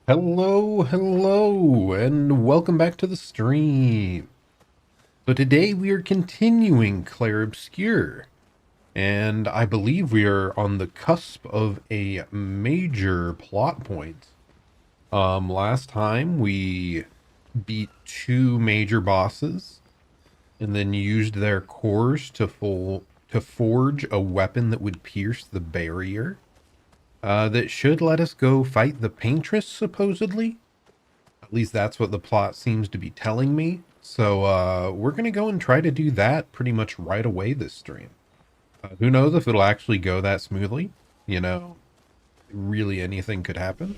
Hello, hello, and welcome back to the stream. So today we are continuing Clair Obscur, and I believe we are on the cusp of a major plot point. Last time we beat two major bosses, and then used their cores to forge a weapon that would pierce the barrier. That should let us go fight the Paintress, supposedly. At least that's what the plot seems to be telling me. So we're going to go and try to do that pretty much right away this stream. Who knows if it'll actually go that smoothly? You know, really anything could happen.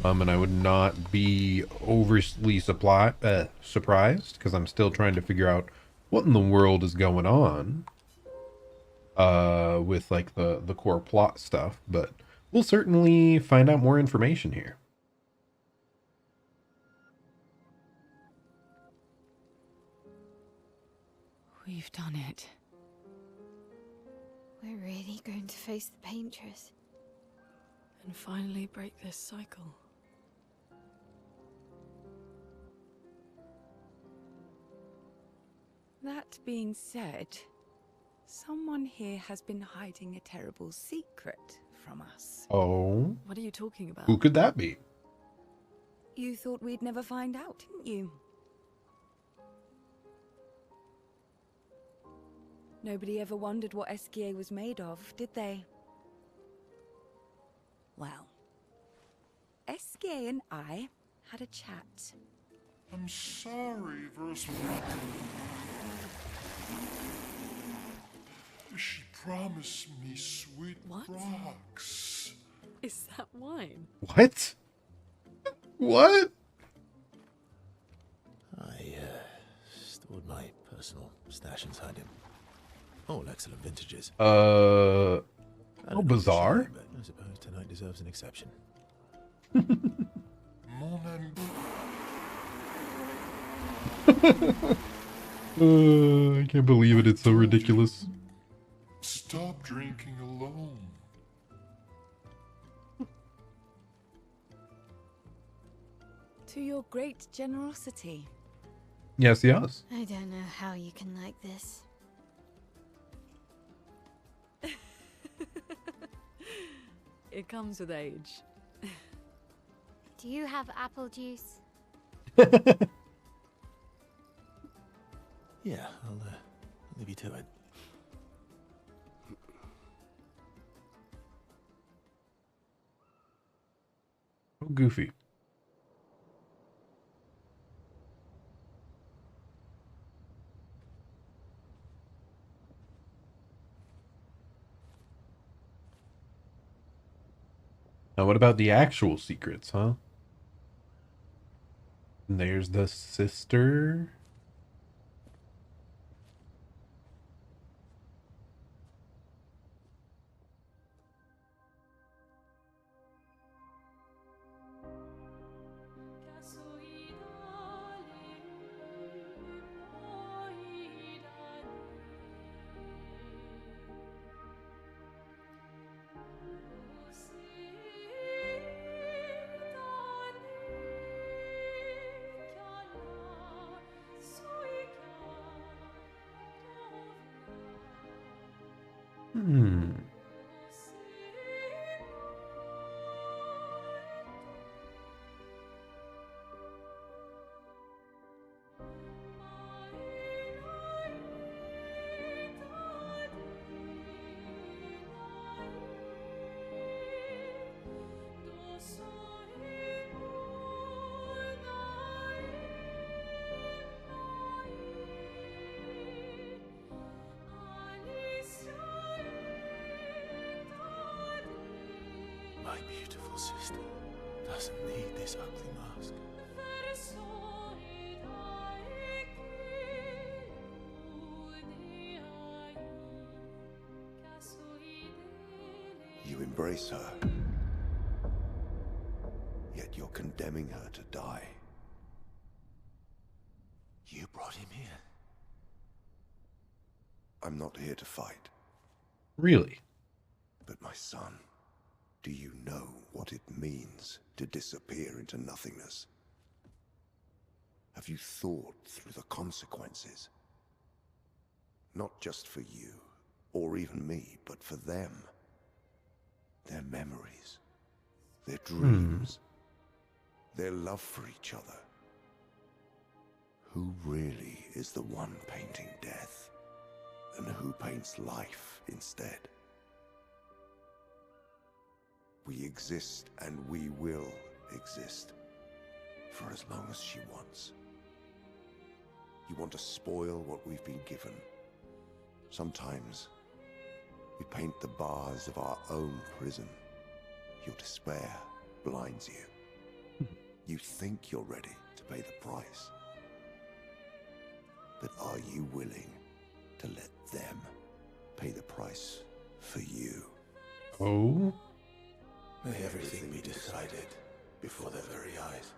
And I would not be overly surprised because I'm still trying to figure out what in the world is going on with like the core plot stuff. But we'll certainly find out more information here. We've done it. We're really going to face the Paintress. And finally break this cycle. That being said, someone here has been hiding a terrible secret from us. Oh? What are you talking about? Who could that be? You thought we'd never find out, didn't you? Nobody ever wondered what Esquier was made of, did they? Well, Esquier and I had a chat. I'm sorry, Versal. She promised me sweet What? rocks. Is that wine? What? What? I stored my personal stash inside him. All excellent vintages. Oh, I don't know for bizarre. sure, but I suppose tonight deserves an exception. Mon ami. I can't believe it. It's so ridiculous. Stop drinking alone. To your great generosity. Yes, yes. I don't know how you can like this. It comes with age. Do you have apple juice? Yeah, I'll leave you to it. Oh, goofy. Now, what about the actual secrets, huh? And there's the sister. Hmm. My beautiful sister doesn't need this ugly mask. You embrace her, yet you're condemning her to die. You brought him here. I'm not here to fight, Really? but my son, do you know what it means to disappear into nothingness? Have you thought through the consequences? Not just for you, or even me, but for them. Their memories, their dreams, their love for each other. Who really is the one painting death, and who paints life instead? We exist and we will exist for as long as she wants. You want to spoil what we've been given. Sometimes we paint the bars of our own prison. Your despair blinds you. You think you're ready to pay the price. But are you willing to let them pay the price for you? Oh? May everything be decided before their very eyes.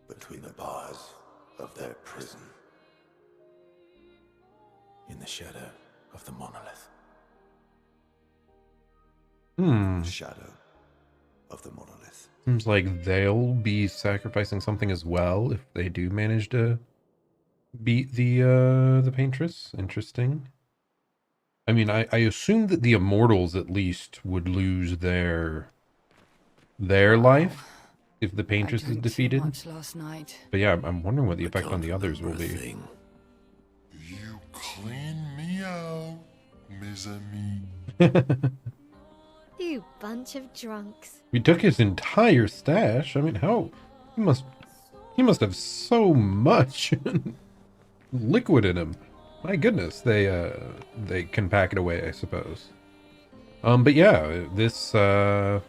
Between the bars of their prison. In the shadow of the monolith. Shadow of the monolith. Seems like they'll be sacrificing something as well if they do manage to beat the Paintress. Interesting. I mean, I assume that the Immortals at least would lose their life if the Paintress is defeated. Much last night. But yeah, I'm wondering what the effect on the others will be. You clean me out, mes amis. You bunch of drunks. We took his entire stash. I mean, how he must have so much liquid in him. My goodness, they can pack it away, I suppose. But yeah, this I'm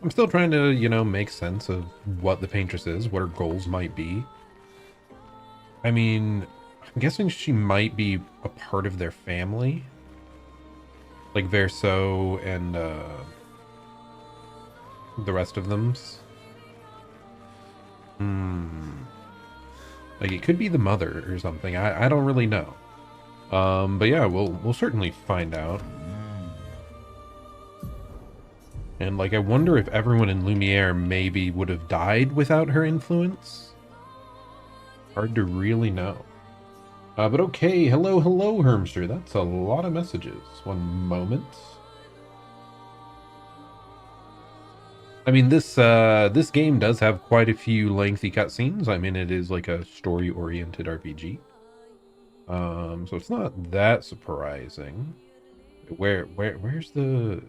still trying to, you know, make sense of what the Paintress is, what her goals might be. I mean, I'm guessing she might be a part of their family. Like Verso and the rest of them's. Like it could be the mother or something. I don't really know. But yeah, we'll certainly find out. And like I wonder if everyone in Lumiere maybe would have died without her influence. Hard to really know. But okay, hello, Hermster. That's a lot of messages. One moment. I mean, this game does have quite a few lengthy cutscenes. I mean, it is like a story-oriented RPG. So it's not that surprising. Where's the...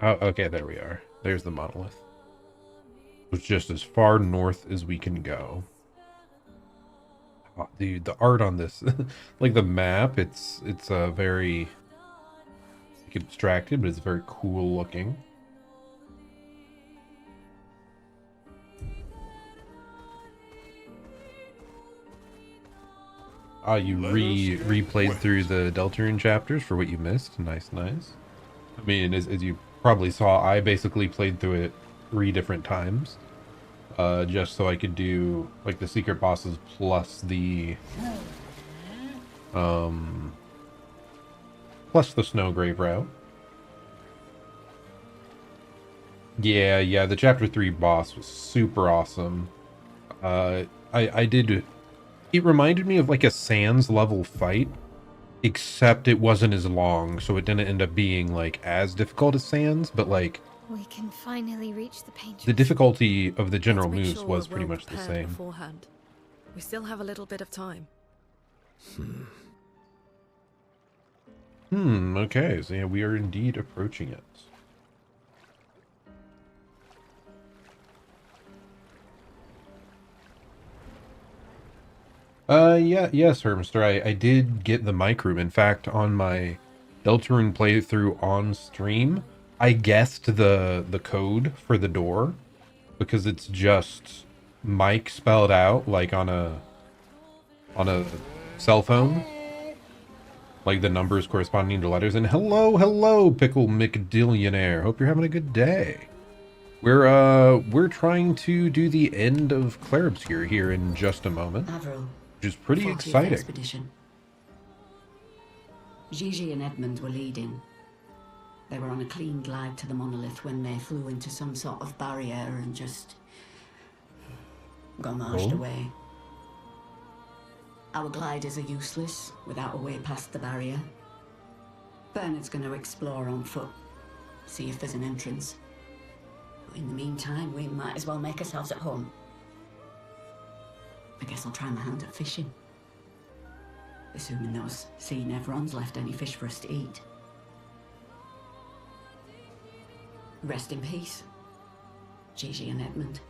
Oh, okay, there we are. There's the monolith. It's just as far north as we can go. Oh, dude, the art on this, like the map, it's very abstracted, but it's very cool looking. Ah, you replayed through the Deltarune chapters for what you missed. Nice. I mean, as you probably saw, I basically played through it 3 different times. Just so I could do like the secret bosses plus the Snowgrave route. Yeah, the chapter 3 boss was super awesome. I did, it reminded me of like a Sans level fight, except it wasn't as long, so it didn't end up being like as difficult as Sans, but like We can finally reach the Paintress. the difficulty of the general Let's make moves sure was we're pretty well much the prepared same. beforehand. We still have a little bit of time. Okay, so yeah, we are indeed approaching it. Yes, Hermster, I did get the mic room. In fact, on my Deltarune playthrough on stream, I guessed the code for the door because it's just Mike spelled out like on a cell phone, like the numbers corresponding to letters. And hello, Pickle McDillionaire. Hope you're having a good day. We're trying to do the end of Clair Obscur here in just a moment, Avril, which is pretty 40th exciting. Expedition. Gigi and Edmund were leading. They were on a clean glide to the monolith when they flew into some sort of barrier and just gomaged away. Our gliders are useless without a way past the barrier. Bernard's going to explore on foot, see if there's an entrance. But in the meantime, we might as well make ourselves at home. I guess I'll try my hand at fishing. Assuming those sea Nevrons left any fish for us to eat. Rest in peace, Gigi and Edmund.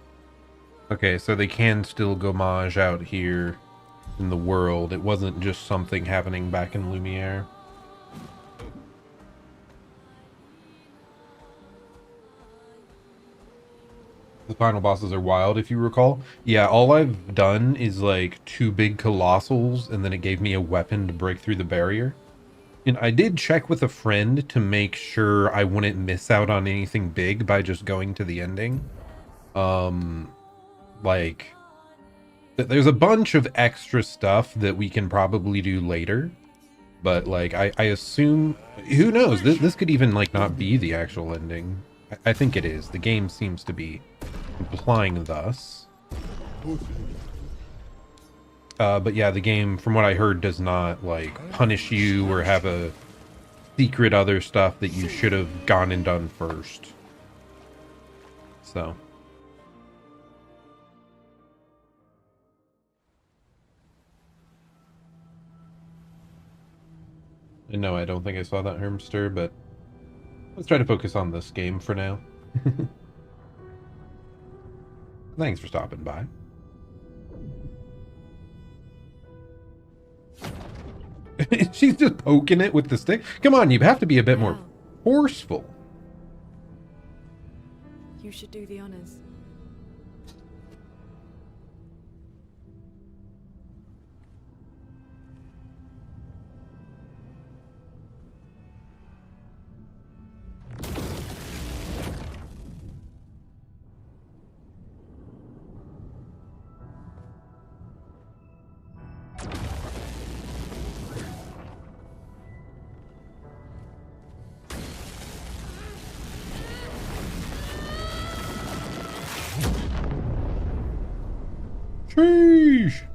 Okay, so they can still gomage out here in the world. It wasn't just something happening back in Lumiere. The final bosses are wild, if you recall. Yeah, all I've done is like 2 big colossals, and then it gave me a weapon to break through the barrier. And I did check with a friend to make sure I wouldn't miss out on anything big by just going to the ending. Like, there's a bunch of extra stuff that we can probably do later. But, like, I assume... Who knows? This could even, like, not be the actual ending. I think it is. The game seems to be implying thus. But yeah, the game, from what I heard, does not, like, punish you or have a secret other stuff that you should have gone and done first. So. And no, I don't think I saw that Hermster, but let's try to focus on this game for now. Thanks for stopping by. She's just poking it with the stick. Come on, you have to be a bit more forceful. You should do the honors. Sheesh.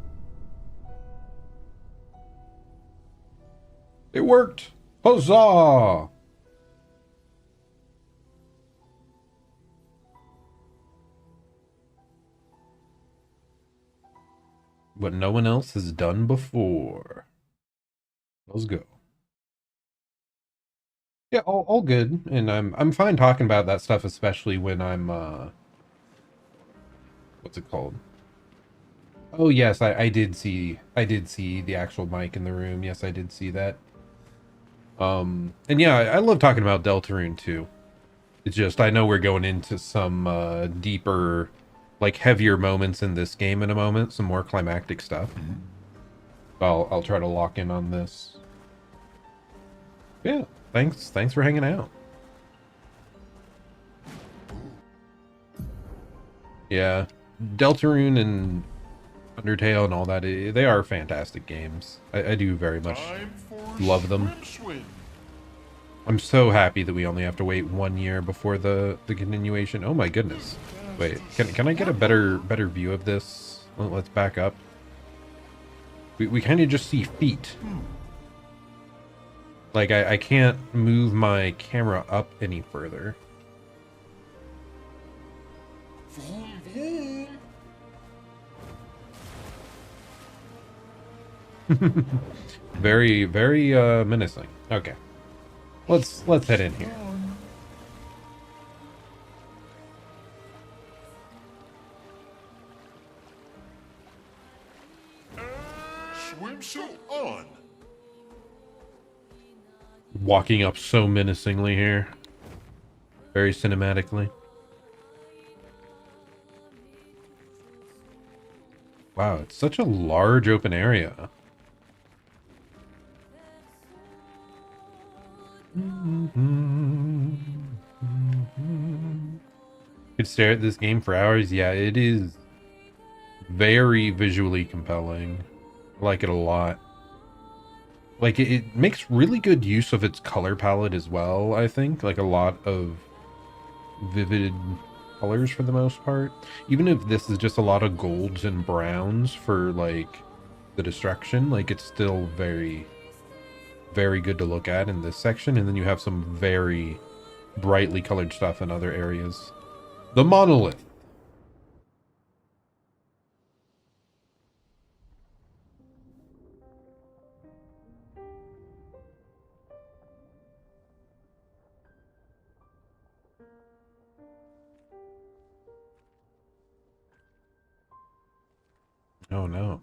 It worked. Huzzah! What no one else has done before. Let's go. Yeah, all good, and I'm fine talking about that stuff, especially when I'm what's it called? Oh yes, I did see the actual mic in the room. Yes, I did see that. And yeah, I love talking about Deltarune too. It's just I know we're going into some deeper, like heavier moments in this game in a moment, some more climactic stuff. I'll try to lock in on this. Yeah, thanks for hanging out. Yeah, Deltarune and Undertale and all that, they are fantastic games. I do very much love them. I'm so happy that we only have to wait 1 year before the continuation. Oh my goodness. Wait, can I get a better view of this? Let's back up. We kind of just see feet. Like, I can't move my camera up any further. Very menacing. Okay. Let's head in here. Swimsuit on. Walking up so menacingly here. Very cinematically. Wow, it's such a large open area. Could stare at this game for hours. Yeah, it is very visually compelling. I like it a lot. like it makes really good use of its color palette as well, I think. Like a lot of vivid colors for the most part. Even if this is just a lot of golds and browns for like the destruction, like it's still very, very good to look at in this section. And then you have some very brightly colored stuff in other areas. The monolith. Oh no.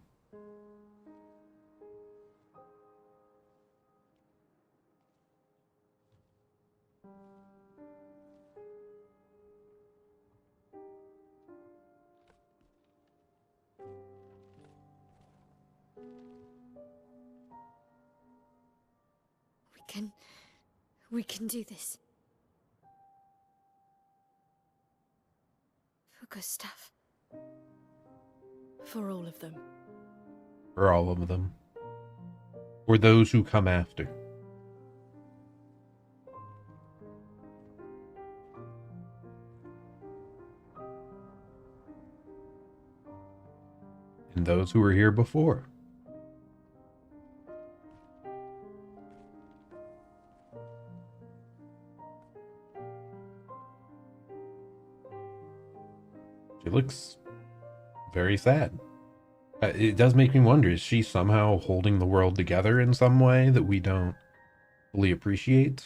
We can do this. For Gustav. For all of them. For all of them. For those who come after. And those who were here before. She looks very sad. It does make me wonder, is she somehow holding the world together in some way that we don't fully appreciate?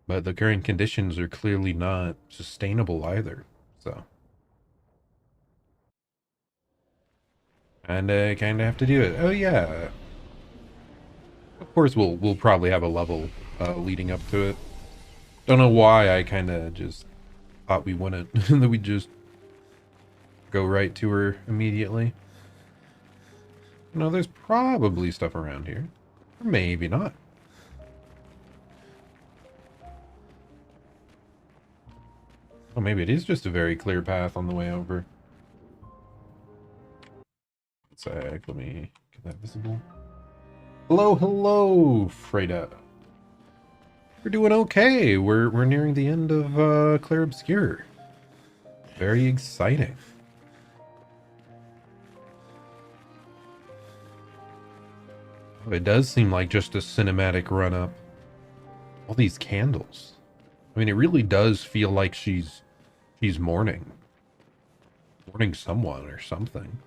But the current conditions are clearly not sustainable either, so. And I kind of have to do it. Oh yeah. Of course we'll probably have a level leading up to it. Don't know why I kind of just thought we wouldn't. That we'd just go right to her immediately. No, there's probably stuff around here. Or maybe not. Oh, maybe it is just a very clear path on the way over. Let me get that visible. Hello, hello, Freda. We're doing okay. We're nearing the end of Clair Obscur. Very exciting. Oh, it does seem like just a cinematic run up. All these candles. I mean, it really does feel like she's mourning. Mourning someone or something.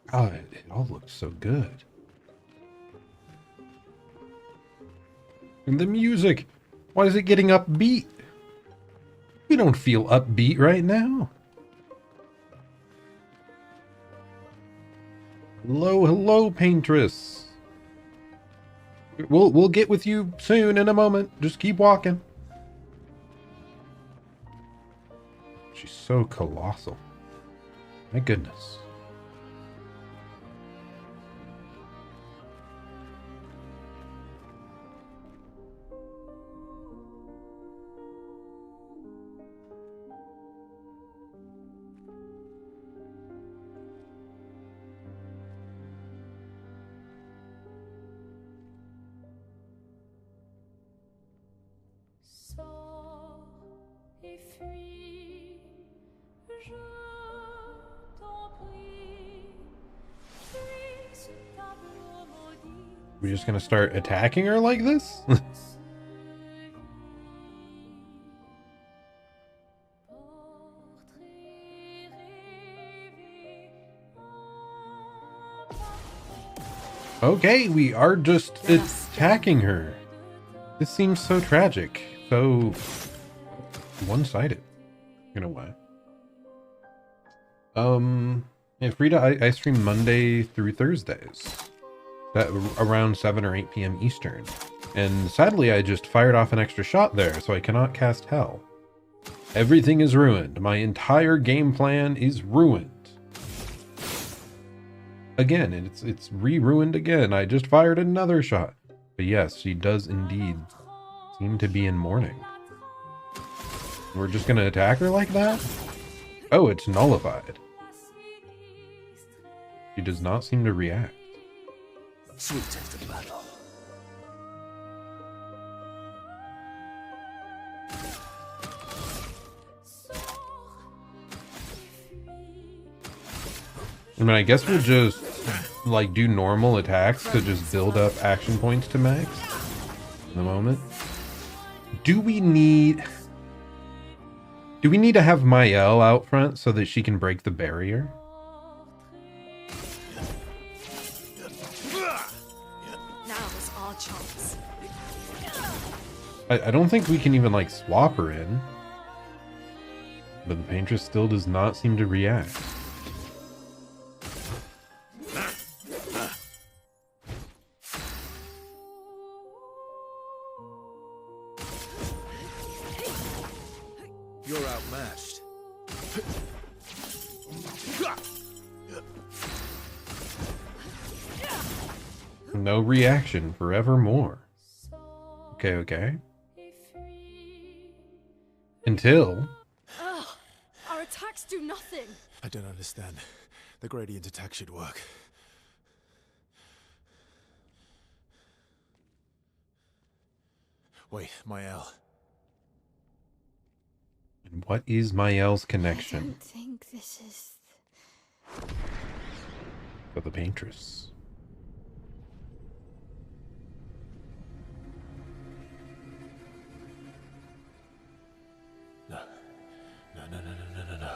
God, it all looks so good. And the music, why is it getting upbeat? We don't feel upbeat right now. Hello, hello, Paintress. We'll get with you soon in a moment. Just keep walking. She's so colossal. My goodness. We're just gonna start attacking her like this? Okay, we are just attacking her. This seems so tragic, so one-sided in a way. Yeah, Frida, I stream Monday through Thursdays. That around 7 or 8 p.m. Eastern. And sadly, I just fired off an extra shot there, so I cannot cast Hell. Everything is ruined. My entire game plan is ruined. Again, it's re-ruined again. I just fired another shot. But yes, she does indeed seem to be in mourning. We're just gonna attack her like that? Oh, it's nullified. She does not seem to react. Sweet taste of battle. I mean, I guess we'll just, like, do normal attacks to just build up action points to max in the moment. Do we need to have Mael out front so that she can break the barrier? Now's our chance. I don't think we can even, like, swap her in. But the Paintress still does not seem to react. You're outmatched. No reaction forevermore. Okay, okay. Until... Ugh, our attacks do nothing. I don't understand. The gradient attack should work. Wait, Mael. And what is Mael's I connection don't think this is... for the Paintress? No. No, no, no, no, no, no, no.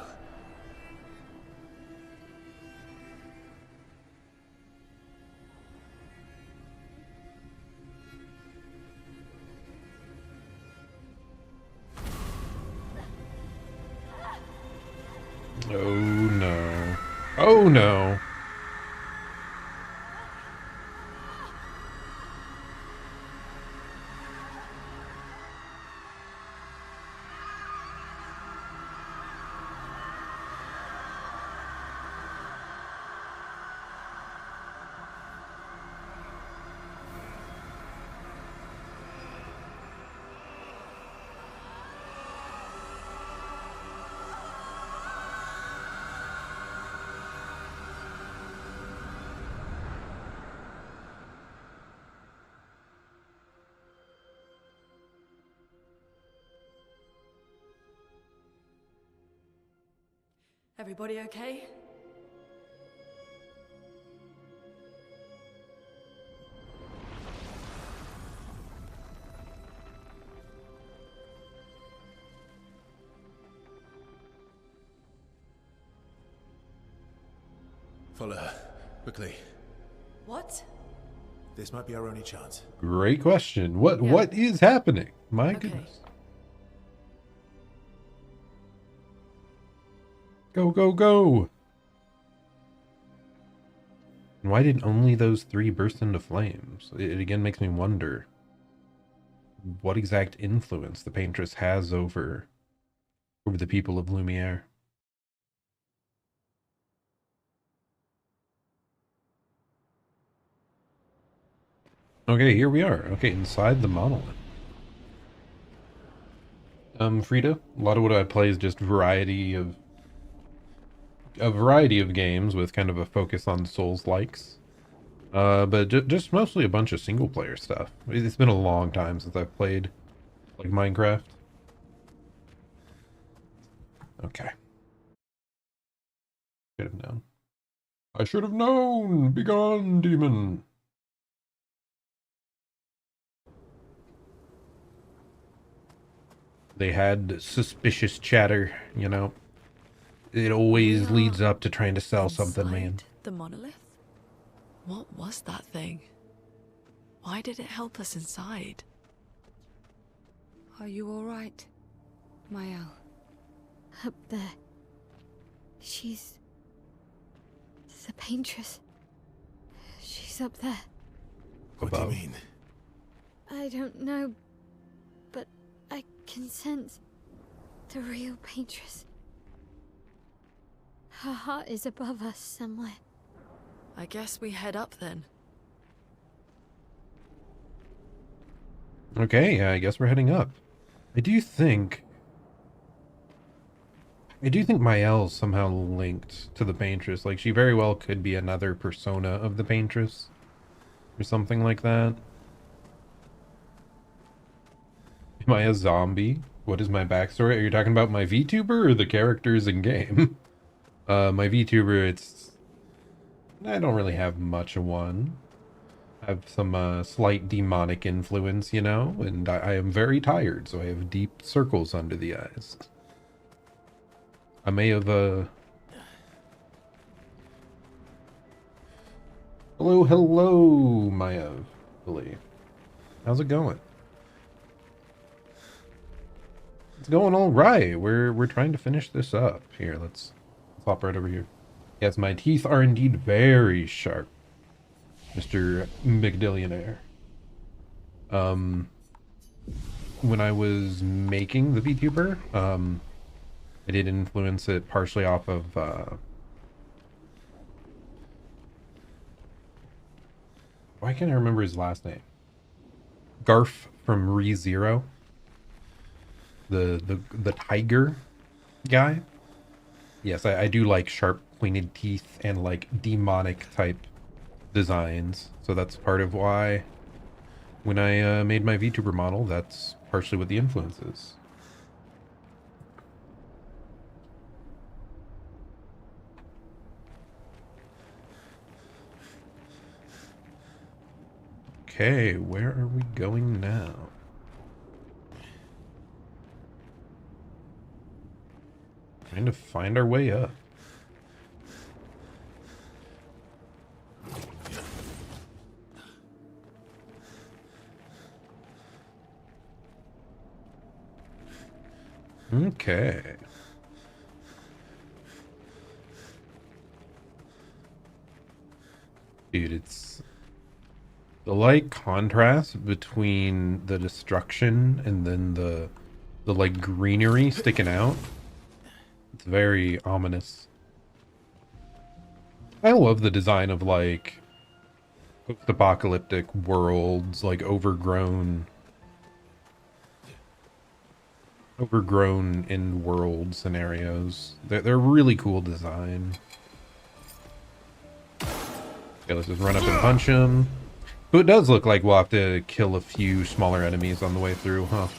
Oh no. Oh no. Everybody okay? Follow her. Quickly. What? This might be our only chance. Great question. What Yeah. What is happening? My Okay. goodness. Go, go, go! And why did only those three burst into flames? It again makes me wonder what exact influence the Paintress has over the people of Lumiere. Okay, here we are. Okay, inside the monolith. Frida, a lot of what I play is just a variety of games with kind of a focus on Souls-likes. But just mostly a bunch of single-player stuff. It's been a long time since I've played, like, Minecraft. Okay. Should have known. I should have known! Begone, demon! They had suspicious chatter, you know. It always We leads are up to trying to sell something, man. Inside the monolith? What was that thing? Why did it help us inside? Are you all right, Mael? Up there. She's... the Paintress. She's up there. What do you Above. mean? I don't know, but I can sense... The real Paintress. Her heart is above us somewhere. I guess we head up then. Okay, I guess we're heading up. I do think Mael's somehow linked to the Paintress. Like, she very well could be another persona of the Paintress. Or something like that. Am I a zombie? What is my backstory? Are you talking about my VTuber or the characters in game? My VTuber, I don't really have much of one. I have some slight demonic influence, you know, and I am very tired, so I have deep circles under the eyes. I may have, Hello, Maya. Billy. How's it going? It's going all right. We're trying to finish this up. Here, let's hop right over here. Yes, my teeth are indeed very sharp, Mr. McDillionaire. When I was making the VTuber, I did influence it partially off of, why can't I remember his last name? Garf from ReZero. The tiger guy. Yes, I do like sharp pointed teeth and like demonic type designs. So that's part of why when I made my VTuber model, that's partially what the influence is. Okay, where are we going now? Trying to find our way up. Okay. Dude, it's the light contrast between the destruction and then the like greenery sticking out. It's very ominous. I love the design of like post-apocalyptic worlds, like overgrown in-world scenarios. They're really cool design. Okay, let's just run up and punch him. So it does look like we'll have to kill a few smaller enemies on the way through, huh?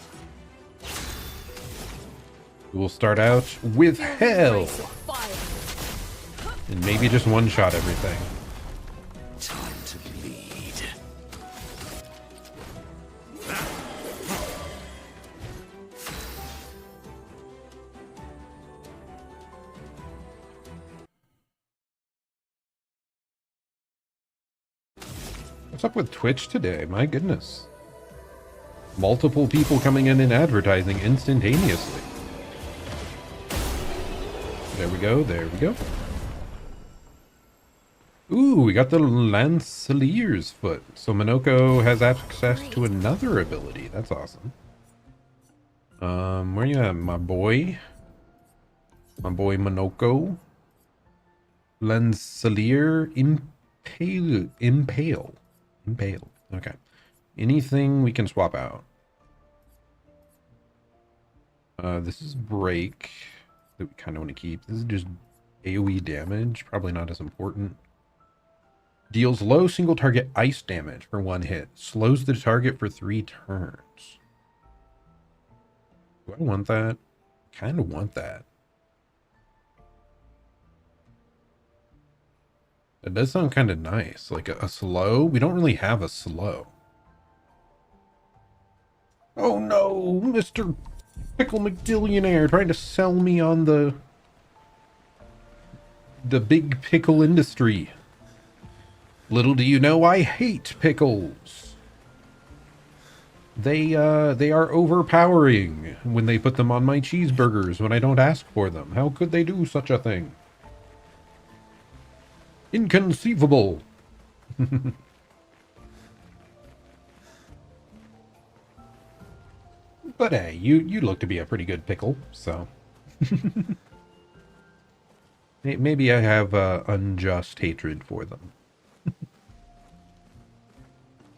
We'll start out with hell. And maybe just one-shot everything. Time to bleed. What's up with Twitch today? My goodness. Multiple people coming in and advertising instantaneously. There we go, there we go. Ooh, we got the Lancelier's Foot. So Minoko has access to another ability. That's awesome. Where you at, my boy? My boy Minoko. Lancelier Impale. Okay. Anything we can swap out. This is Break that we kind of want to keep. This is just AoE damage. Probably not as important. Deals low single target ice damage for one hit. Slows the target for 3 turns. Do I want that? Kind of want that. It does sound kind of nice. Like a slow? We don't really have a slow. Oh no, Mr. Pickle McDillionaire trying to sell me on the big pickle industry. Little do you know, I hate pickles. They are overpowering when they put them on my cheeseburgers when I don't ask for them. How could they do such a thing? Inconceivable. But hey, you look to be a pretty good pickle, so maybe I have unjust hatred for them.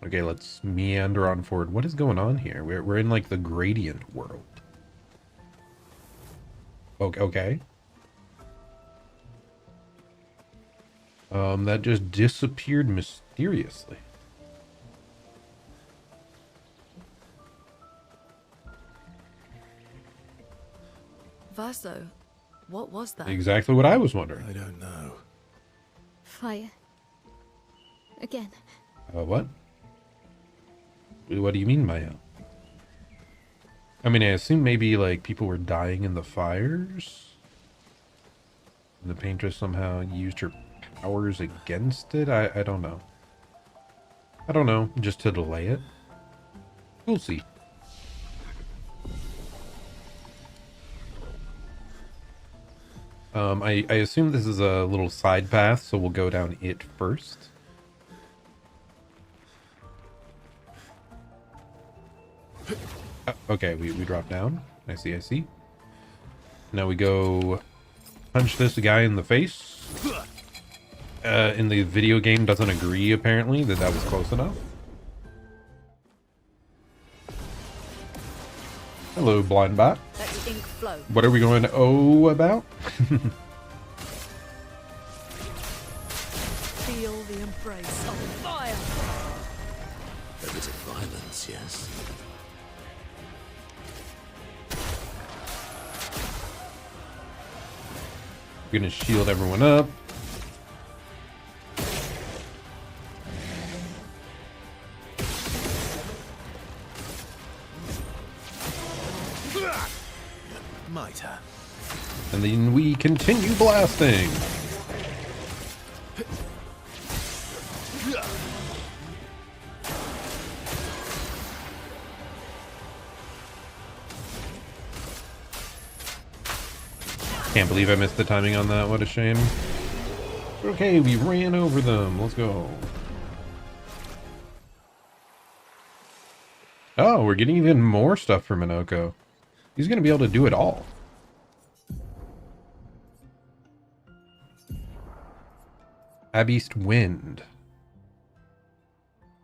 Okay, let's meander on forward. What is going on here? We're in like the gradient world. Okay. That just disappeared mysteriously. Verso, what was that? Exactly what I was wondering. I don't know. Fire. Again. What? What do you mean, Maya? I mean, I assume maybe like people were dying in the fires. And the Paintress somehow used her powers against it. I don't know. I don't know. Just to delay it. We'll see. I assume this is a little side path, so we'll go down it first. Okay, we drop down. I see. Now we go punch this guy in the face. In the video game doesn't agree, apparently, that was close enough. Hello, blind bot. Let the ink flow. What are we going to owe about? Feel the embrace of fire. A bit of violence, yes. We're gonna shield everyone up. My turn. And then we continue blasting. Can't believe I missed the timing on that. What a shame. Okay, we ran over them. Let's go. Oh, we're getting even more stuff from Minoko. He's going to be able to do it all. Abeast Wind.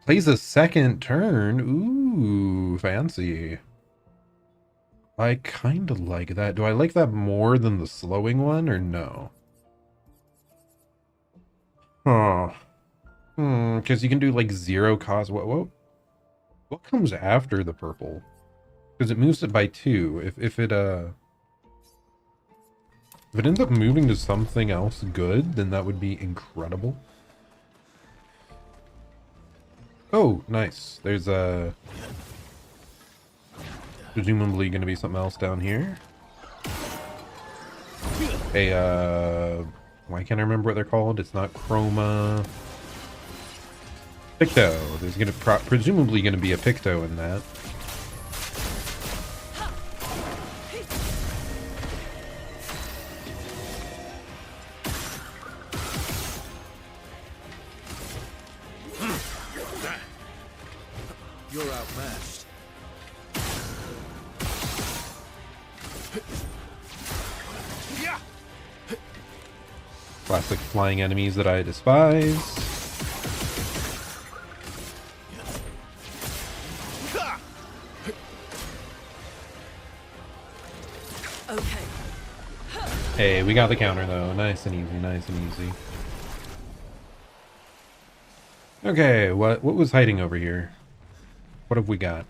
Plays a second turn. Ooh, fancy. I kind of like that. Do I like that more than the slowing one or no? Huh. Because you can do like 0 cost. What comes after the purple? Because it moves it by 2. If it ends up moving to something else good, then that would be incredible. Oh, nice. There's presumably going to be something else down here. Why can't I remember what they're called? It's not Chroma. Picto. There's going to presumably going to be a Picto in that. You're outmatched. Classic flying enemies that I despise. Okay. Hey, we got the counter though. Nice and easy, nice and easy. Okay, what was hiding over here? What have we got?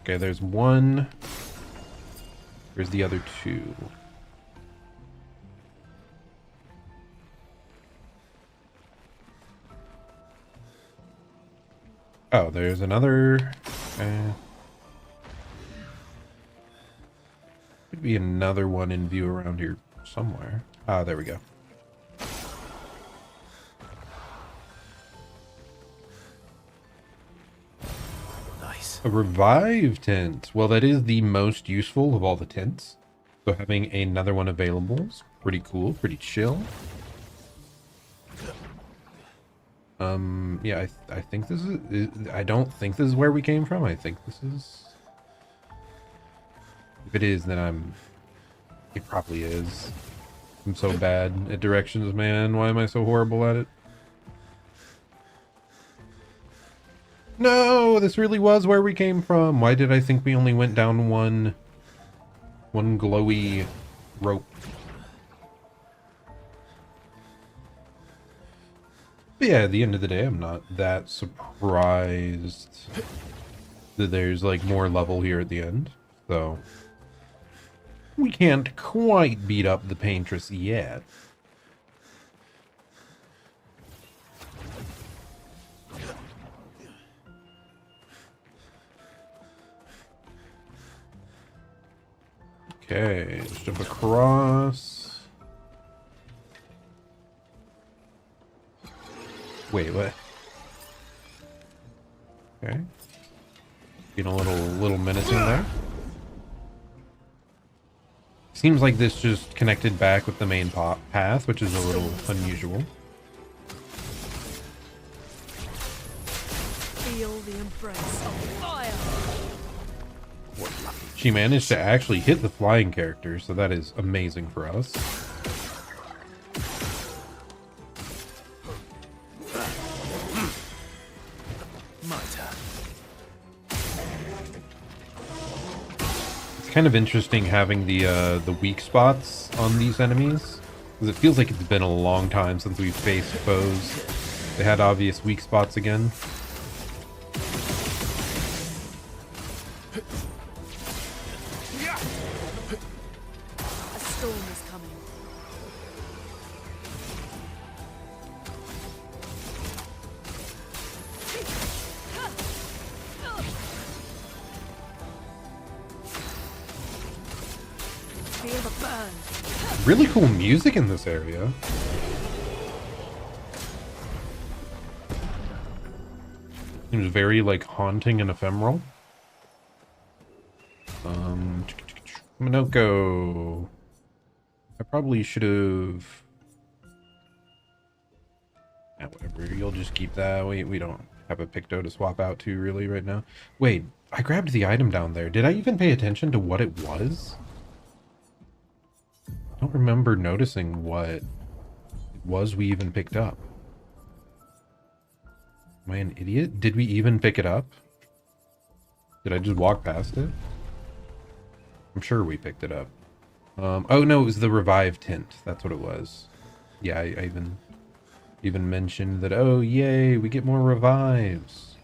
Okay, there's one. Where's the other 2? Oh, there's another. Could be another one in view around here somewhere. Ah, there we go. Nice. A revive tent. Well, that is the most useful of all the tents. So having another one available is pretty cool, pretty chill. Yeah, I think this is... I don't think this is where we came from. I think this is... If it is, then it probably is. I'm so bad at directions, man. Why am I so horrible at it? No, this really was where we came from. Why did I think we only went down one glowy rope? But yeah, at the end of the day, I'm not that surprised that there's like more level here at the end. So we can't quite beat up the Paintress yet. Okay, let's jump across. Wait, what? Okay. Getting a little menacing there. Seems like this just connected back with the main path, which is a little unusual. Feel the embrace of fire. She managed to actually hit the flying character, so that is amazing for us. My turn. It's kind of interesting having the weak spots on these enemies, because it feels like it's been a long time since we've faced foes that had obvious weak spots again. A storm is coming. Feel the burn. Really cool music in this area. Seems very like haunting and ephemeral. Minoko. I probably should have... whatever, you'll just keep that. We don't have a Picto to swap out to really right now. Wait, I grabbed the item down there. Did I even pay attention to what it was? I don't remember noticing what it was we even picked up. Am I an idiot? Did we even pick it up? Did I just walk past it? I'm sure we picked it up. Oh no, it was the revive tint. That's what it was. Yeah, I even mentioned that. Oh yay, we get more revives.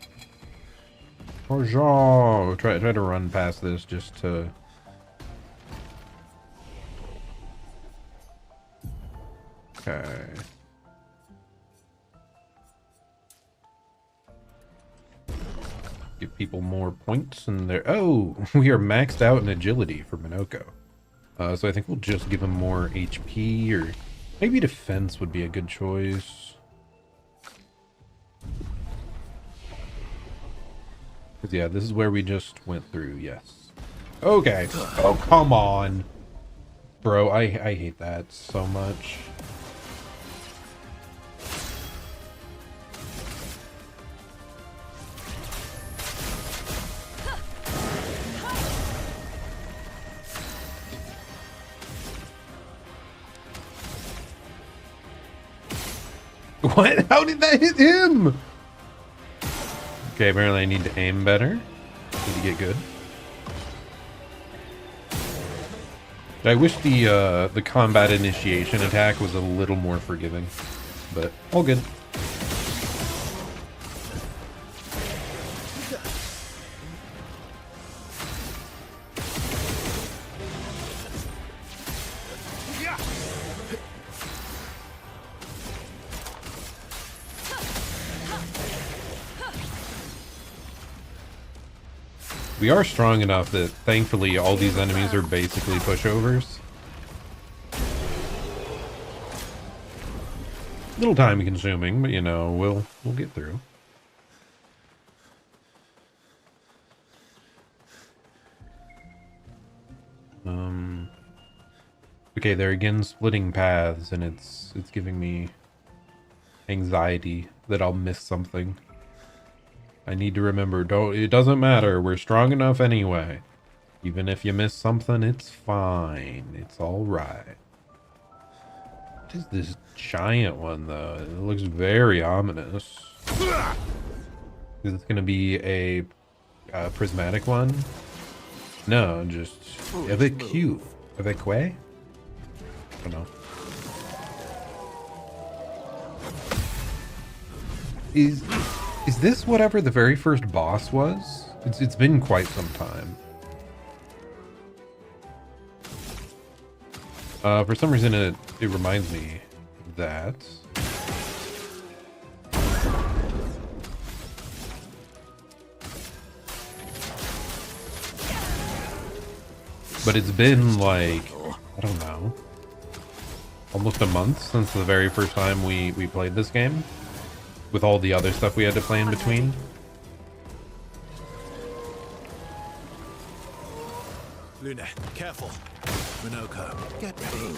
Bonjour. Try to run past this just to. Okay. Give people more points in there. Oh, we are maxed out in agility for Minoko. So I think we'll just give him more HP, or maybe defense would be a good choice. Because yeah, this is where we just went through, yes. Okay. Oh, come on. Bro, I hate that so much. What? How did that hit him? Okay, apparently I need to aim better. Need to get good. I wish the combat initiation attack was a little more forgiving, but all good. We are strong enough that thankfully all these enemies are basically pushovers. Little time consuming, but you know, we'll get through. Okay, they're again splitting paths, and it's giving me anxiety that I'll miss something. I need to remember, it doesn't matter. We're strong enough anyway. Even if you miss something, it's fine. It's all right. What is this giant one, though? It looks very ominous. Is this going to be a prismatic one? No, just a bit cute. A bit quay? I don't know. Is this whatever the very first boss was? It's been quite some time. For some reason it reminds me of that. But it's been like, I don't know, almost a month since the very first time we played this game. With all the other stuff we had to play in between. Luna, careful. Minoko, get ready.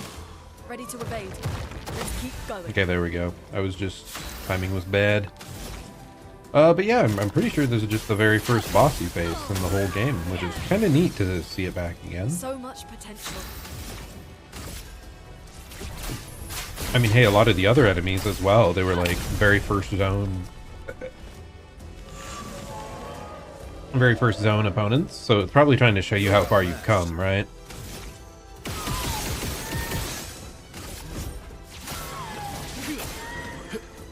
Ready to evade. Let's keep going. Okay, there we go. I was just, timing was bad. But yeah, I'm pretty sure this is just the very first boss you face in the whole game, which is kind of neat to see it back again. So much potential. I mean, hey, a lot of the other enemies as well, they were like very first zone opponents, so it's probably trying to show you how far you've come, right?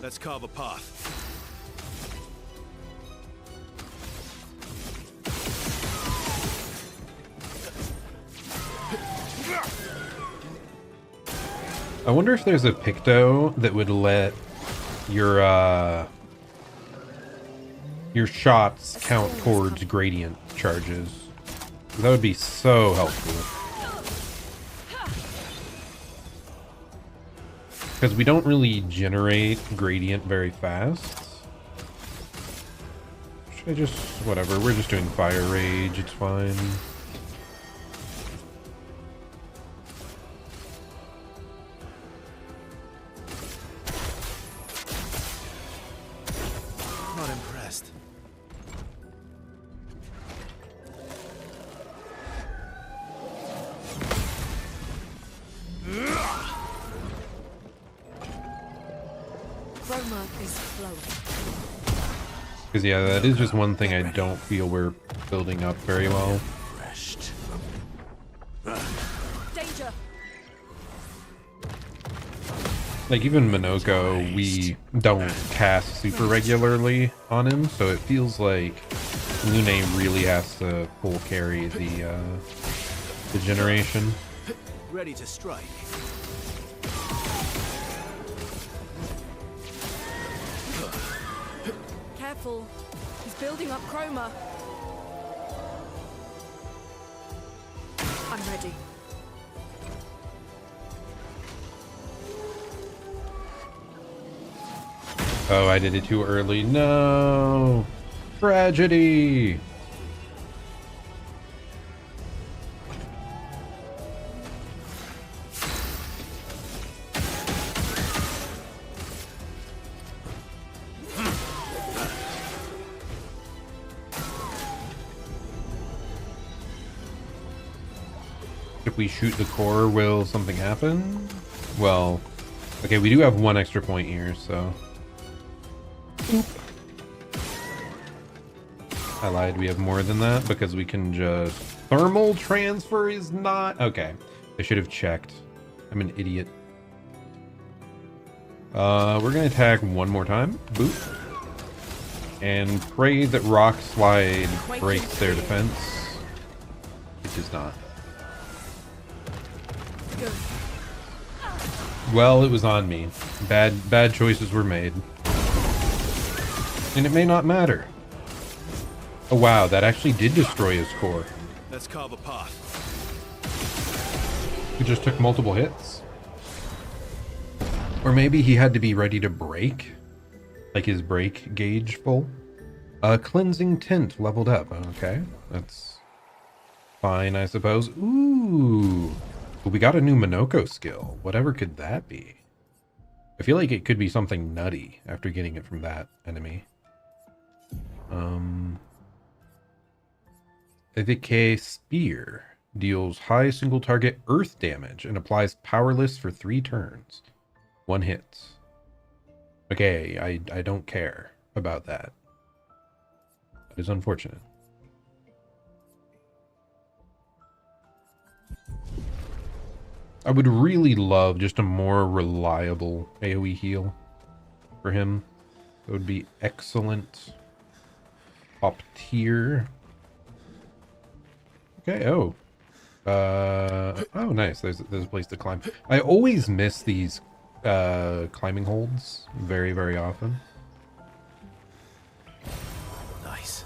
Let's carve a path. I wonder if there's a picto that would let your shots count towards gradient charges. That would be so helpful. Because we don't really generate gradient very fast. Should I just, whatever, we're just doing fire rage, it's fine. Not impressed. Chroma is flowing. Because yeah, that is just one thing I don't feel we're building up very well. Danger. Like even Minoko, we don't cast super regularly on him, so it feels like Lune really has to full carry the generation. Ready to strike. Careful. He's building up chroma. I'm ready. Oh, I did it too early. No! Tragedy! If we shoot the core, will something happen? Well, okay, we do have one extra point here, so... Oop. I lied, we have more than that because we can just... Thermal transfer is not... Okay, I should have checked. I'm an idiot. We're gonna attack one more time. Boop. And pray that Rock Slide breaks their defense. It does not. Good. Well, it was on me. Bad choices were made. And it may not matter. Oh wow, that actually did destroy his core. Let's carve a path. He just took multiple hits. Or maybe he had to be ready to break. Like his break gauge full. Cleansing Tint leveled up. Okay, that's fine, I suppose. Ooh. But we got a new Minoko skill. Whatever could that be? I feel like it could be something nutty after getting it from that enemy. Clair Spear deals high single target earth damage and applies powerless for 3 turns. 1 hits. Okay, I don't care about that. That is unfortunate. I would really love just a more reliable AoE heal for him. It would be excellent. Top tier. Okay, oh. Oh, nice. There's a place to climb. I always miss these climbing holds very, very often. Nice.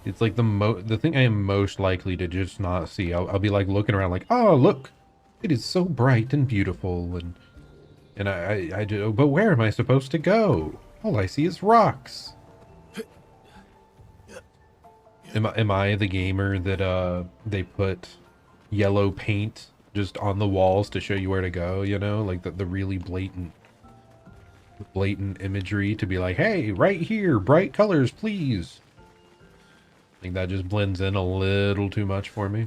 It's like the thing I am most likely to just not see. I'll be like looking around like, oh, look. It is so bright and beautiful, and I do, but where am I supposed to go? All I see is rocks. Am I the gamer that they put yellow paint just on the walls to show you where to go, you know? Like the really blatant imagery to be like, hey, right here, bright colors, please. I think that just blends in a little too much for me.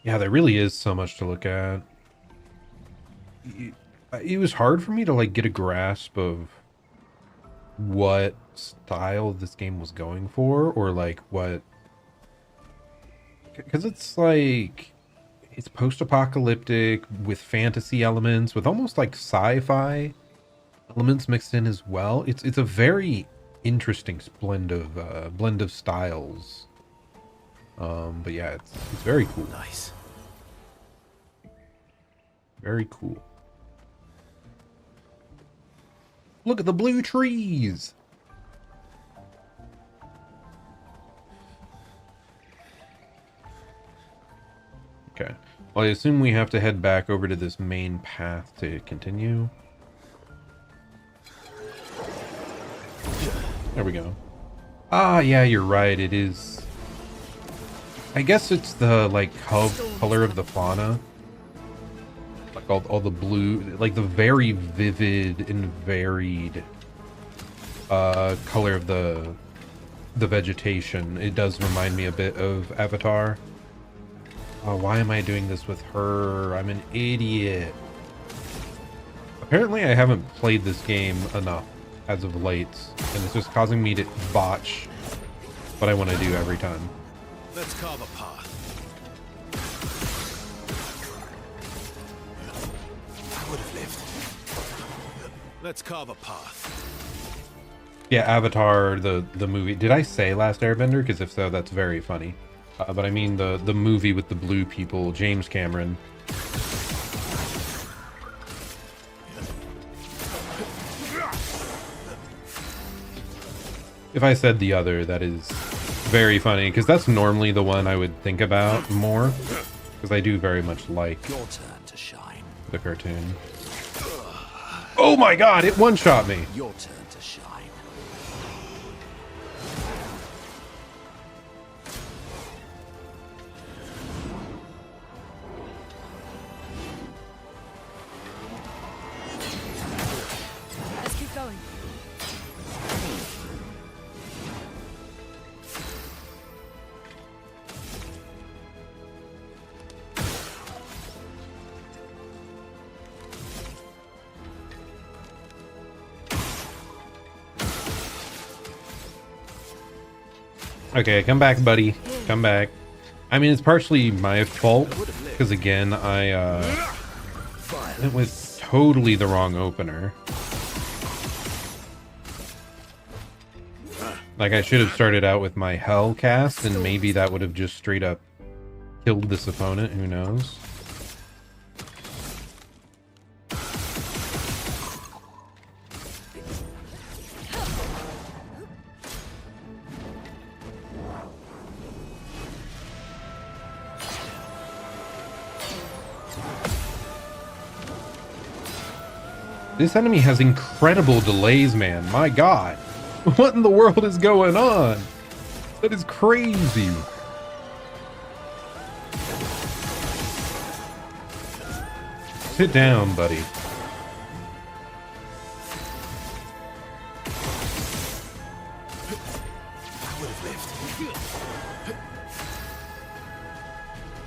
Yeah, there really is so much to look at. It was hard for me to like get a grasp of what style this game was going for, or like what, because it's like it's post-apocalyptic with fantasy elements, with almost like sci-fi elements mixed in as well. It's a very interesting blend of styles. But yeah, it's very cool. Nice. Very cool. Look at the blue trees. Okay. Well, I assume we have to head back over to this main path to continue. There we go. Ah, yeah, you're right. It is. I guess it's the like color of the fauna, like all the blue, like the very vivid and varied color of the vegetation. It does remind me a bit of Avatar. Oh, why am I doing this with her? I'm an idiot. Apparently, I haven't played this game enough as of late, and it's just causing me to botch what I want to do every time. Let's carve a path. I would have lived. Let's carve a path. Yeah, Avatar, the movie. Did I say Last Airbender? Because if so, that's very funny. But I mean the movie with the blue people, James Cameron. If I said the other, that is very funny, because that's normally the one I would think about more, because I do very much like Your turn to shine. the cartoon. Oh my god, it one-shot me! Your turn to shine. Let's keep going. Okay, come back, buddy. Come back. I mean, it's partially my fault, because again, I went with totally the wrong opener. Like, I should have started out with my Hell cast, and maybe that would have just straight up killed this opponent, who knows? This enemy has incredible delays, man. My god. What in the world is going on? That is crazy. Sit down, buddy.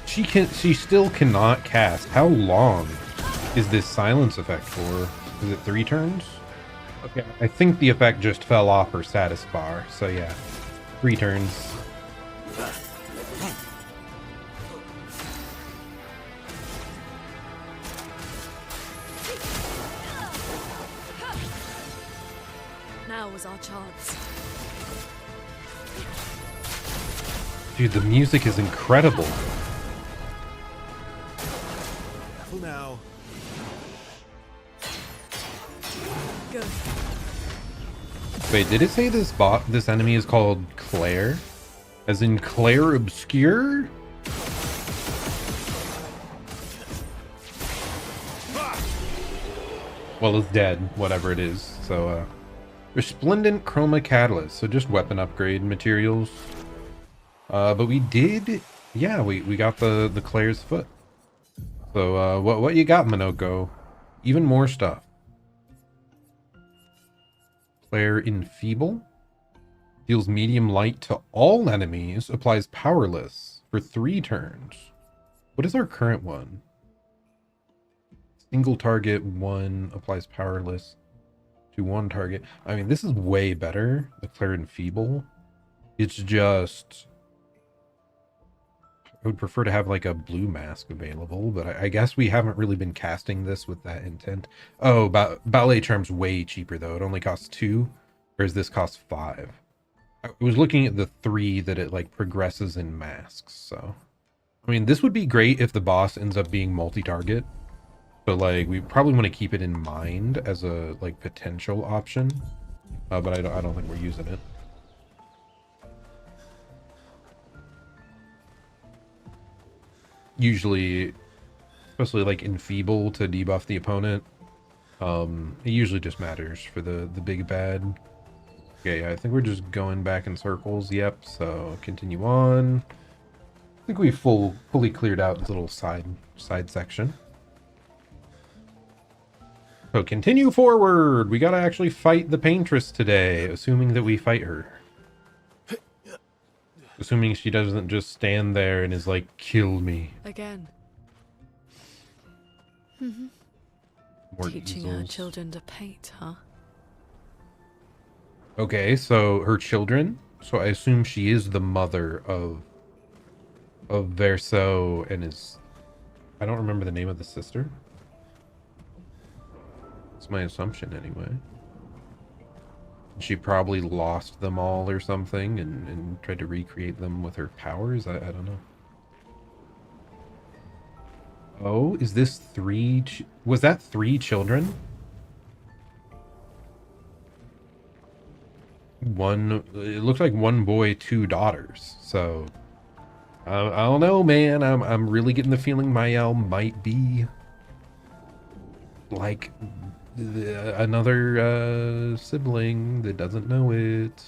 She still cannot cast. How long is this silence effect for? Is it 3 turns? Okay, I think the effect just fell off her status bar. So yeah, 3 turns. Now was our chance. Dude, the music is incredible. Careful now. Good. Wait, did it say this enemy is called Clair? As in Clair Obscur? Well, it's dead, whatever it is. So, Resplendent Chroma Catalyst, so just weapon upgrade materials. But we did, yeah, we got the Clair's foot. So, what you got, Minoko? Even more stuff. Clair Enfeeble. Deals medium light to all enemies. Applies powerless for 3 turns. What is our current one? Single target 1 applies powerless to 1 target. I mean, this is way better. The Clair Enfeeble. It's just... I would prefer to have like a blue mask available, but I guess we haven't really been casting this with that intent. Oh, Ballet Charm's way cheaper though. It only costs 2, whereas this costs 5. I was looking at the 3 that it like progresses in masks, so. I mean, this would be great if the boss ends up being multi-target. So like, we probably want to keep it in mind as a like potential option. But I don't think we're using it. Usually, especially like Enfeeble to debuff the opponent, it usually just matters for the big bad. Okay, I think we're just going back in circles. Yep, so continue on. I think we fully cleared out this little side section. So continue forward. We gotta actually fight the Paintress today, assuming that we fight her. Assuming she doesn't just stand there and is like, kill me. Again. More Teaching our easels. children to paint, huh? Okay, so her children. So I assume she is the mother of Verso and is... I don't remember the name of the sister. That's my assumption anyway. She probably lost them all or something and tried to recreate them with her powers. I don't know. Oh, is this 3? Was that 3 children? It looks like 1 boy, 2 daughters. So I don't know, man. I'm really getting the feeling Mael might be like another sibling that doesn't know it.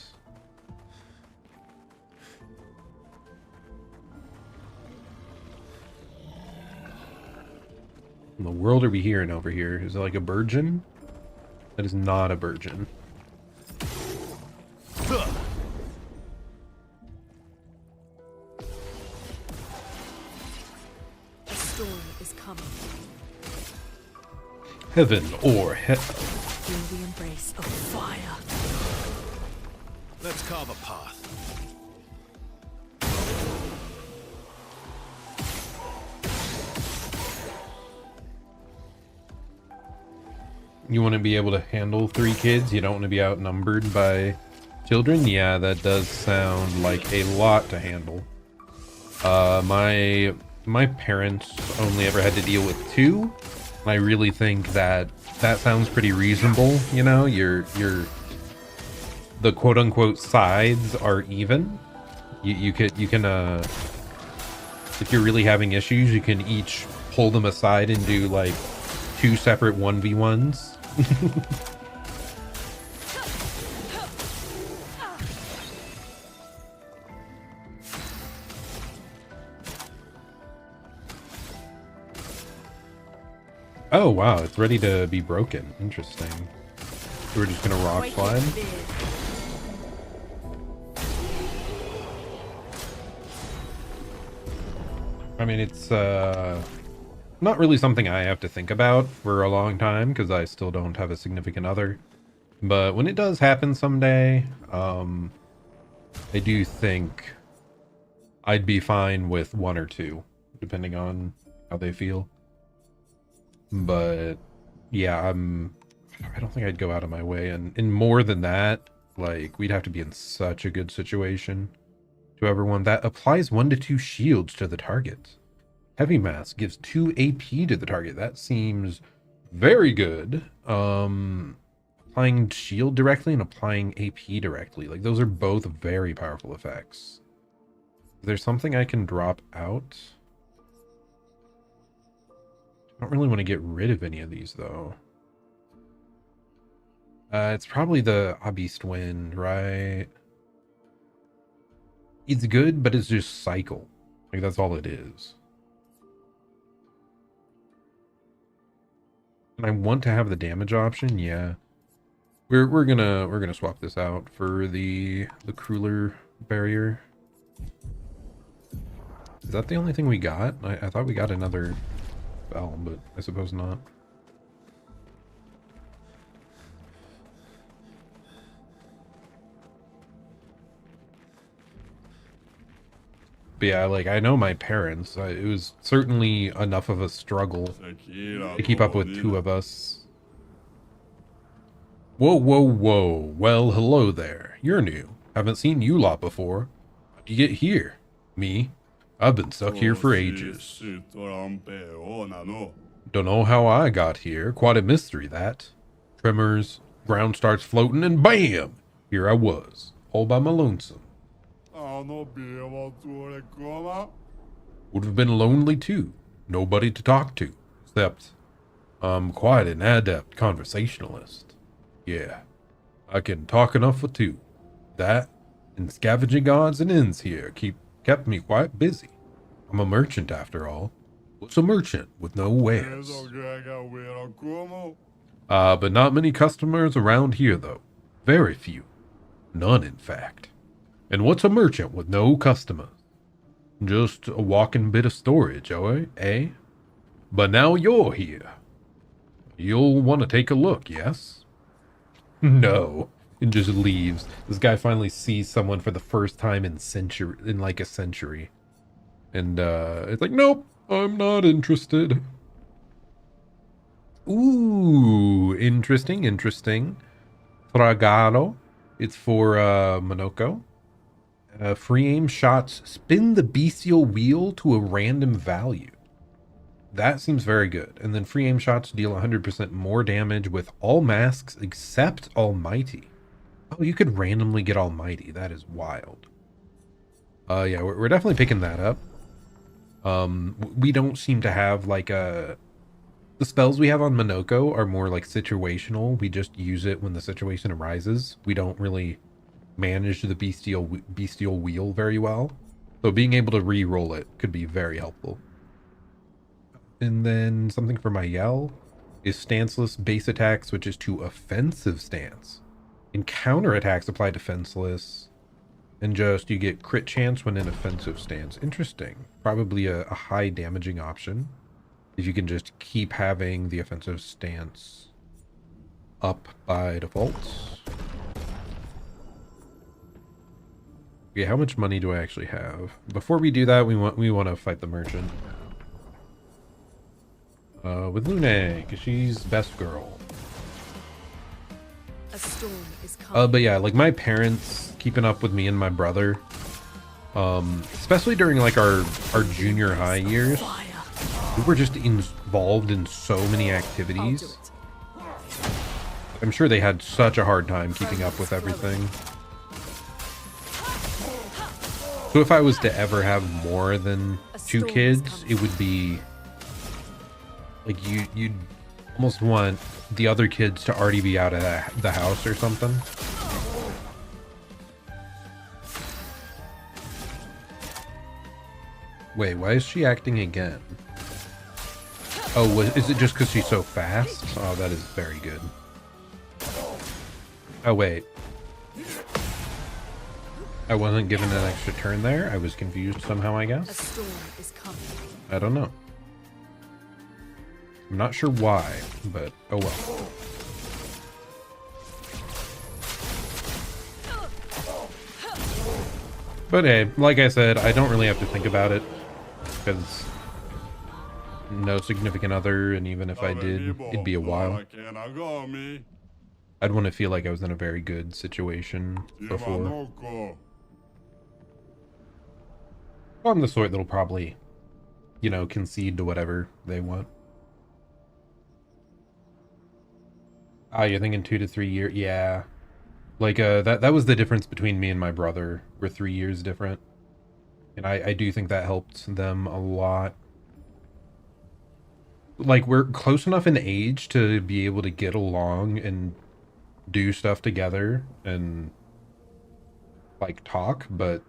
In the world are we hearing over here? Is it like a virgin? That is not a virgin. A storm is coming. Heaven or hell. Feel the embrace of fire. Let's carve a path. You want to be able to handle 3 kids? You don't want to be outnumbered by children? Yeah, that does sound like a lot to handle. My parents only ever had to deal with 2. I really think that sounds pretty reasonable. You know, the quote unquote sides are even. You can if you're really having issues, you can each pull them aside and do like 2 separate 1v1s. Oh, wow. It's ready to be broken. Interesting. So we're just going to rock slide. I mean, it's not really something I have to think about for a long time because I still don't have a significant other. But when it does happen someday, I do think I'd be fine with one or two, depending on how they feel. But yeah, I don't think I'd go out of my way. And more than that, like, we'd have to be in such a good situation. To everyone, that applies 1 to 2 shields to the target. Heavy mass gives 2 AP to the target. That seems very good. Applying shield directly and applying AP directly. Like, those are both very powerful effects. Is there something I can drop out? I don't really want to get rid of any of these, though. It's probably the Abyss Wind, right? It's good, but it's just cycle. Like, that's all it is. And I want to have the damage option, yeah. We're gonna swap this out for the crueler barrier. Is that the only thing we got? I thought we got another spell, but I suppose not. But yeah, like, I know my parents. It was certainly enough of a struggle to keep up with 2 of us. Whoa, whoa, whoa. Well, hello there. You're new. Haven't seen you lot before. How'd you get here? Me? I've been stuck here for ages. Don't know how I got here. Quite a mystery, that. Tremors, ground starts floating, and BAM! Here I was, all by my lonesome. Would have been lonely too. Nobody to talk to, except I'm quite an adept conversationalist. Yeah, I can talk enough for 2. That and scavenging odds and ends here kept me quite busy. I'm a merchant after all. What's a merchant with no wares? But not many customers around here though. Very few. None, in fact. And what's a merchant with no customers? Just a walking bit of storage, eh? But now you're here. You'll want to take a look, yes? No. And just leaves. This guy finally sees someone for the first time in like a century. And it's like, nope, I'm not interested. Ooh, interesting. Fragado. It's for Monoko. Free aim shots spin the bestial wheel to a random value. That seems very good. And then free aim shots deal 100% more damage with all masks except Almighty. Oh, you could randomly get Almighty. That is wild. Yeah, we're definitely picking that up. We don't seem to have like the spells we have on Monoko are more like situational. We just use it when the situation arises. We don't really manage the bestial wheel very well. So being able to re-roll it could be very helpful. And then something for my yell is stanceless base attack switches to offensive stance. And counter attacks apply defenseless. And just you get crit chance when in offensive stance. Interesting. Probably a high damaging option. If you can just keep having the offensive stance up by default. Okay, how much money do I actually have? Before we do that, we want to fight the merchant. With Lune, because she's best girl. A storm is coming. But yeah, like my parents keeping up with me and my brother. Especially during like our junior high years. We were just involved in so many activities. I'm sure they had such a hard time keeping up with everything. So if I was to ever have more than 2 kids, it would be like you'd almost want the other kids to already be out of the house or something. Wait, why is she acting again? Oh, is it just because she's so fast? Oh, that is very good. Oh, wait. I wasn't given an extra turn there. I was confused somehow, I guess. A storm is coming. I don't know. I'm not sure why, but oh well. But hey, like I said, I don't really have to think about it, because no significant other, and even if I did, it'd be a while. I'd want to feel like I was in a very good situation before. I'm the sort that'll probably, you know, concede to whatever they want. Ah, you're thinking 2 to 3 years? Yeah. Like, that was the difference between me and my brother. We're 3 years different. And I do think that helped them a lot. Like, we're close enough in age to be able to get along and do stuff together and, like, talk, but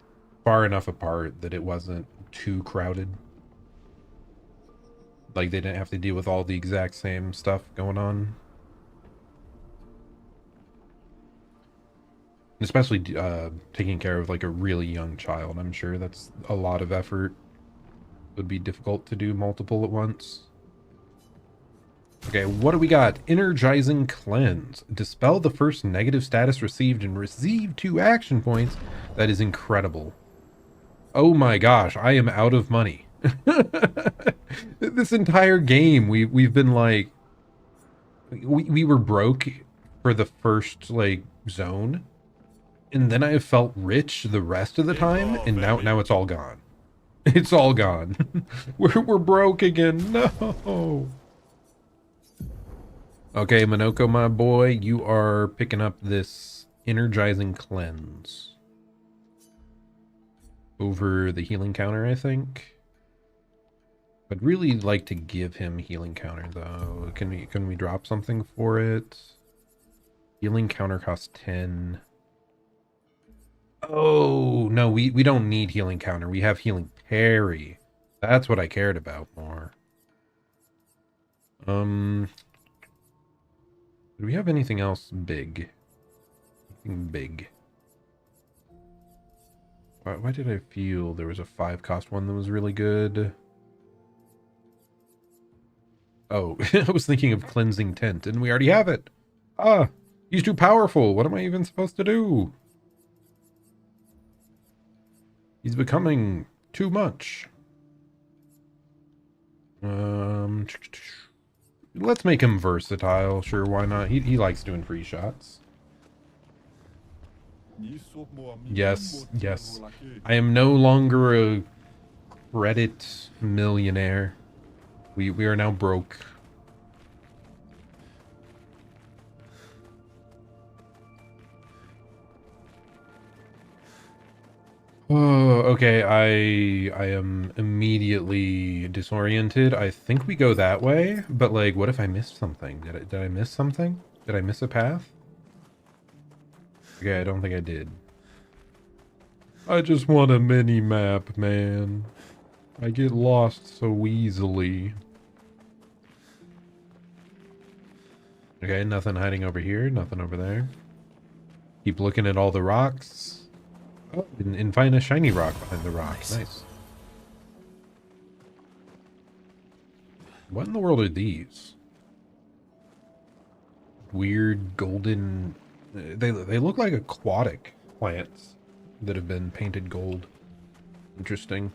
far enough apart that it wasn't too crowded. Like, they didn't have to deal with all the exact same stuff going on. Especially taking care of like a really young child. I'm sure that's a lot of effort. It would be difficult to do multiple at once. Okay, what do we got? Energizing Cleanse. Dispel the first negative status received and receive 2 action points. That is incredible. Oh my gosh, I am out of money. This entire game, we've been like... We were broke for the first, like, zone. And then I have felt rich the rest of the time, and now it's all gone. It's all gone. We're broke again. No. Okay, Monoko, my boy, you are picking up this Energizing Cleanse over the healing counter, I think. I'd really like to give him healing counter though. Can we drop something for it? Healing counter costs 10. Oh, no, we don't need healing counter. We have healing parry. That's what I cared about more. Do we have anything else big? Anything big? Why did I feel there was a 5-cost one that was really good? Oh, I was thinking of Cleansing Tent, and we already have it. Ah, he's too powerful. What am I even supposed to do? He's becoming too much. Let's make him versatile. Sure, why not? He likes doing free shots. Yes, yes. I am no longer a credit millionaire. We are now broke. Oh, okay. I am immediately disoriented. I think we go that way, but like, what if I missed something? Did I miss something? Did I miss a path? Okay, I don't think I did. I just want a mini map, man. I get lost so easily. Okay, nothing hiding over here, nothing over there. Keep looking at all the rocks. Oh, and find a shiny rock behind the rock. Nice. What in the world are these? Weird golden... They look like aquatic plants that have been painted gold. Interesting.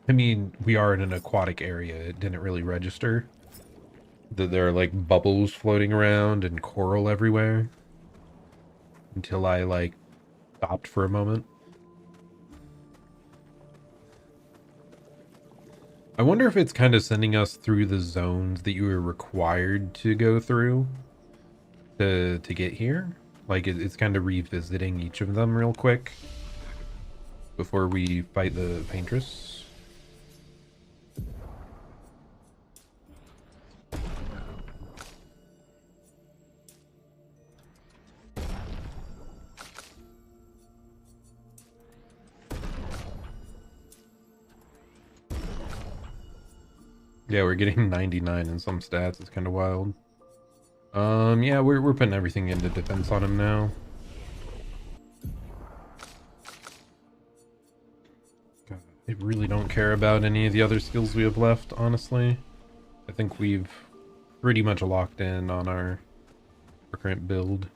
I mean, we are in an aquatic area. It didn't really register that there are like bubbles floating around and coral everywhere until I like stopped for a moment. I wonder if it's kind of sending us through the zones that you were required to go through to get here. Like it's kind of revisiting each of them real quick before we fight the Paintress. Yeah, we're getting 99 in some stats. It's kind of wild. Yeah, we're putting everything into defense on him now. God, I really don't care about any of the other skills we have left, honestly. I think we've pretty much locked in on our current build.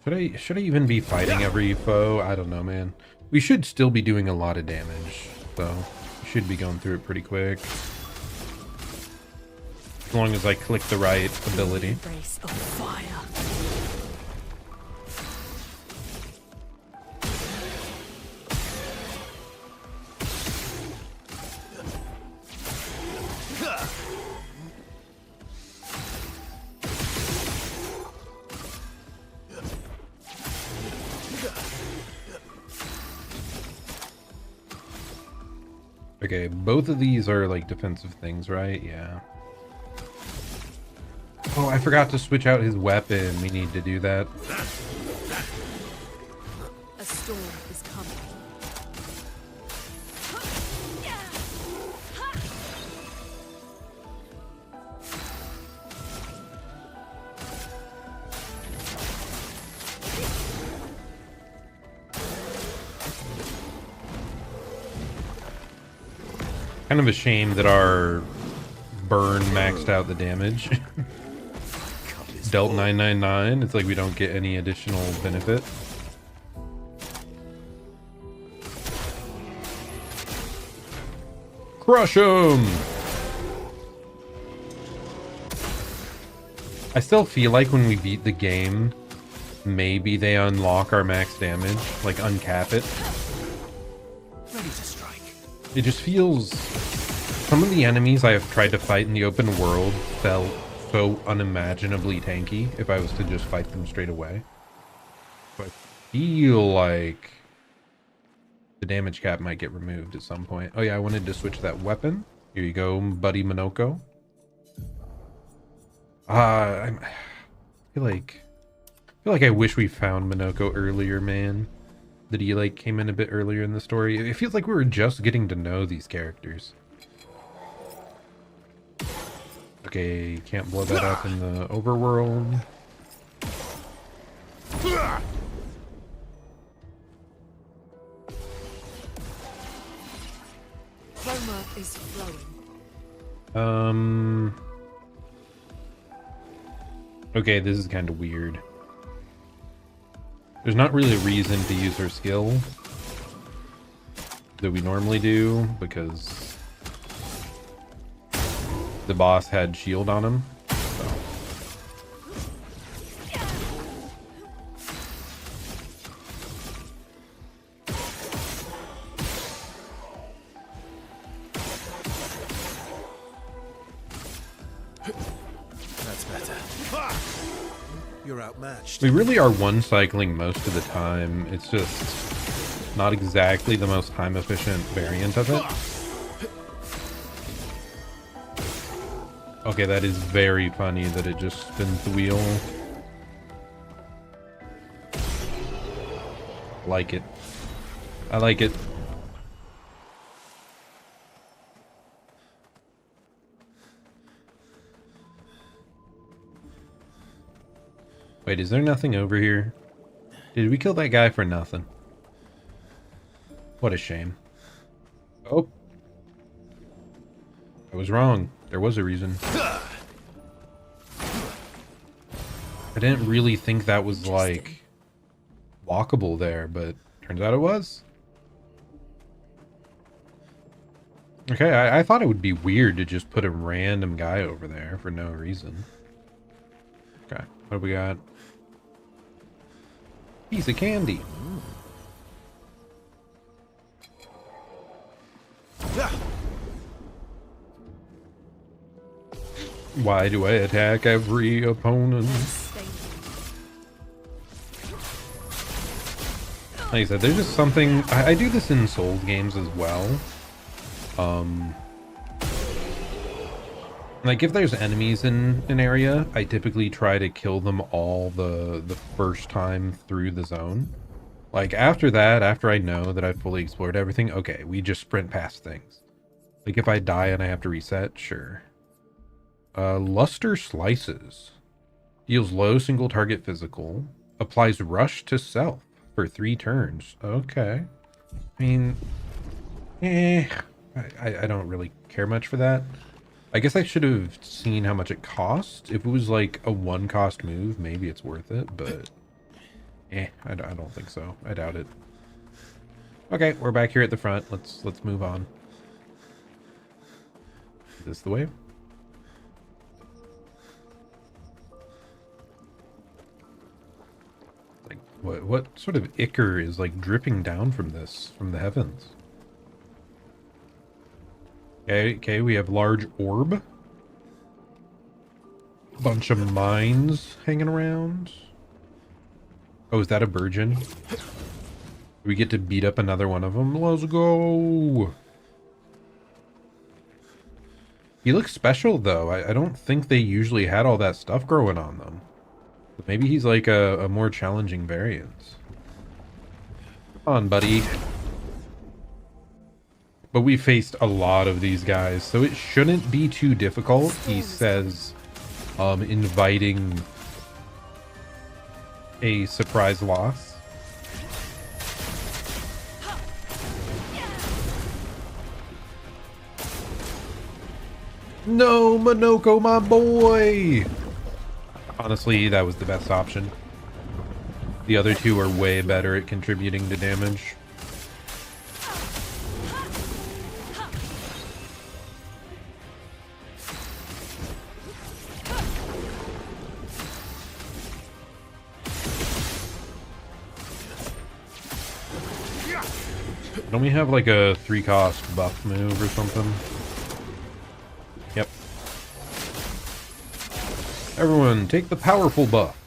Should I even be fighting every foe? I don't know, man. We should still be doing a lot of damage, so we should be going through it pretty quick. As long as I click the right ability. Embrace of fire. Okay, both of these are like defensive things, right? Yeah. Oh, I forgot to switch out his weapon. We need to do that. A storm is coming. Kind of a shame that our burn maxed out the damage. Dealt 999. It's like we don't get any additional benefit. Crush him! I still feel like when we beat the game, maybe they unlock our max damage, like uncap it. Ready to strike. It just feels... Some of the enemies I have tried to fight in the open world felt so unimaginably tanky if I was to just fight them straight away. So I feel like the damage cap might get removed at some point. Oh yeah, I wanted to switch that weapon. Here you go, buddy Minoko. I feel like I wish we found Minoko earlier, man. That he like came in a bit earlier in the story. It feels like we were just getting to know these characters. Okay, can't blow that up in the overworld. Chroma is flowing. Okay, this is kind of weird. There's not really a reason to use her skill that we normally do because the boss had shield on him. So. That's better. You're outmatched. We really are one cycling most of the time. It's just not exactly the most time efficient variant of it. Okay, that is very funny that it just spins the wheel. Like it. I like it. Wait, is there nothing over here? Did we kill that guy for nothing? What a shame. Oh. I was wrong. There was a reason. I didn't really think that was, like, walkable there, but turns out it was. Okay, I thought it would be weird to just put a random guy over there for no reason. Okay, what do we got? Piece of candy. Why do I attack every opponent? Like I said, there's just something... I do this in Souls games as well. Like, if there's enemies in an area, I typically try to kill them all the first time through the zone. Like, after that, after I know that I've fully explored everything, okay, we just sprint past things. Like if I die and I have to reset, sure. Luster Slices. Deals low single target physical. Applies rush to self for 3 turns. Okay. I mean, I don't really care much for that. I guess I should have seen how much it cost. If it was like a 1 cost move, maybe it's worth it, but I don't think so. I doubt it. Okay, we're back here at the front. Let's move on. Is this the way? Like what sort of ichor is like dripping down from the heavens? Okay, we have large orb. Bunch of mines hanging around. Oh, is that a virgin? We get to beat up another one of them. Let's go. He looks special though. I don't think they usually had all that stuff growing on them. But maybe he's like a more challenging variant. Come on, buddy. But we faced a lot of these guys, so it shouldn't be too difficult. He says, inviting a surprise loss. No, Monoko, my boy! Honestly, that was the best option. The other two are way better at contributing to damage. Don't we have like a 3-cost buff move or something? Yep. Everyone, take the powerful buff.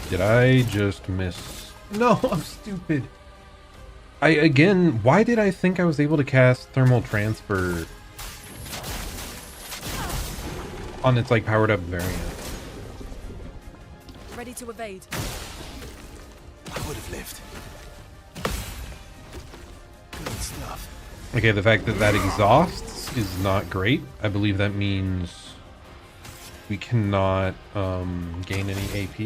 Did I just miss? No, I'm stupid. Again, why did I think I was able to cast Thermal Transfer on its like powered up variant? Ready to evade. I would have lived. Good stuff. Okay, the fact that that exhausts is not great. I believe that means we cannot gain any AP.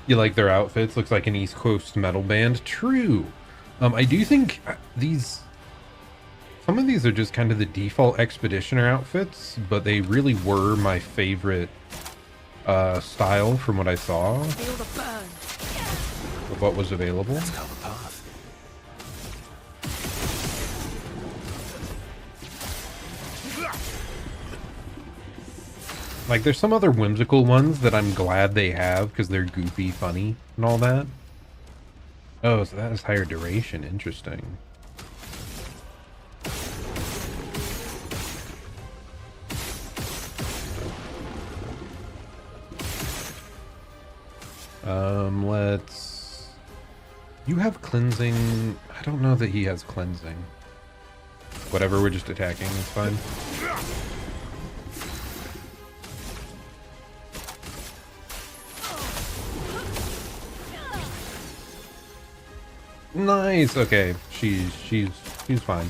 You like their outfits? Looks like an East Coast metal band. True. I do think some of these are just kind of the default Expeditioner outfits, but they really were my favorite style from what I saw Feel the burn. of what was available. Let's go the path. Like, there's some other whimsical ones that I'm glad they have because they're goofy, funny, and all that. Oh, so that is higher duration. Interesting. Let's... You have cleansing. I don't know that he has cleansing. Whatever, we're just attacking. It's fine. Nice. Okay, she's fine.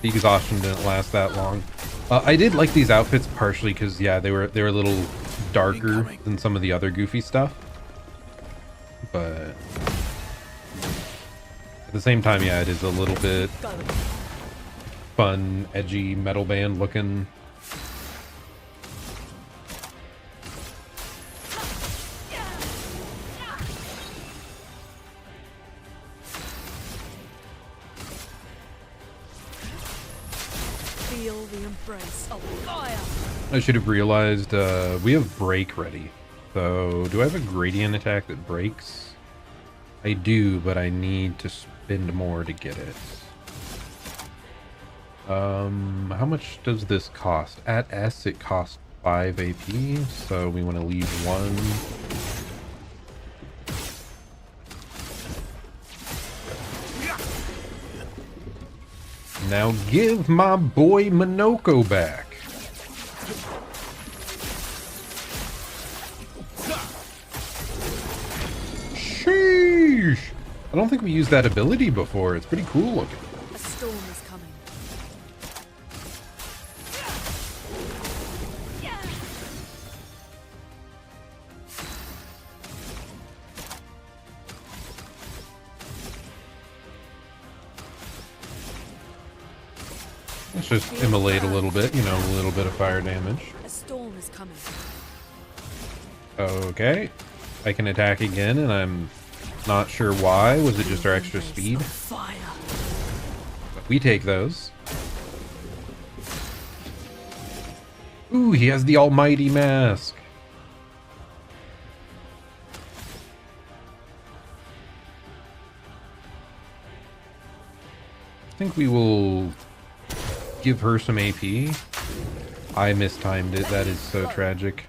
The exhaustion didn't last that long. I did like these outfits partially because yeah, they were a little darker than some of the other goofy stuff. But at the same time, yeah, it is a little bit fun, edgy metal band looking. Feel the embrace of fire. I should have realized we have break ready. So do I have a gradient attack that breaks? I do, but I need to spend more to get it. How much does this cost? At S it costs 5 AP, so we want to leave 1. Now give my boy Minoko back. Sheesh! I don't think we used that ability before. It's pretty cool looking. A storm is coming. Let's just immolate a little bit, you know, a little bit of fire damage. A storm is coming. Okay. I can attack again, and I'm not sure why. Was it just our extra speed? Fire. But we take those. Ooh, he has the almighty mask. I think we will give her some AP. I mistimed it. That is so tragic.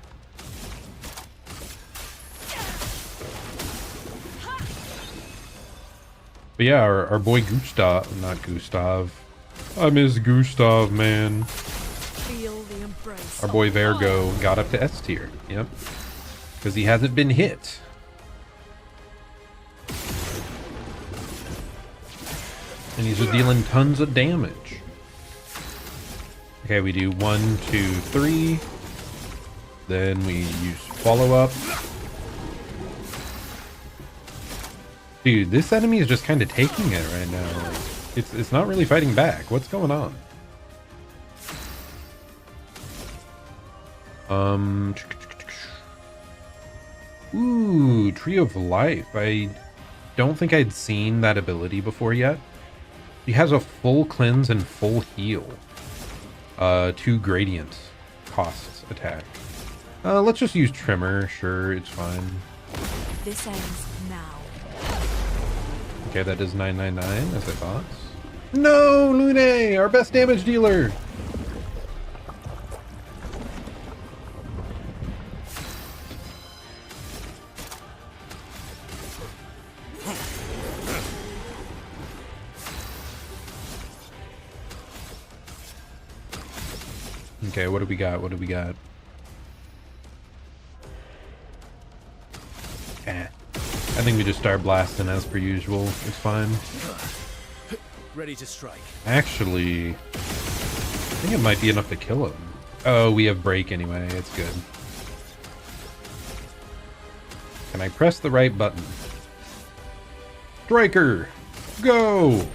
But yeah, our boy Gustav, not Gustav. I miss Gustav, man. Feel the embrace. Our boy Vergo got up to S tier. Yep. Because he hasn't been hit. And he's just dealing tons of damage. Okay, we do 1, 2, 3. Then we use follow-up. Dude, this enemy is just kind of taking it right now. Like, it's not really fighting back. What's going on? Ooh, Tree of Life. I don't think I'd seen that ability before yet. He has a full cleanse and full heal. 2 gradient costs attack. Let's just use Tremor. Sure, it's fine. This ends now. Okay, that is 999, as I thought. No, Lune, our best damage dealer. Okay, what do we got? What do we got? I think we just start blasting as per usual. It's fine. Ready to strike. Actually, I think it might be enough to kill him. Oh, we have break anyway. It's good. Can I press the right button? Striker! Go!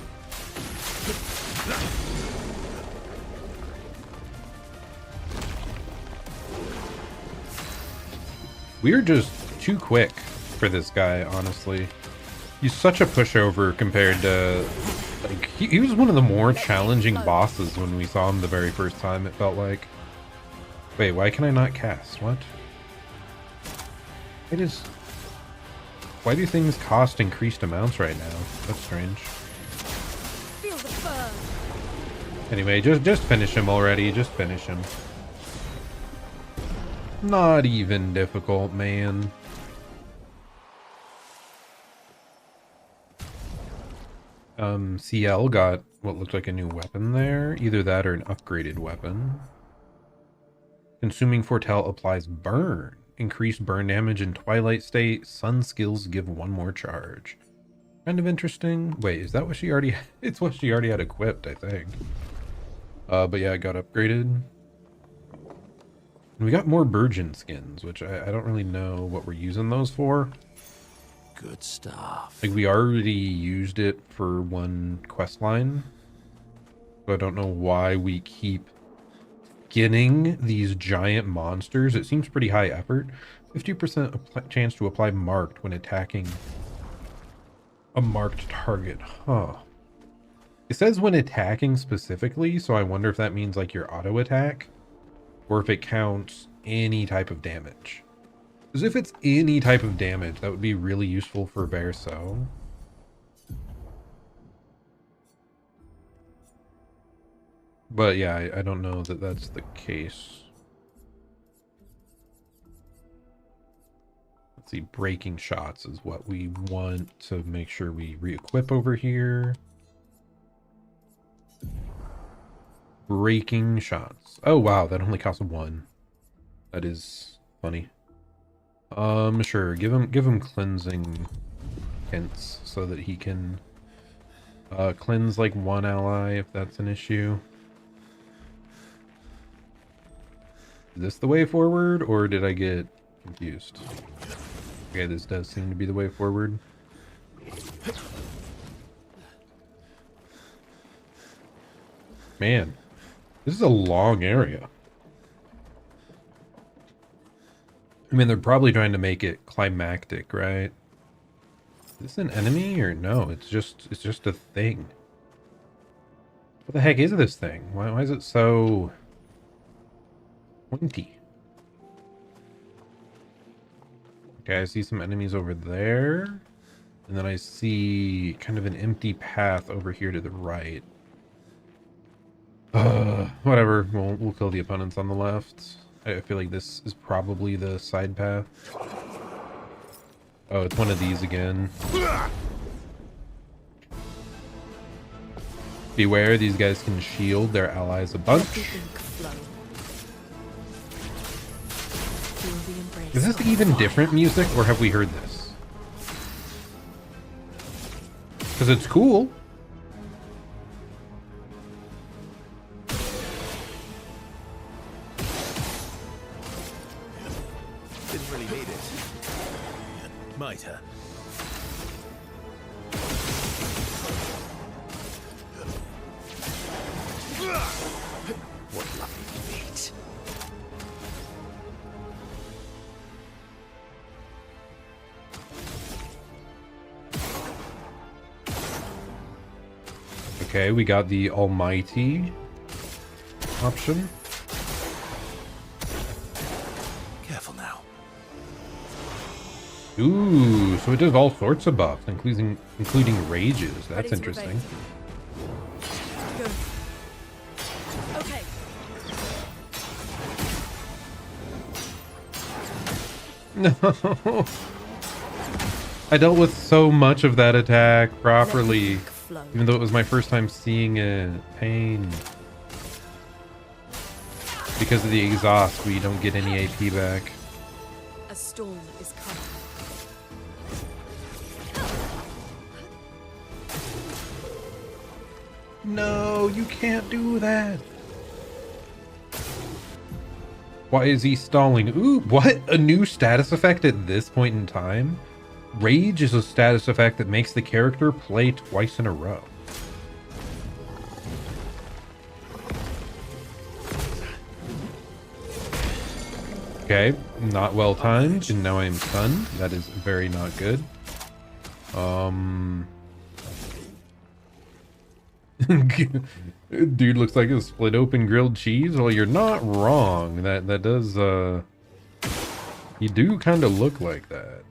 We're just too quick for this guy, honestly. He's such a pushover compared to... Like, he was one of the more challenging bosses when we saw him the very first time, it felt like. Wait, why can I not cast? What? It is... Why do things cost increased amounts right now? That's strange. Feel the burn. Anyway, just finish him already. Just finish him. Not even difficult, man. CL got what looked like a new weapon there. Either that or an upgraded weapon. Consuming Foretell applies burn. Increased burn damage in Twilight State. Sun skills give 1 more charge. Kind of interesting. Wait, is that what she already... It's what she already had equipped, I think. But yeah, it got upgraded. And we got more Burgeon skins, which I don't really know what we're using those for. Good stuff. Like, we already used it for 1 quest line. So I don't know why we keep getting these giant monsters. It seems pretty high effort. 50% chance to apply marked when attacking a marked target. Huh. It says when attacking specifically, so I wonder if that means like your auto attack or if it counts any type of damage. Because if it's any type of damage, that would be really useful for Verso. But yeah, I don't know that that's the case. Let's see, breaking shots is what we want to make sure we re-equip over here. breaking shots. Oh wow, that only costs 1. That is funny. Sure, give him cleansing hints so that he can cleanse like 1 ally if that's an issue. Is this the way forward, or did I get confused? Okay, this does seem to be the way forward. Man, this is a long area. I mean, they're probably trying to make it climactic, right? Is this an enemy or no? It's just a thing. What the heck is this thing? Why is it so pointy? Okay, I see some enemies over there. And then I see kind of an empty path over here to the right. Whatever. We'll kill the opponents on the left. I feel like this is probably the side path. Oh, it's one of these again. Beware, these guys can shield their allies a bunch. Is this even different music, or have we heard this? Because it's cool. Didn't really need it. Might have. What lovely meat. Okay, we got the almighty option. Careful now. Ooh, so it does all sorts of buffs, including rages. That's interesting. Go. Okay. No. I dealt with so much of that attack properly, even though it was my first time seeing it. Pain. Because of the exhaust, we don't get any AP back. A storm is coming. No, you can't do that. Why is he stalling? Ooh, what? A new status effect at this point in time? Rage is a status effect that makes the character play twice in a row. Okay, not well timed, and now I am stunned. That is very not good. Dude looks like a split open grilled cheese. Well, you're not wrong. That does you do kind of look like that.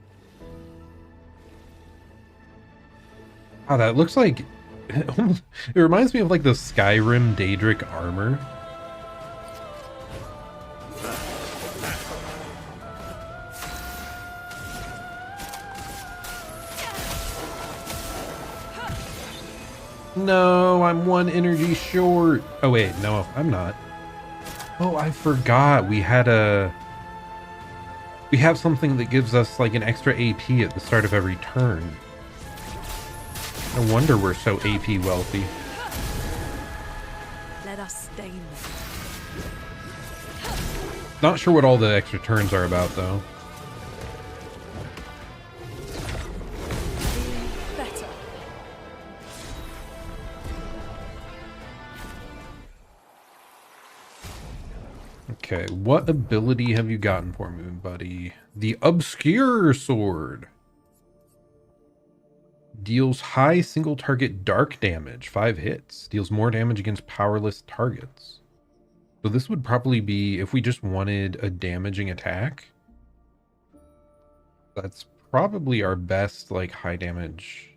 Oh, that looks like it reminds me of like the Skyrim Daedric armor. No, I'm 1 energy short. Oh wait, no, I'm not. Oh, I forgot we have something that gives us like an extra AP at the start of every turn. No wonder we're so AP wealthy. Let us stain them. Not sure what all the extra turns are about though. Better. Okay, what ability have you gotten for me, buddy? The Obscur Sword. Deals high single target dark damage, 5 hits. Deals more damage against powerless targets. So this would probably be, if we just wanted a damaging attack, that's probably our best like high damage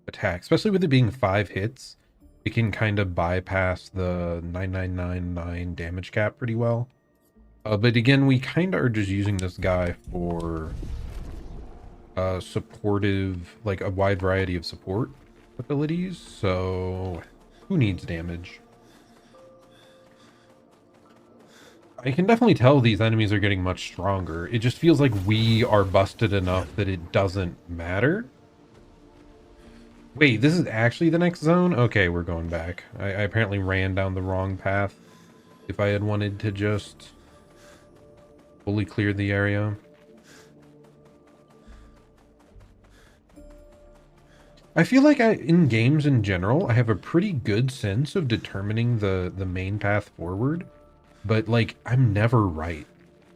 attack, especially with it being 5 hits. It can kind of bypass the 9999 damage cap pretty well. But again, we kind of are just using this guy for supportive, like a wide variety of support abilities. So who needs damage? I can definitely tell these enemies are getting much stronger. It just feels like we are busted enough that it doesn't matter. Wait, this is actually the next zone? Okay, we're going back. I apparently ran down the wrong path. If I had wanted to just fully clear the area. I feel like in games in general, I have a pretty good sense of determining the main path forward. But, like, I'm never right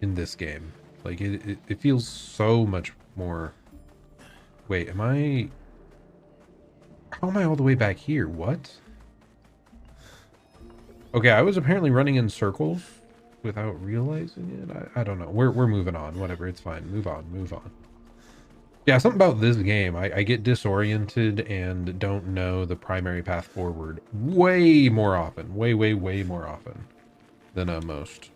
in this game. Like, it feels so much more... Wait, am I... How am I all the way back here? What? Okay, I was apparently running in circles without realizing it. I don't know. We're moving on. Whatever, it's fine. Move on, move on. Yeah, something about this game. I get disoriented and don't know the primary path forward way more often. Way more often than most.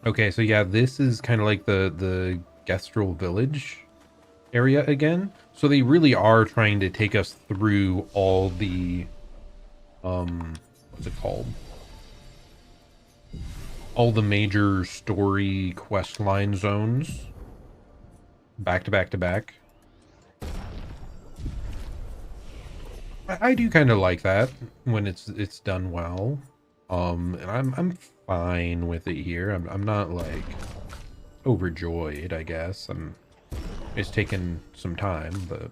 Okay, so yeah, this is kind of like the Gestrel village area again. So they really are trying to take us through all the what's it called? All the major story quest line zones back to back to back. I do kind of like that when it's done well. And I'm fine with it here. I'm not like overjoyed, I guess. It's taken some time, but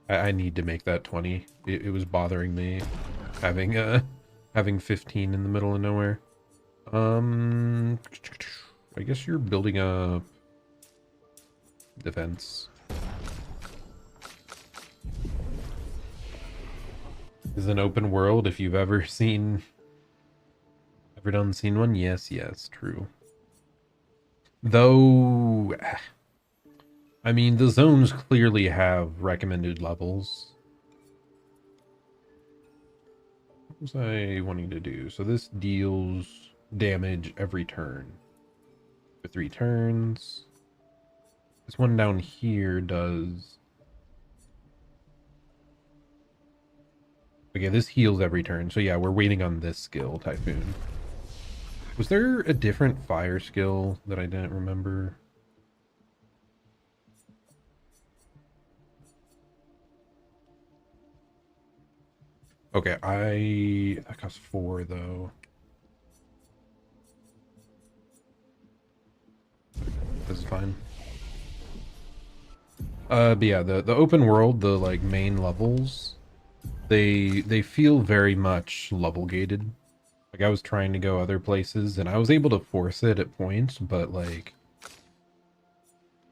I need to make that 20. It was bothering me having 15 in the middle of nowhere. I guess you're building a defense. This is an open world. If you've ever seen seen one, yes, true. Though, I mean, the zones clearly have recommended levels. What was I wanting to do? So this deals damage every turn for 3 turns. This one down here does... Okay, this heals every turn. So yeah, we're waiting on this skill, Typhoon. Was there a different fire skill that I didn't remember? Okay, that costs 4 though. This is fine. But yeah, the open world, the like main levels, they feel very much level gated. Like I was trying to go other places and I was able to force it at points, but like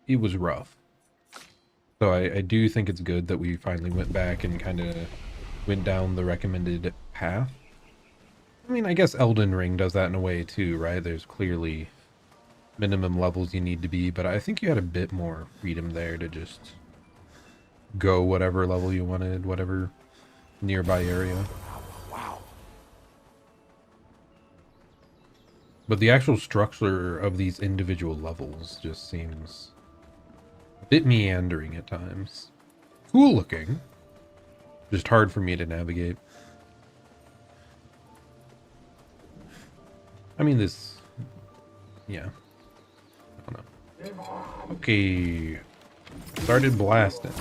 it was rough. So I do think it's good that we finally went back and kind of went down the recommended path. I mean, I guess Elden Ring does that in a way too, right? There's clearly minimum levels you need to be, but I think you had a bit more freedom there to just go whatever level you wanted, whatever nearby area. Wow. But the actual structure of these individual levels just seems a bit meandering at times. Cool looking. Just hard for me to navigate. I mean, this... Yeah. I don't know. Okay. Started blasting.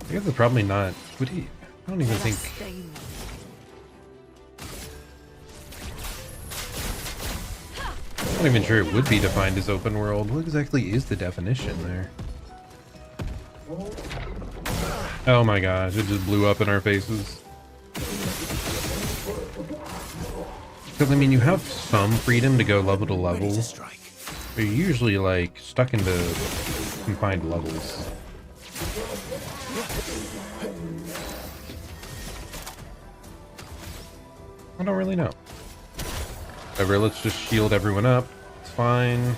I guess it's probably not... Would he... I don't even think... I'm not even sure it would be defined as open world. What exactly is the definition there? Oh my gosh, it just blew up in our faces. Because, I mean, you have some freedom to go level to level, but you're usually, like, stuck into confined levels. I don't really know. Whatever, let's just shield everyone up. It's fine.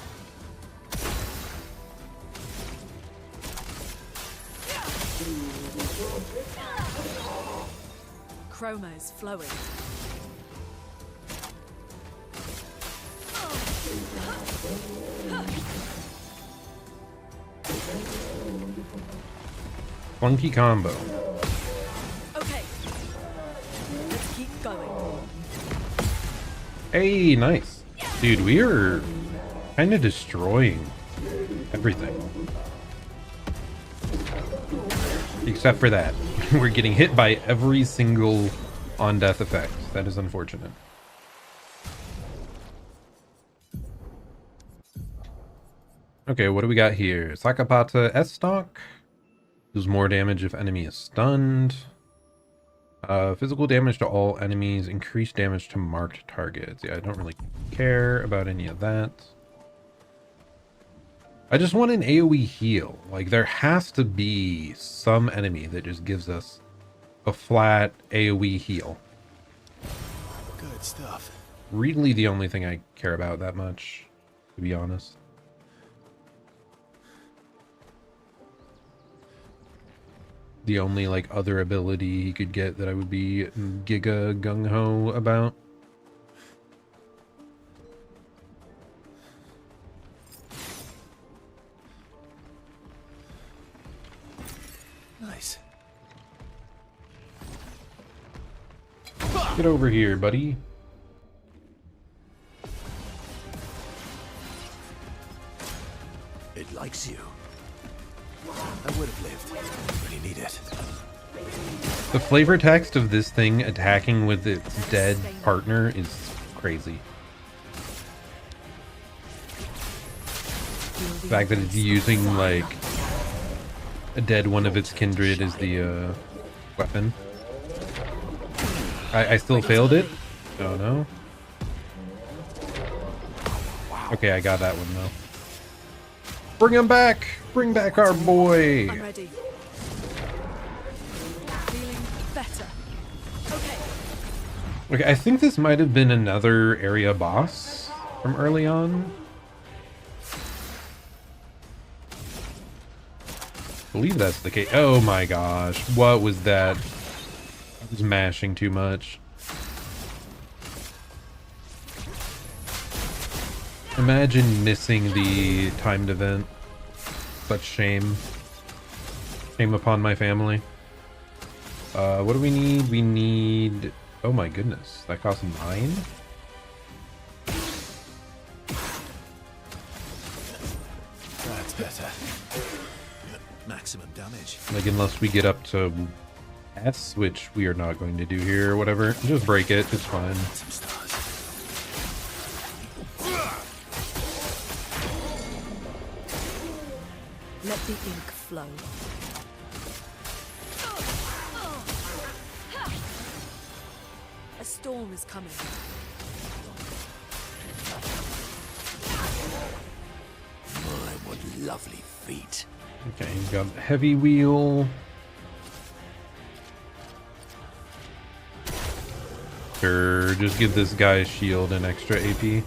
chroma is flowing. Funky combo. Okay. Let's keep going. Hey, nice. Dude, we are kind of destroying everything. Except for that. We're getting hit by every single on-death effect. That is unfortunate. Okay, what do we got here? Sakapata S-Stock. Does more damage if enemy is stunned. Physical damage to all enemies. Increased damage to marked targets. Yeah, I don't really care about any of that. I just want an AoE heal. Like, there has to be some enemy that just gives us a flat AoE heal. Good stuff. Really the only thing I care about that much, to be honest. The only, like, other ability he could get that I would be giga gung-ho about. Nice. Get over here, buddy. It likes you. I would have lived. Really need it. The flavor text of this thing attacking with its dead partner is crazy. The fact that it's using, like, a dead one of its kindred as the weapon. I still failed it? Oh no. Okay, I got that one though. Bring him back! Bring back our boy! I'm ready. Feeling better. Okay. Okay, I think this might have been another area boss from early on. I believe that's the case. Oh my gosh, what was that? I was mashing too much. Imagine missing the timed event. Such shame. Shame upon my family. What do we need? We need... Oh my goodness, that costs 9? That's better. Maximum damage. Like, unless we get up to S, which we are not going to do here or whatever. Just break it, it's fine. Some stars. Let the ink flow. A storm is coming. My, what lovely feet. Okay, he's got the heavy wheel. Sure, just give this guy's shield an extra AP.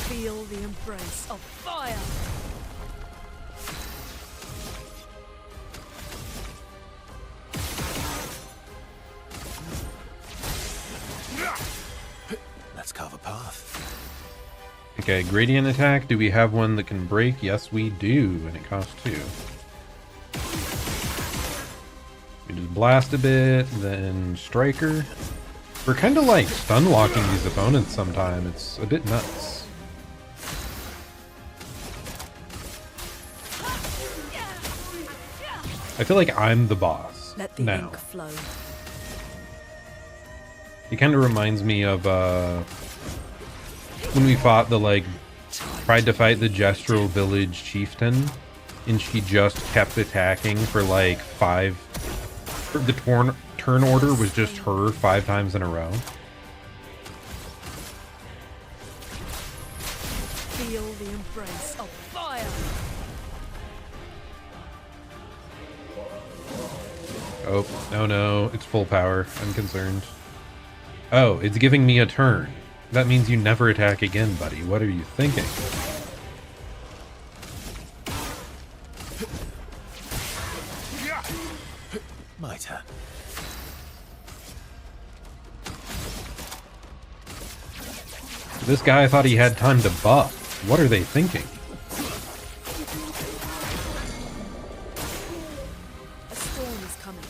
Feel the embrace of fire. Let's carve a path. Okay, gradient attack. Do we have one that can break? Yes, we do, and it costs 2. We just blast a bit, then striker. We're kind of like stun locking these opponents sometime. It's a bit nuts. I feel like I'm the boss Let the now. ink flow. It kind of reminds me of when we fought the, like, tried to fight the Gestural Village Chieftain, and she just kept attacking for like 5. The turn order was just her 5 times in a row. Feel the embrace of fire. Oh, no, no, it's full power. I'm concerned. Oh, it's giving me a turn. That means you never attack again, buddy. What are you thinking? My turn. This guy thought he had time to buff. What are they thinking? A storm is coming.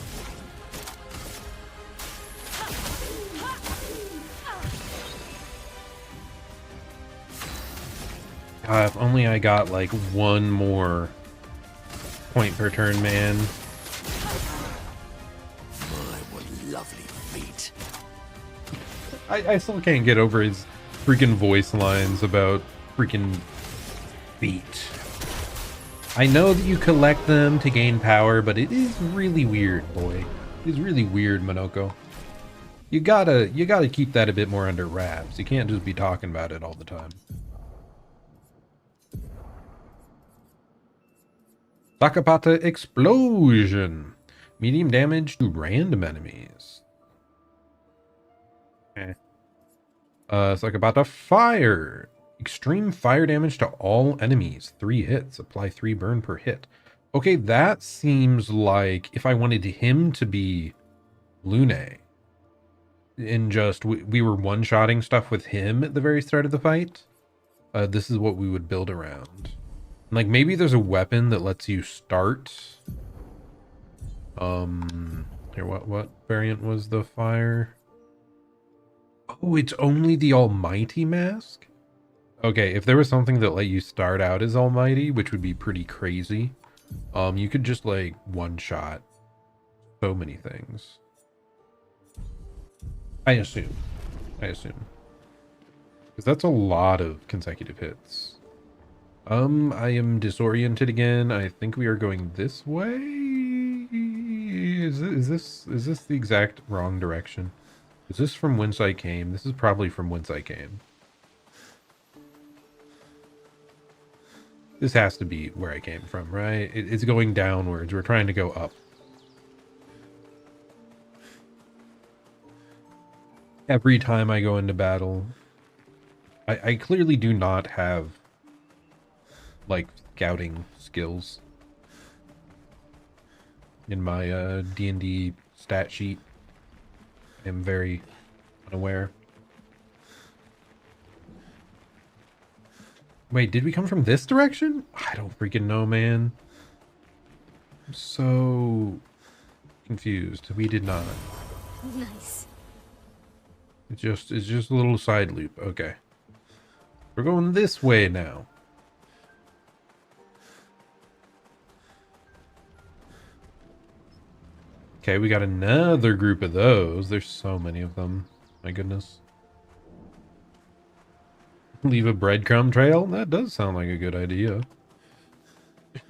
If only I got like one more point per turn, man. My, what lovely feet. I still can't get over his freaking voice lines about freaking feet. I know that you collect them to gain power, but it is really weird, boy. It's really weird, Monoko. You gotta keep that a bit more under wraps. You can't just be talking about it all the time. Sakapata Explosion. Medium damage to random enemies. Sakapata Fire. Extreme fire damage to all enemies. 3 hits. Apply 3 burn per hit. Okay, that seems like if I wanted him to be Lune. And just, we were one-shotting stuff with him at the very start of the fight. This is what we would build around. Like, maybe there's a weapon that lets you start. Here, what variant was the fire? Oh, it's only the Almighty Mask? Okay, if there was something that let you start out as Almighty, which would be pretty crazy, you could just, like, one-shot so many things. I assume. Because that's a lot of consecutive hits. I am disoriented again. I think we are going this way. Is this the exact wrong direction? Is this from whence I came? This is probably from whence I came. This has to be where I came from, right? It's going downwards. We're trying to go up. Every time I go into battle, I clearly do not have like scouting skills in my D&D stat sheet. I am very unaware. Wait, did we come from this direction? I don't freaking know, man. I'm so confused. We did not. Nice. It's just a little side loop. Okay. We're going this way now. Okay, we got another group of those. There's so many of them. My goodness. Leave a breadcrumb trail? That does sound like a good idea.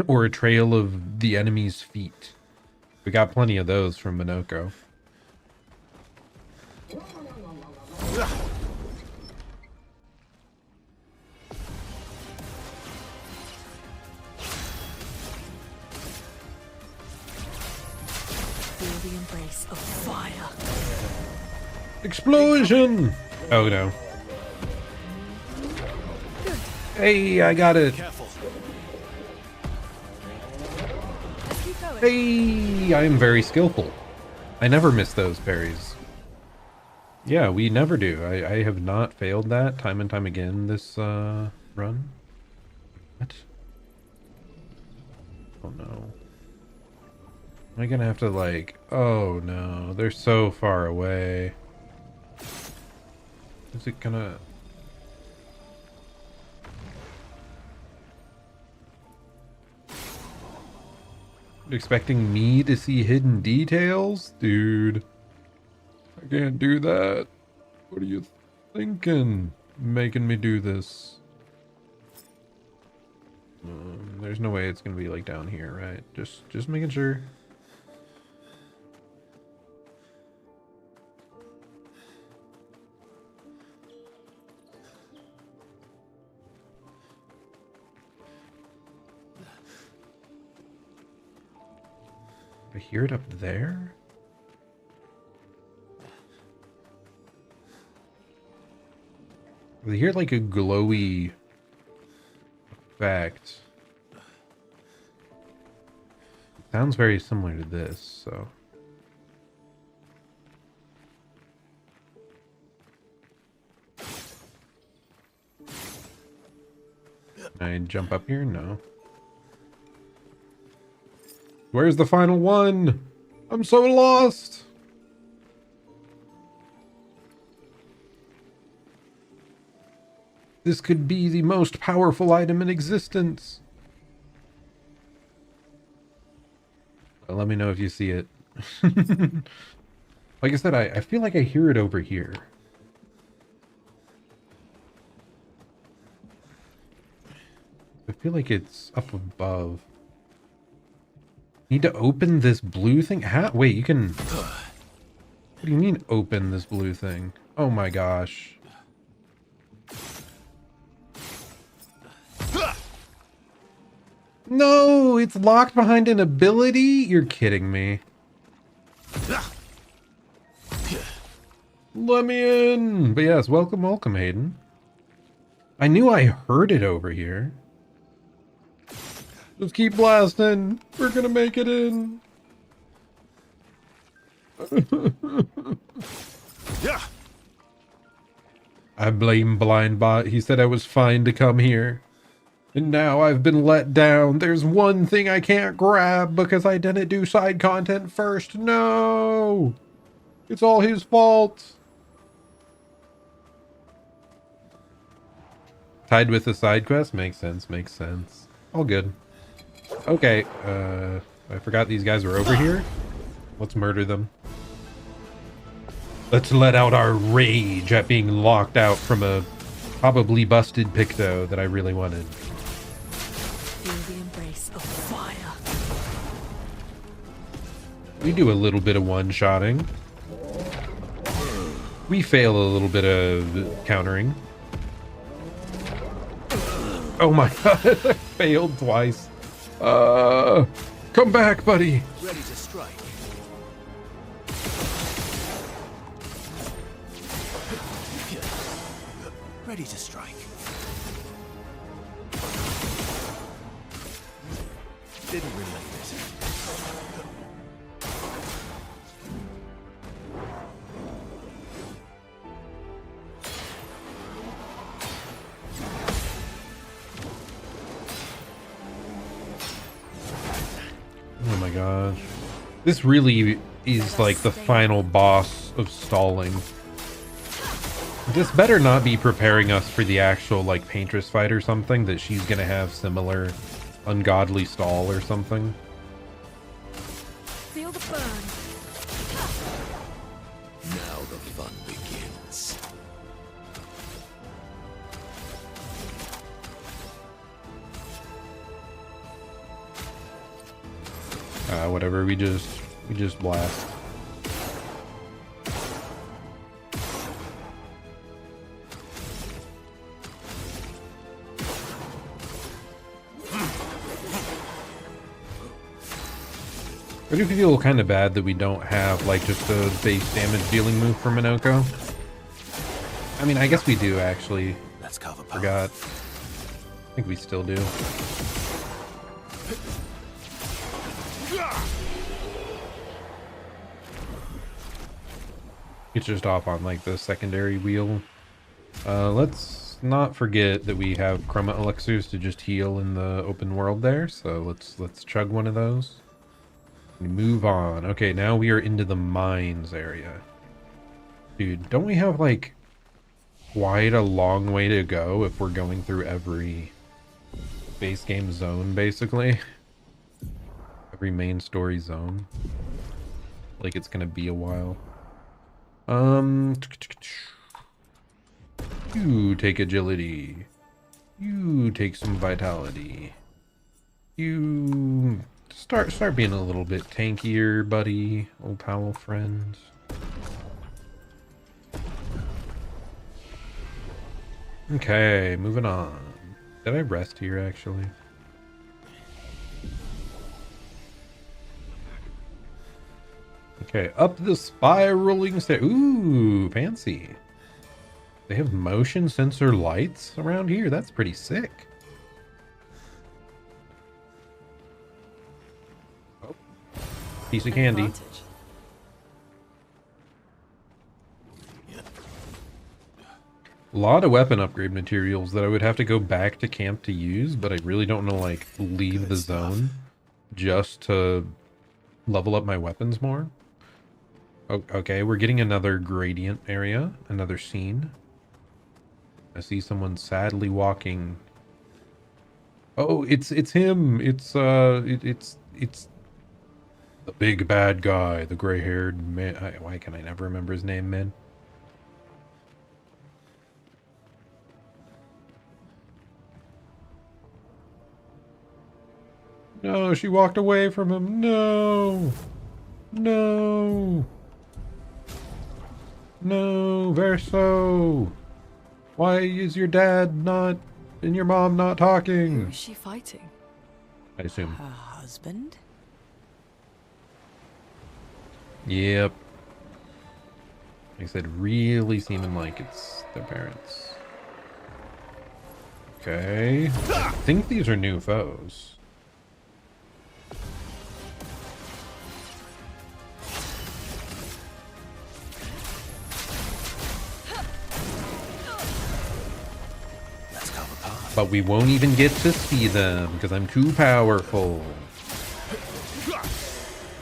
Or a trail of the enemy's feet. We got plenty of those from Monoko. Feel the embrace of fire. Explosion! Oh no. Hey, I got it. Careful. Let's keep going. Hey, I am very skillful. I never miss those parries. Yeah, we never do. I have not failed that time and time again this run. What? Oh no. Am I gonna have to like... Oh no, they're so far away. Is it gonna... Expecting me to see hidden details? Dude. I can't do that. What are you thinking? Making me do this. There's no way it's gonna be like down here, right? Just making sure. I hear it up there? I hear like a glowy effect. Sounds very similar to this, so. Can I jump up here? No. Where's the final one? I'm so lost. This could be the most powerful item in existence. Let me know if you see it. Like I said, I feel like I hear it over here. I feel like it's up above. Need to open this blue thing? How? Wait, you can... What do you mean open this blue thing? Oh my gosh. No, it's locked behind an ability? You're kidding me. Let me in. But yes, welcome, welcome, Hayden. I knew I heard it over here. Just keep blasting. We're gonna make it in. Yeah. I blame Blindbot. He said I was fine to come here. And now I've been let down. There's one thing I can't grab because I didn't do side content first. No! It's all his fault. Tied with the side quest? Makes sense, makes sense. All good. Okay, I forgot these guys were over here. Let's murder them. Let's let out our rage at being locked out from a probably busted Picto that I really wanted. Feel the embrace of fire. We do a little bit of one-shotting. We fail a little bit of countering. Oh my god, I failed twice. Come back, buddy. Ready to strike. Ready to strike. Didn't relate it. Oh my gosh. This really is like the final boss of stalling. This better not be preparing us for the actual like Paintress fight or something, that she's gonna have similar ungodly stall or something. Feel the burn. Now the fun begins. Whatever, we just blast. I do feel kind of bad that we don't have like just a base damage dealing move for Minoko. I mean, I guess we do actually. Let's cover path. Forgot. I think we still do. It's just off on like the secondary wheel. Let's not forget that we have chroma elixirs to just heal in the open world there. So let's chug one of those. We move on. Okay, now we are into the mines area. Dude, don't we have like quite a long way to go if we're going through every base game zone, basically? Every main story zone. Like it's gonna be a while. You take agility. You take some vitality. You start being a little bit tankier, buddy, old pal friend. Okay, moving on. Did I rest here actually? Okay, up the spiraling stair. Ooh, fancy. They have motion sensor lights around here. That's pretty sick. Oh, piece of candy. Advantage. A lot of weapon upgrade materials that I would have to go back to camp to use, but I really don't know, like, leave the zone just to level up my weapons more. Oh, okay, we're getting another gradient area, another scene. I see someone sadly walking. Oh, it's him. It's the big bad guy, the gray-haired man. Why can I never remember his name, man? No, she walked away from him. No. No. No, Verso. Why is your dad not and your mom not Who talking? is she fighting? I assume. Her husband? Yep. Like I said, really seeming like it's their parents. Okay. I think these are new foes. But we won't even get to see them because I'm too powerful.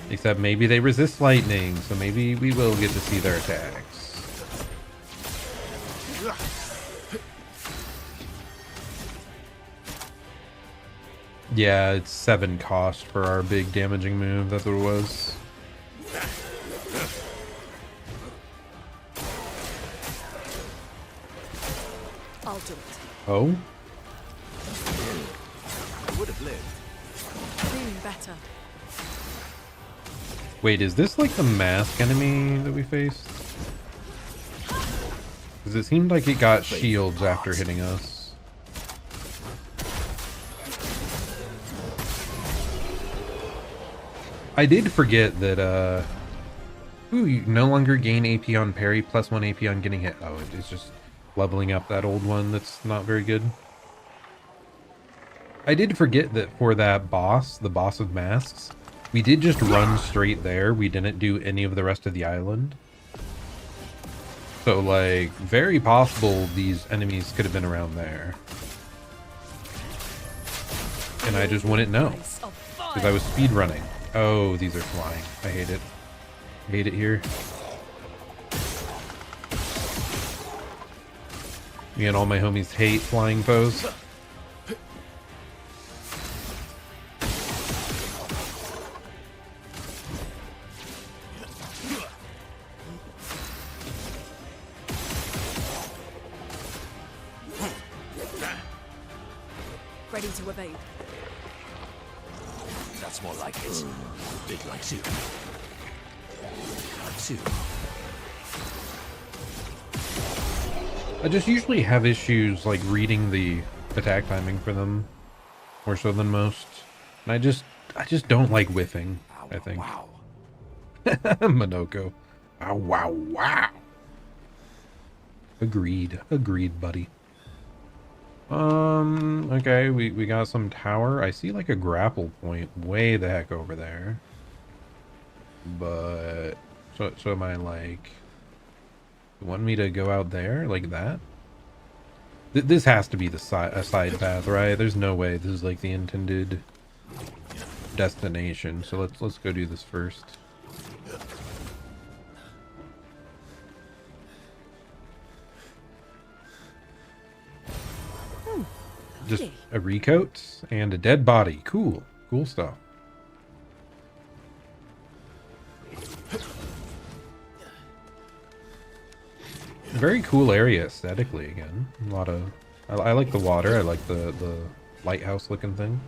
Except maybe they resist lightning, so maybe we will get to see their attacks. Yeah, it's 7 cost for our big damaging move. That's what it was. I'll do it. Oh? Would have lived. Feeling better. Wait, is this like the mask enemy that we faced? Because it seemed like it got shields after hitting us. I did forget that, ooh, you no longer gain AP on parry, plus 1 AP on getting hit. Oh, it's just leveling up that old one that's not very good. I did forget that for that boss, the boss of masks, we did just run straight there. We didn't do any of the rest of the island. So, like, very possible these enemies could have been around there. And I just wouldn't know. Because I was speed running. Oh, these are flying. I hate it. I hate it here. Me and all my homies hate flying foes. Ready to evade. That's more like it. Big like soup. Like soup. I just usually have issues like reading the attack timing for them more so than most. And I just don't like whiffing, I think. Wow. Minoko. Wow, wow, wow. Agreed. Agreed, buddy. Okay, we got some tower. I see like a grapple point way the heck over there. But so am I like, you want me to go out there like that? This has to be a side path, right? There's no way this is like the intended destination. So let's go do this first. Just a recoat and a dead body. Cool. Cool stuff. Very cool area aesthetically again. A lot of... I like the water. I like the lighthouse looking thing.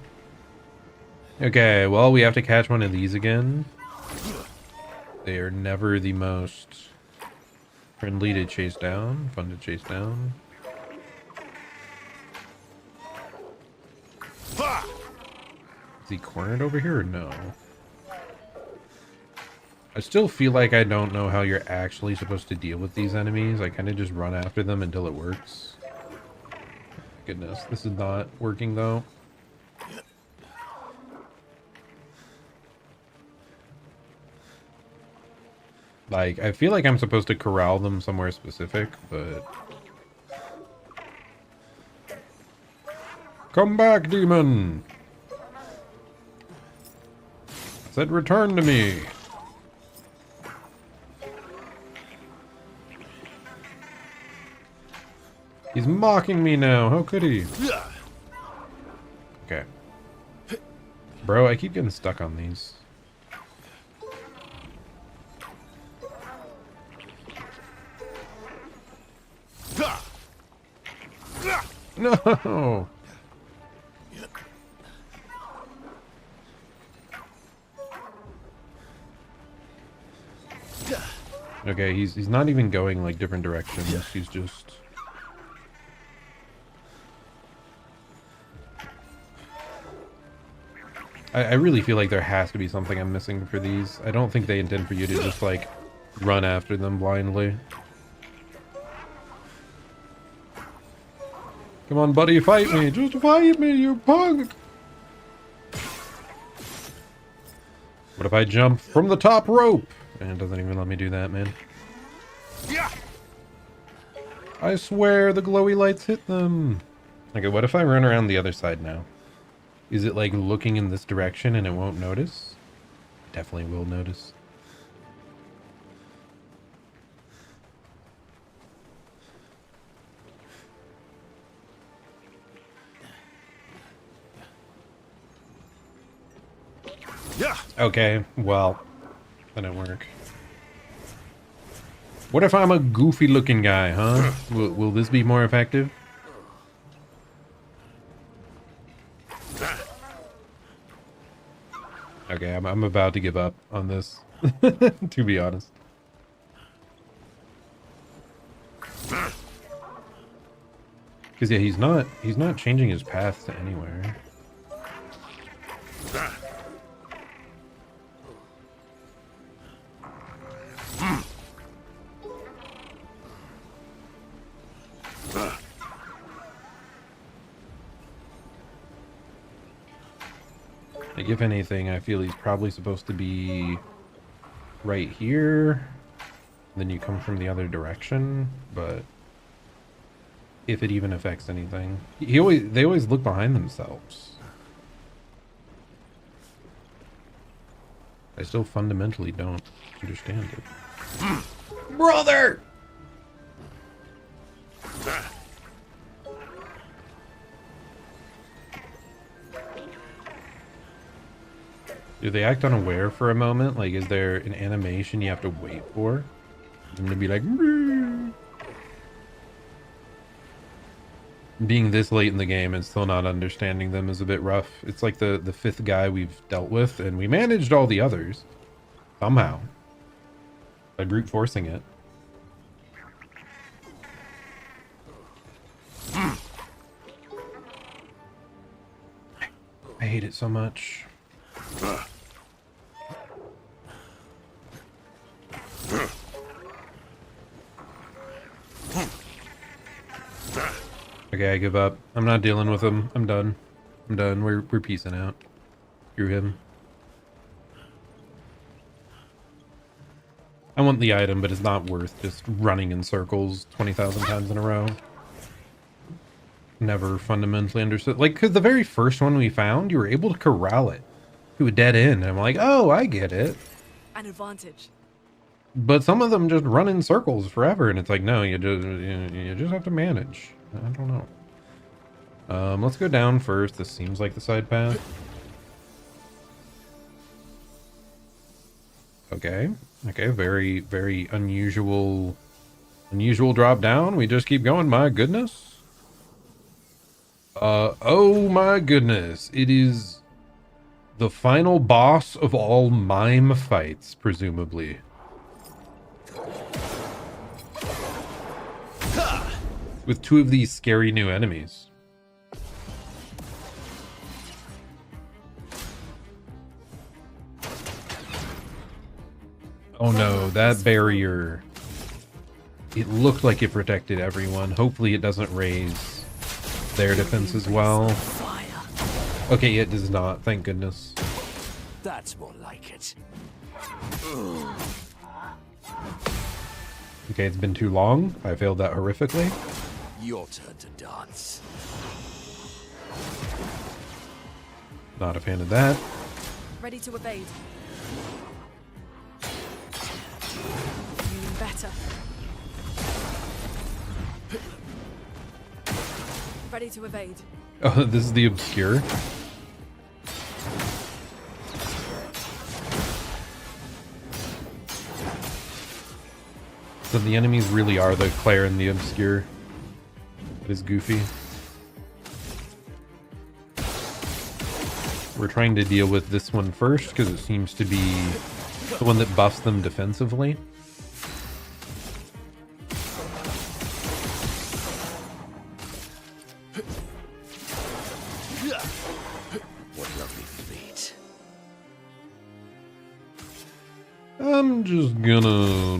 Okay, well, we have to catch one of these again. They are never the most friendly to chase down. Fun to chase down. Is he cornered over here or no? I still feel like I don't know how you're actually supposed to deal with these enemies. I kind of just run after them until it works. Goodness, this is not working though. Like, I feel like I'm supposed to corral them somewhere specific, but... Come back, demon! I said return to me! He's mocking me now, how could he? Okay. Bro, I keep getting stuck on these. No! Okay, he's not even going like different directions. He's just... I really feel like there has to be something I'm missing for these. I don't think they intend for you to just like run after them blindly. Come on, buddy, fight me. Just fight me, you punk. What if I jump from the top rope? And it doesn't even let me do that, man. I swear the glowy lights hit them. Okay, what if I run around the other side now? Is it like looking in this direction and it won't notice? It definitely will notice. Okay, well, that didn't work. What if I'm a goofy looking guy, huh? Will this be more effective? Okay, I'm about to give up on this, to be honest. Because yeah, he's not changing his path to anywhere. Like, if anything, I feel he's probably supposed to be right here. Then you come from the other direction, but if it even affects anything. They always look behind themselves. I still fundamentally don't understand it. Brother! Do they act unaware for a moment? Like, is there an animation you have to wait for them to be like... Mmm. Being this late in the game and still not understanding them is a bit rough. It's like the fifth guy we've dealt with, and we managed all the others. Somehow. By brute forcing it. I hate it so much. Okay, I give up. I'm not dealing with him. I'm done. I'm done. We're peacing out. Screw him. I want the item, but it's not worth just running in circles 20,000 times in a row. Never fundamentally understood. Like, because the very first one we found, you were able to corral it to a dead end. And I'm like, oh, I get it. An advantage. But some of them just run in circles forever, and it's like, no, you just have to manage. I don't know. Let's go down first. This seems like the side path. Okay. Okay, very, very unusual drop down. We just keep going. My goodness. Oh my goodness. It is the final boss of all mime fights, presumably. With two of these scary new enemies. Oh no, that barrier. It looked like it protected everyone. Hopefully it doesn't raise their defense as well. Okay, it does not, thank goodness. That's more like it. Okay, it's been too long. I failed that horrifically. Your turn to dance. Not a fan of that. Ready to evade. Feeling better. Ready to evade. Oh, this is the Obscur. So the enemies really are the Clair and the Obscur. It is goofy. We're trying to deal with this one first because it seems to be the one that buffs them defensively. What lovely feet. I'm just gonna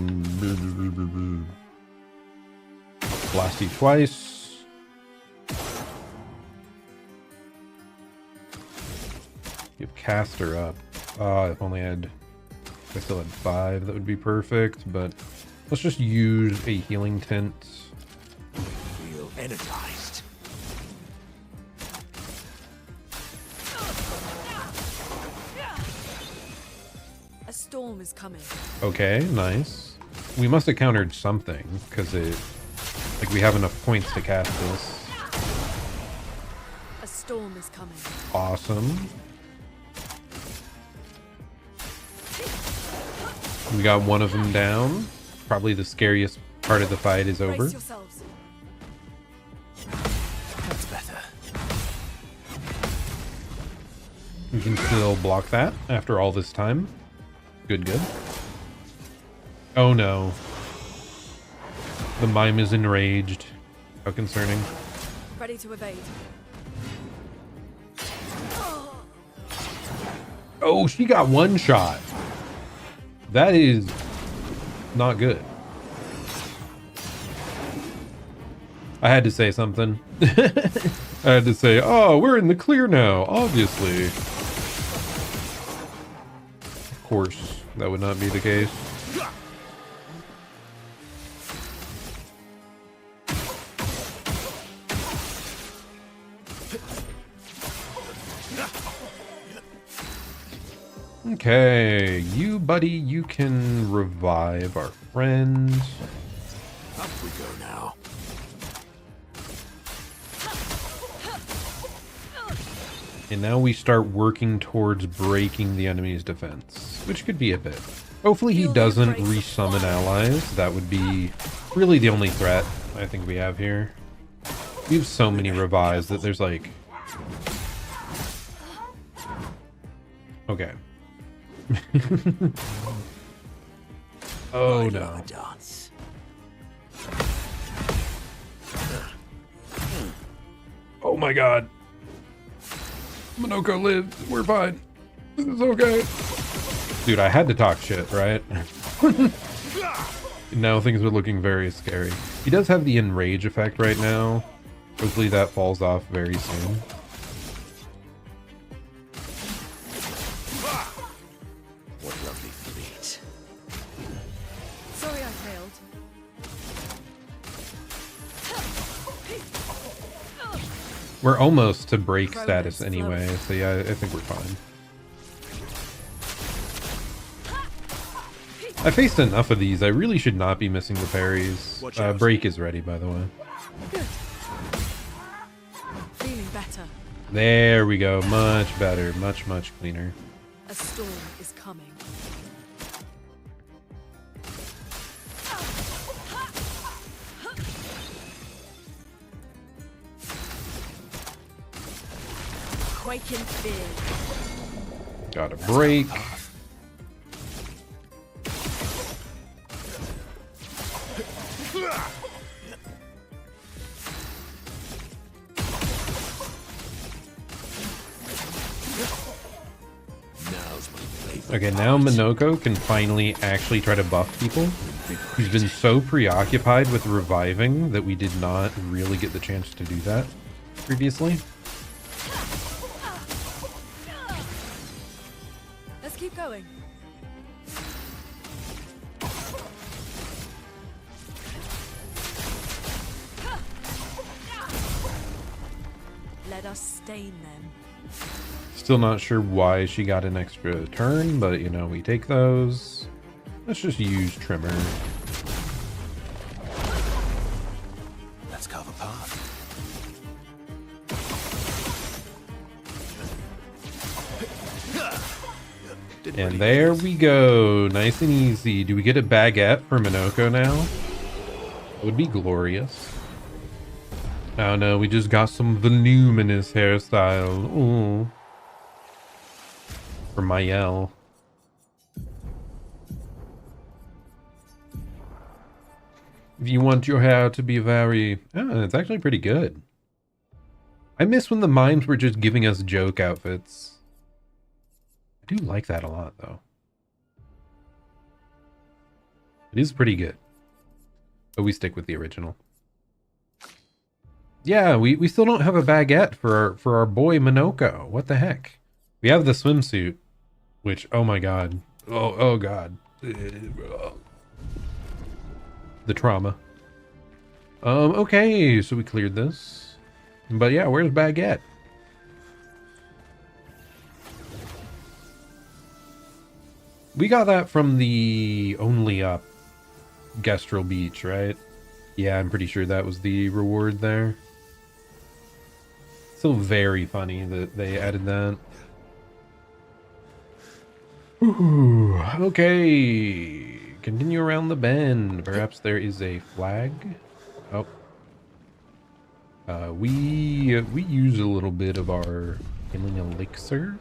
blast you twice. Give caster up. If only if I still had 5, that would be perfect, but let's just use a healing tent. Feel energized. A storm is coming. Okay, nice. We must have countered something, because like we have enough points to cast this. A storm is coming. Awesome. We got one of them down. Probably the scariest part of the fight is over. Brace yourselves. That's better. We can still block that after all this time. Good, good. Oh no. The mime is enraged. How concerning. Ready to evade. Oh, she got one shot. That is not good. I had to say something. I had to say, oh, we're in the clear now, obviously. Of course, that would not be the case. Okay, you buddy, you can revive our friend. Up we go now. And now we start working towards breaking the enemy's defense, which could be a bit. Hopefully he doesn't resummon allies. That would be really the only threat I think we have here. We have so many revives that there's like... Okay. Oh no. Dance. Oh my god. Minoko lives. We're fine. This is okay. Dude, I had to talk shit, right? Now things are looking very scary. He does have the enrage effect right now. Hopefully that falls off very soon. What lovely feet. Sorry I failed. We're almost to break status anyway, so yeah, I think we're fine. I faced enough of these. I really should not be missing the parries. Break is ready, by the way. Good. Feeling better. There we go. Much better. Much, much cleaner. A storm is coming. Quake in fear. Got a break. Now's my Okay, now Minoko can finally actually try to buff people. He's been so preoccupied with reviving that we did not really get the chance to do that previously. Let's keep going. Let us stain them. Still not sure why she got an extra turn, but you know, we take those. Let's just use Trimmer. Let's carve a path. And there we go. Nice and easy. Do we get a baguette for Minoko now? That would be glorious. Oh no, we just got some voluminous hairstyle. Ooh. For Mayel. If you want your hair to be very... Oh, it's actually pretty good. I miss when the mimes were just giving us joke outfits. I do like that a lot, though. It is pretty good. But we stick with the original. Yeah, we still don't have a baguette for our boy Minoko. What the heck? We have the swimsuit, which, oh my god. Oh god. The trauma. Okay, so we cleared this. But yeah, where's baguette? We got that from the only up Gestrel Beach, right? Yeah, I'm pretty sure that was the reward there. Still very funny that they added that. Ooh, okay. Continue around the bend. Perhaps there is a flag. Oh. We use a little bit of our healing elixir.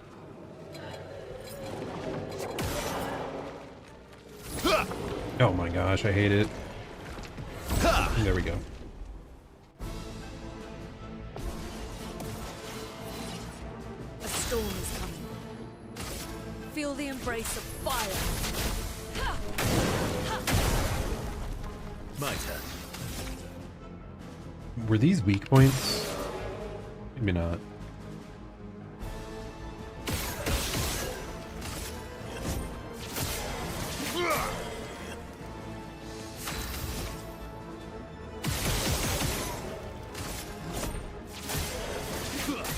Oh my gosh, I hate it. There we go. A storm is coming. Feel the embrace of fire. My turn. Were these weak points? Maybe not.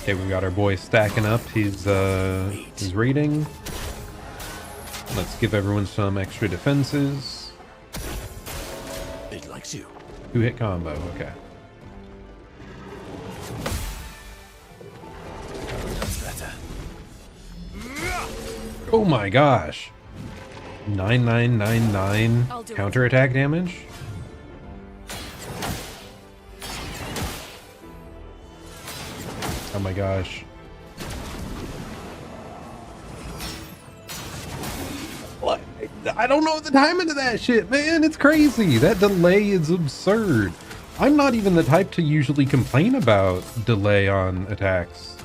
Okay, we got our boy stacking up his rating. Let's give everyone some extra defenses. It likes you. 2-hit combo, okay. That's better. Oh my gosh. 9999 counterattack damage? Oh my gosh. What? I don't know the timing of that shit, man. It's crazy. That delay is absurd. I'm not even the type to usually complain about delay on attacks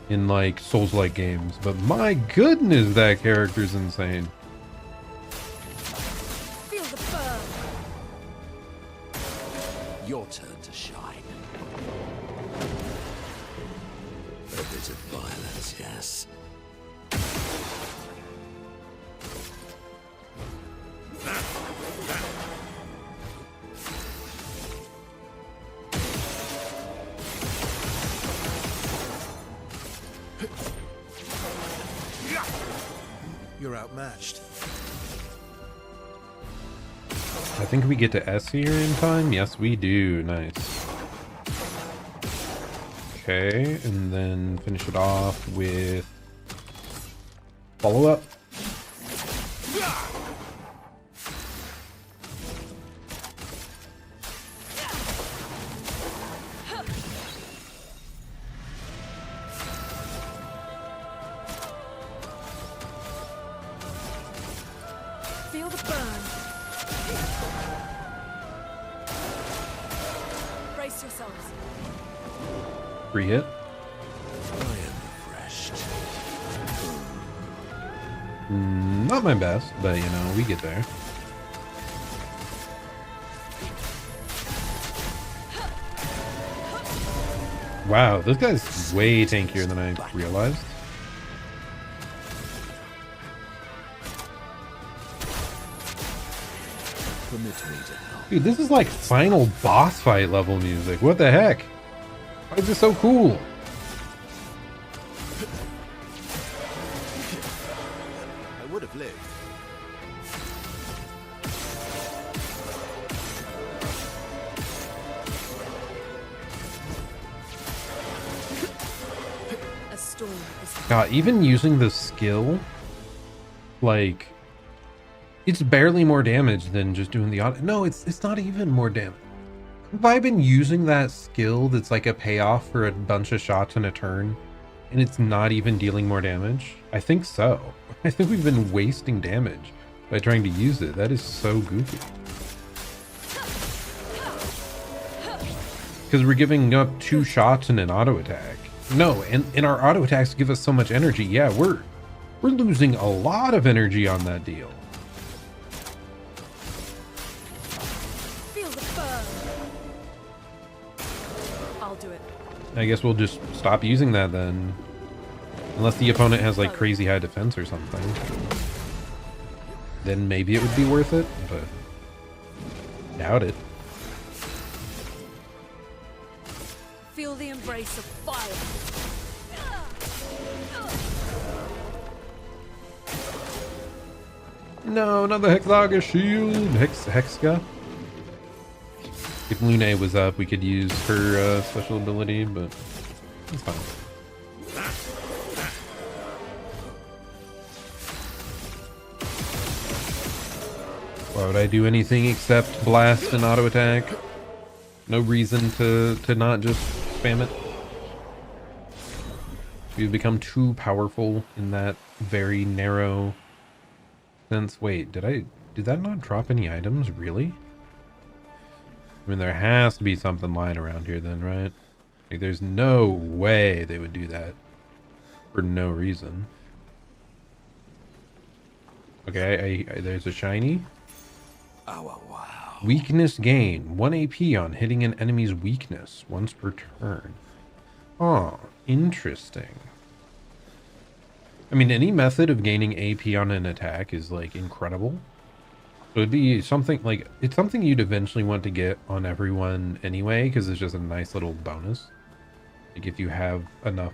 in like Souls-like games, but my goodness, that character's insane. Feel the burn. Your turn to shine. A bit of violence, yes. You're outmatched. I think we get to S here in time. Yes, we do. Nice. Okay, and then finish it off with follow-up. Feel the burn. Brace yourselves. Free hit. I am refreshed. Not my best, but you know, we get there. Wow, this guy's way tankier than I realized. Permit me to help. Dude, this is like final boss fight level music. What the heck? Why is this so cool? I would have lived. A storm is God, even using the skill, like, it's barely more damage than just doing the auto. No, it's not even more damage. Have I been using that skill that's like a payoff for a bunch of shots in a turn, and it's not even dealing more damage? I think so. I think we've been wasting damage by trying to use it. That is so goofy. Because we're giving up 2 shots and an auto attack. No, and our auto attacks give us so much energy. Yeah, we're losing a lot of energy on that deal. feel the burn. I'll do it. I guess we'll just stop using that then. Unless the opponent has like crazy high defense or something. Then maybe it would be worth it, but doubt it. Feel the embrace of fire. No, not the Hexaga shield. Hexga. If Lune was up, we could use her special ability, but it's fine. Why would I do anything except blast and auto attack? No reason to not just spam it. We've become too powerful in that very narrow sense. Wait, did that not drop any items? Really? I mean, there has to be something lying around here then, right? Like, there's no way they would do that for no reason. Okay, there's a shiny. Oh, wow. Weakness gain. 1 AP on hitting an enemy's weakness once per turn. Oh, interesting. I mean, any method of gaining AP on an attack is, like, incredible. So it'd be something, like, it's something you'd eventually want to get on everyone anyway, because it's just a nice little bonus. Like, if you have enough,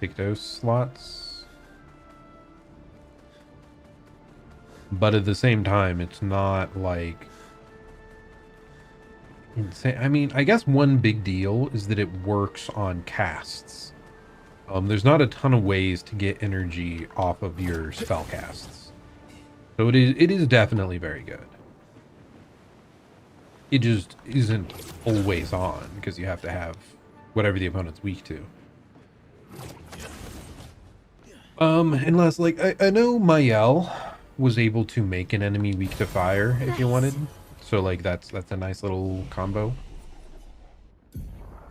Pictos slots. But at the same time, it's not, like, insane. I mean, I guess one big deal is that it works on casts. There's not a ton of ways to get energy off of your spell casts. So it is definitely very good. It just isn't always on, because you have to have whatever the opponent's weak to. Unless, like, I know Mael was able to make an enemy weak to fire if you wanted. So, like, that's a nice little combo.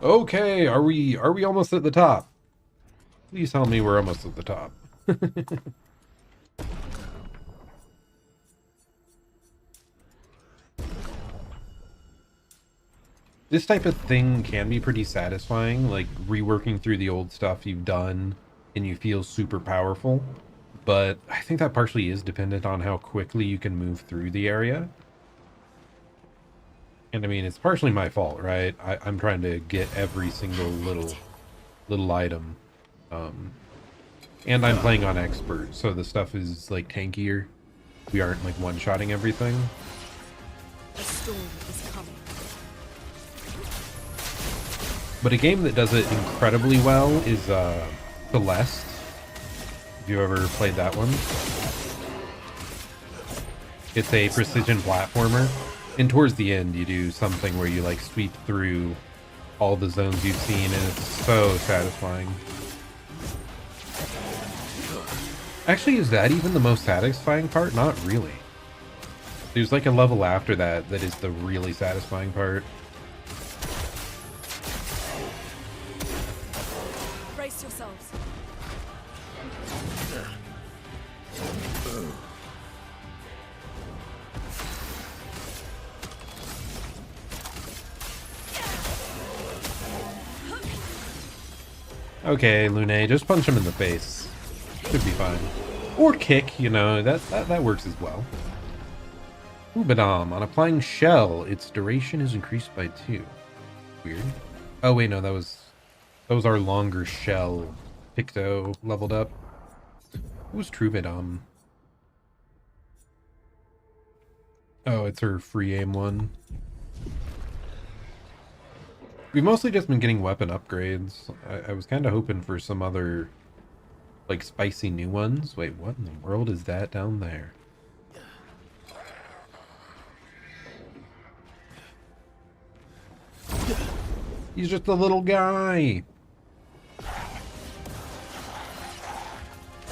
Okay, are we almost at the top? Please tell me we're almost at the top. This type of thing can be pretty satisfying, like reworking through the old stuff you've done and you feel super powerful. But I think that partially is dependent on how quickly you can move through the area. And I mean, it's partially my fault, right? I'm trying to get every single little item. And I'm playing on expert, so the stuff is like tankier. We aren't like one-shotting everything. A storm is coming. But a game that does it incredibly well is Celeste. Have you ever played that one? It's a precision platformer. And towards the end, you do something where you like sweep through all the zones you've seen, and it's so satisfying. Actually, is that even the most satisfying part? Not really. There's like a level after that that is the really satisfying part. Brace yourselves. Okay, Lune, just punch him in the face. Should be fine. Or kick, you know, that works as well. Ubadam, on applying shell, its duration is increased by 2. Weird. Oh wait, no, that was our longer shell Picto leveled up. What was Troubadour? Oh, it's her free aim one. We've mostly just been getting weapon upgrades. I was kind of hoping for some other, like, spicy new ones. Wait, what in the world is that down there? He's just a little guy. A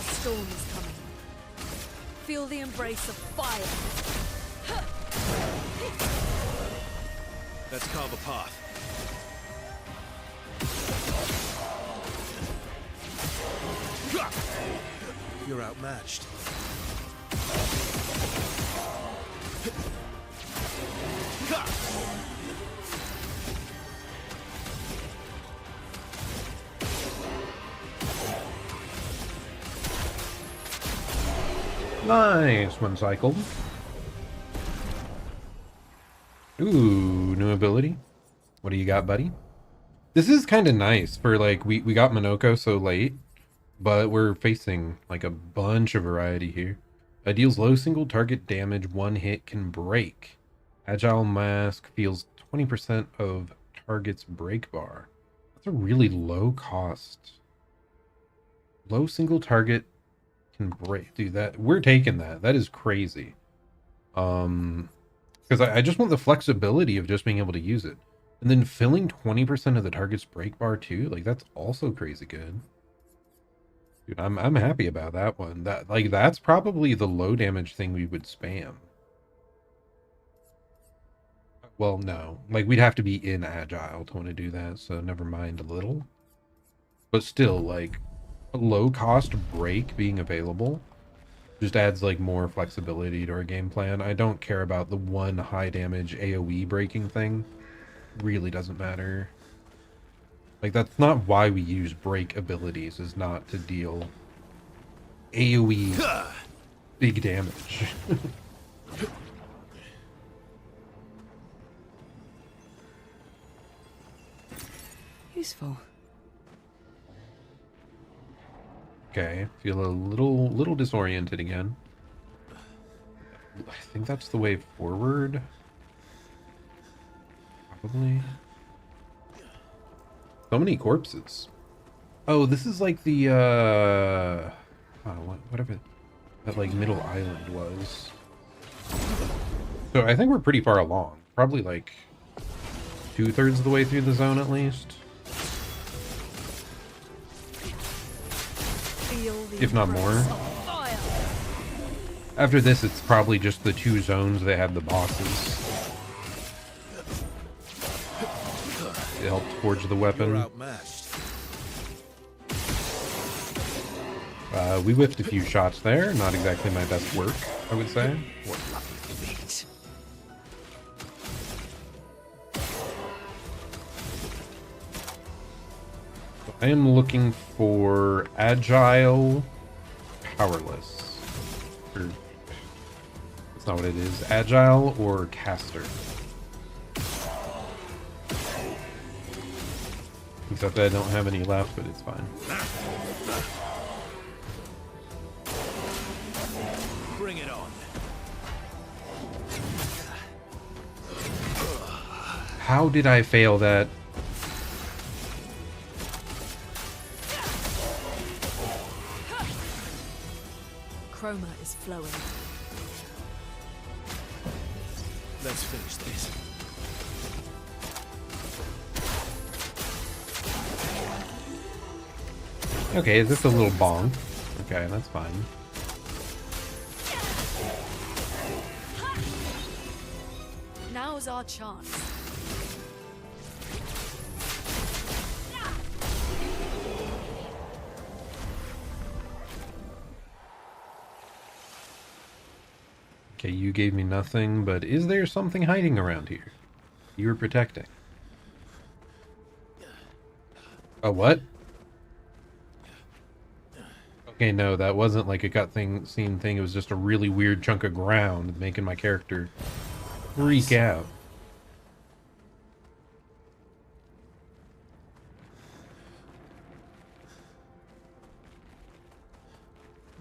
storm is coming. Feel the embrace of fire. Let's carve a path. You're outmatched. Nice, one cycled. Ooh, new ability. What do you got, buddy? This is kind of nice for, like, we got Minoko so late, but we're facing like a bunch of variety here. It deals low single target damage, one hit can break. Agile Mask feels 20% of target's break bar. That's a really low cost. Low single target can break. Dude, that we're taking that. That is crazy. Because I just want the flexibility of just being able to use it. And then filling 20% of the target's break bar too, like that's also crazy good. Dude, I'm happy about that one. That's probably the low damage thing we would spam. Well, no. Like, we'd have to be in Agile to want to do that, so never mind a little. But still, like, a low-cost break being available just adds, like, more flexibility to our game plan. I don't care about the one high-damage AoE breaking thing. Really doesn't matter. Like, that's not why we use break abilities, is not to deal AoE big damage. Useful. Okay, feel a little disoriented again. I think that's the way forward. Probably. So many corpses. Oh, this is like the whatever that like middle island was. So I think we're pretty far along. Probably like 2/3 of the way through the zone at least. If not more. After this, it's probably just the 2 zones that have the bosses. It helped forge the weapon. We whiffed a few shots there. Not exactly my best work, I would say. I am looking for Agile Powerless. Or, that's not what it is. Agile or Caster. Except I don't have any left, but it's fine. Bring it on. How did I fail that? Chroma is flowing. Let's finish this. Okay, is this a little bonk? Okay, that's fine. Now's our chance. Okay, you gave me nothing, but is there something hiding around here? You were protecting. A what? Okay, no, that wasn't like a scene thing. It was just a really weird chunk of ground making my character freak out.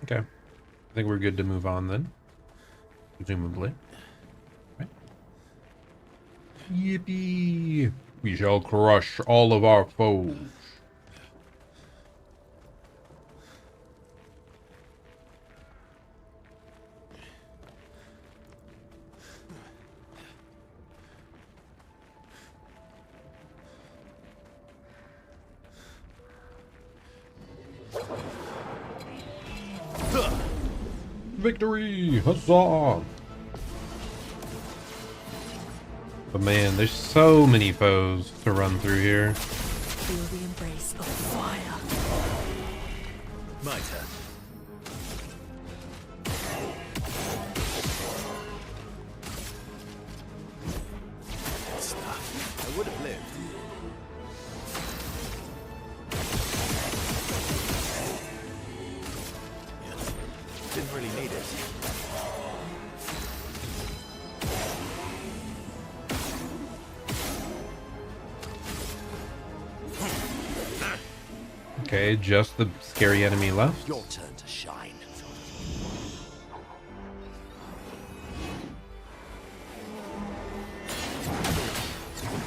Okay. I think we're good to move on then. Presumably. Right. Yippee! We shall crush all of our foes. Victory! Huzzah! But man, there's so many foes to run through here. Feel the embrace of fire. My turn. Stuff. I would have lived. Yeah. Didn't really need it. Okay, just the scary enemy left. Your turn to shine.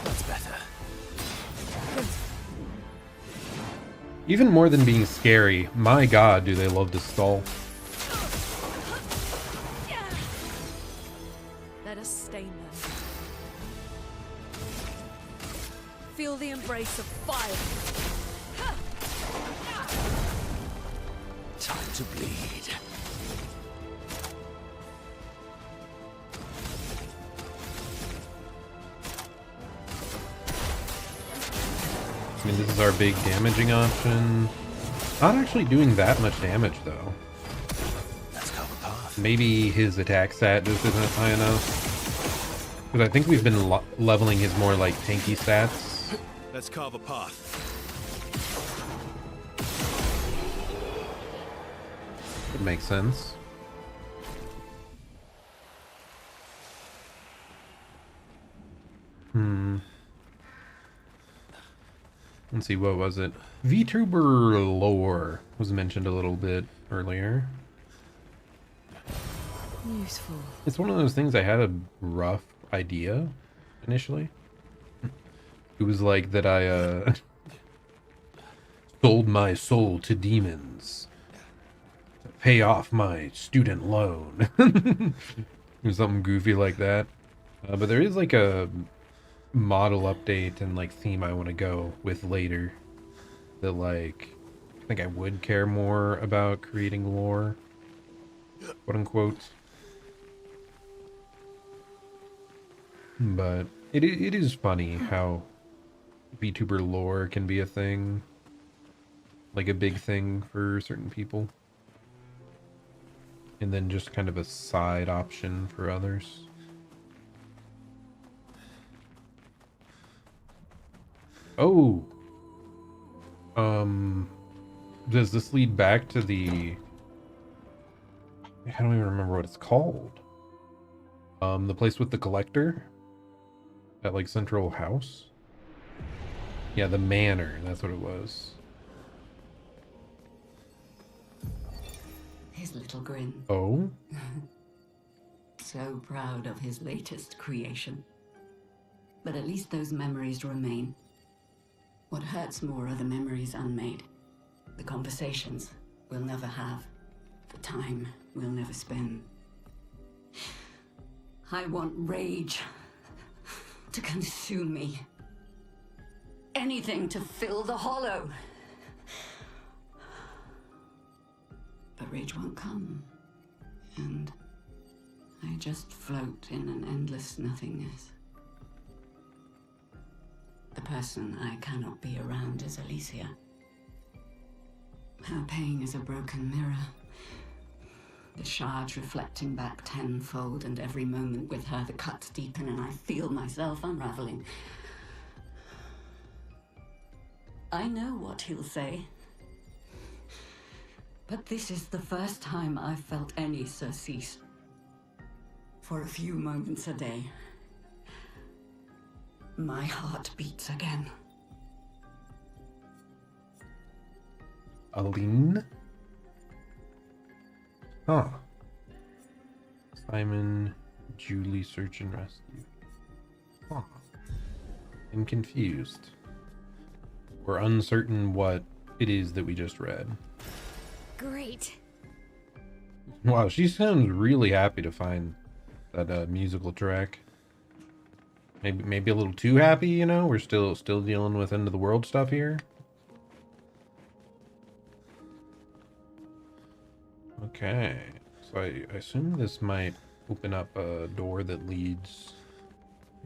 That's better. Even more than being scary, my god, do they love to stall. Let us stain them. Feel the embrace of fire. Time to bleed. I mean, this is our big damaging option. Not actually doing that much damage, though. Let's cover path. Maybe his attack stat just isn't high enough. Because I think we've been leveling his more, like, tanky stats. Let's carve a path. Would make sense. Let's see, what was it? Vtuber lore was mentioned a little bit earlier. Useful. It's one of those things I had a rough idea initially. It was like that I sold my soul to demons to pay off my student loan. Or something goofy like that. But there is like a model update and like theme I want to go with later that like I think I would care more about creating lore, quote unquote. But it is funny how VTuber lore can be a thing, like a big thing for certain people, and then just kind of a side option for others. Oh, does this lead back to the, I don't even remember what it's called. The place with the collector at like Central House. Yeah, the manor, that's what it was. His little grin. Oh? So proud of his latest creation. But at least those memories remain. What hurts more are the memories unmade. The conversations we'll never have. The time we'll never spend. I want rage to consume me. Anything to fill the hollow. But rage won't come. And I just float in an endless nothingness. The person I cannot be around is Alicia. Her pain is a broken mirror. The shards reflecting back tenfold, and every moment with her the cuts deepen and I feel myself unraveling. I know what he'll say. but this is the first time I've felt any surcease. For a few moments a day, my heart beats again. Aline? Huh. Simon, Julie, search and rescue. Huh. I'm confused. We're uncertain what it is that we just read. Great. Wow, she sounds really happy to find that musical track. Maybe a little too happy, you know? We're still dealing with end of the world stuff here. Okay, so I assume this might open up a door that leads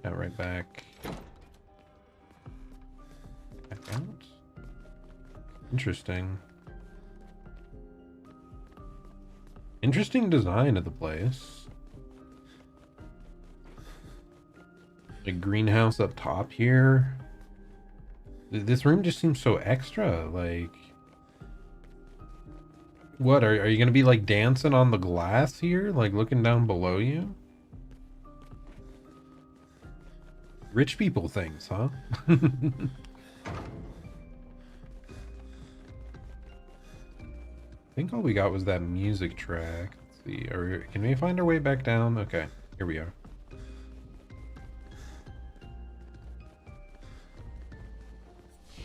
right back out. Interesting. Interesting design of the place. A greenhouse up top here. This room just seems so extra, like... What, are you gonna be like dancing on the glass here? Like looking down below you? Rich people things, huh? I think all we got was that music track. Let's see, can we find our way back down? Okay, here we are.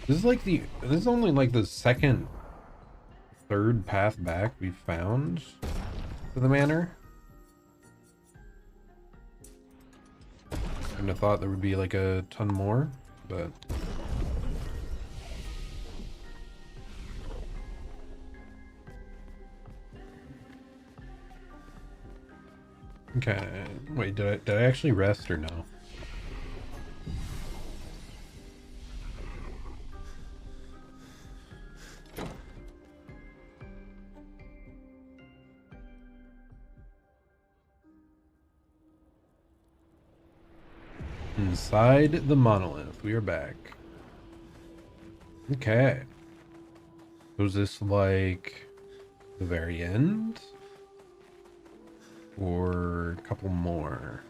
This is only like the third path back we've found to the manor. I wouldn't have thought there would be like a ton more, but... Okay, wait, did I actually rest or no? Inside the monolith, we are back. Okay. Was this like the very end? Or a couple more?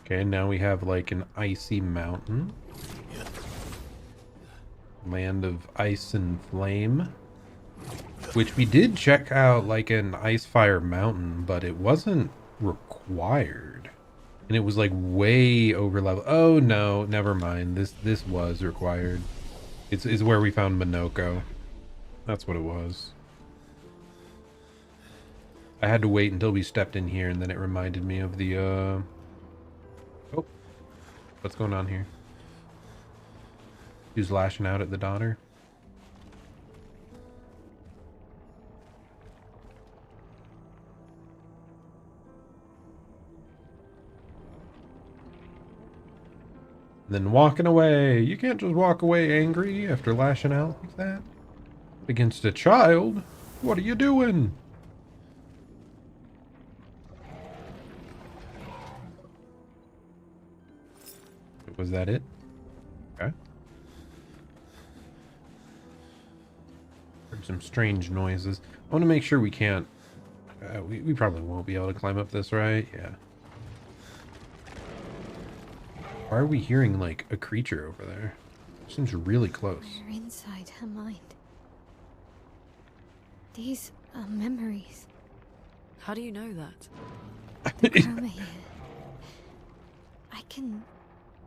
Okay, now we have like an icy mountain. Land of ice and flame, which we did check out like an ice fire mountain, but it wasn't required, and it was like way over level. Oh no, never mind. This was required. It's where we found Minoko. That's what it was. I had to wait until we stepped in here, and then it reminded me of the oh, what's going on here? Who's lashing out at the daughter? Then walking away. You can't just walk away angry after lashing out like that. Against a child? What are you doing? Was that it? Okay. Heard some strange noises. I want to make sure we can't... we probably won't be able to climb up this, right? Yeah. Why are we hearing, like, a creature over there? Seems really close. We're inside her mind. These are memories. How do you know that? Chroma here. I can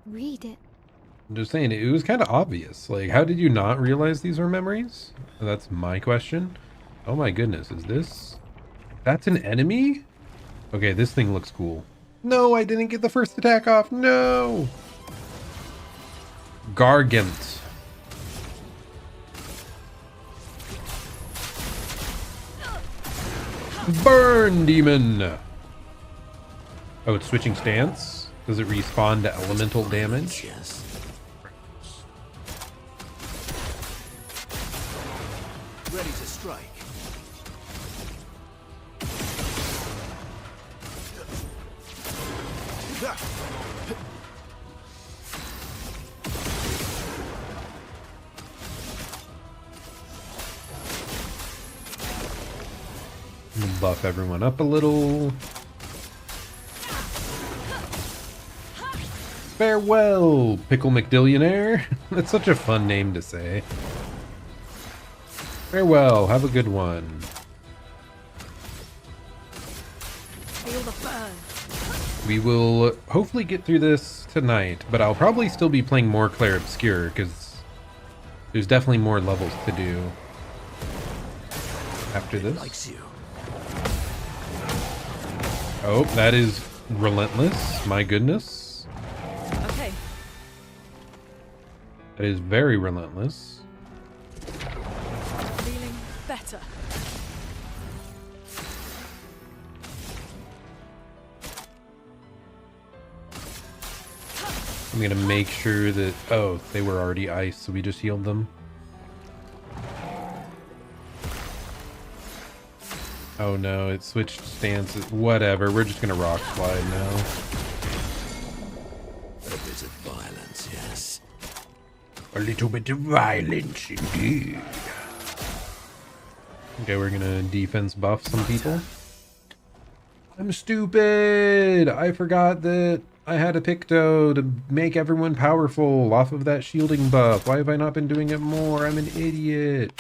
read it. I'm just saying, it was kind of obvious. Like, how did you not realize these were memories? That's my question. Oh my goodness, is this... That's an enemy? Okay, this thing looks cool. No, I didn't get the first attack off. No! Gargant. Burn, demon! Oh, it's switching stance? Does it respond to elemental damage? Yes. Ready to strike. Buff everyone up a little. Farewell, Pickle McDillionaire. That's such a fun name to say. Farewell, have a good one. Feel the burn. We will hopefully get through this tonight, but I'll probably still be playing more Clair Obscur because there's definitely more levels to do after this. Likes you. Oh, that is relentless. My goodness. Okay. That is very relentless. Feeling better. I'm gonna make sure that... Oh, they were already ice, so we just healed them. Oh no, it switched stances. Whatever, we're just gonna rock slide now. A bit of violence, yes. A little bit of violence, indeed. Okay, we're gonna defense buff some people. I'm stupid! I forgot that I had a Picto to make everyone powerful off of that shielding buff. Why have I not been doing it more? I'm an idiot.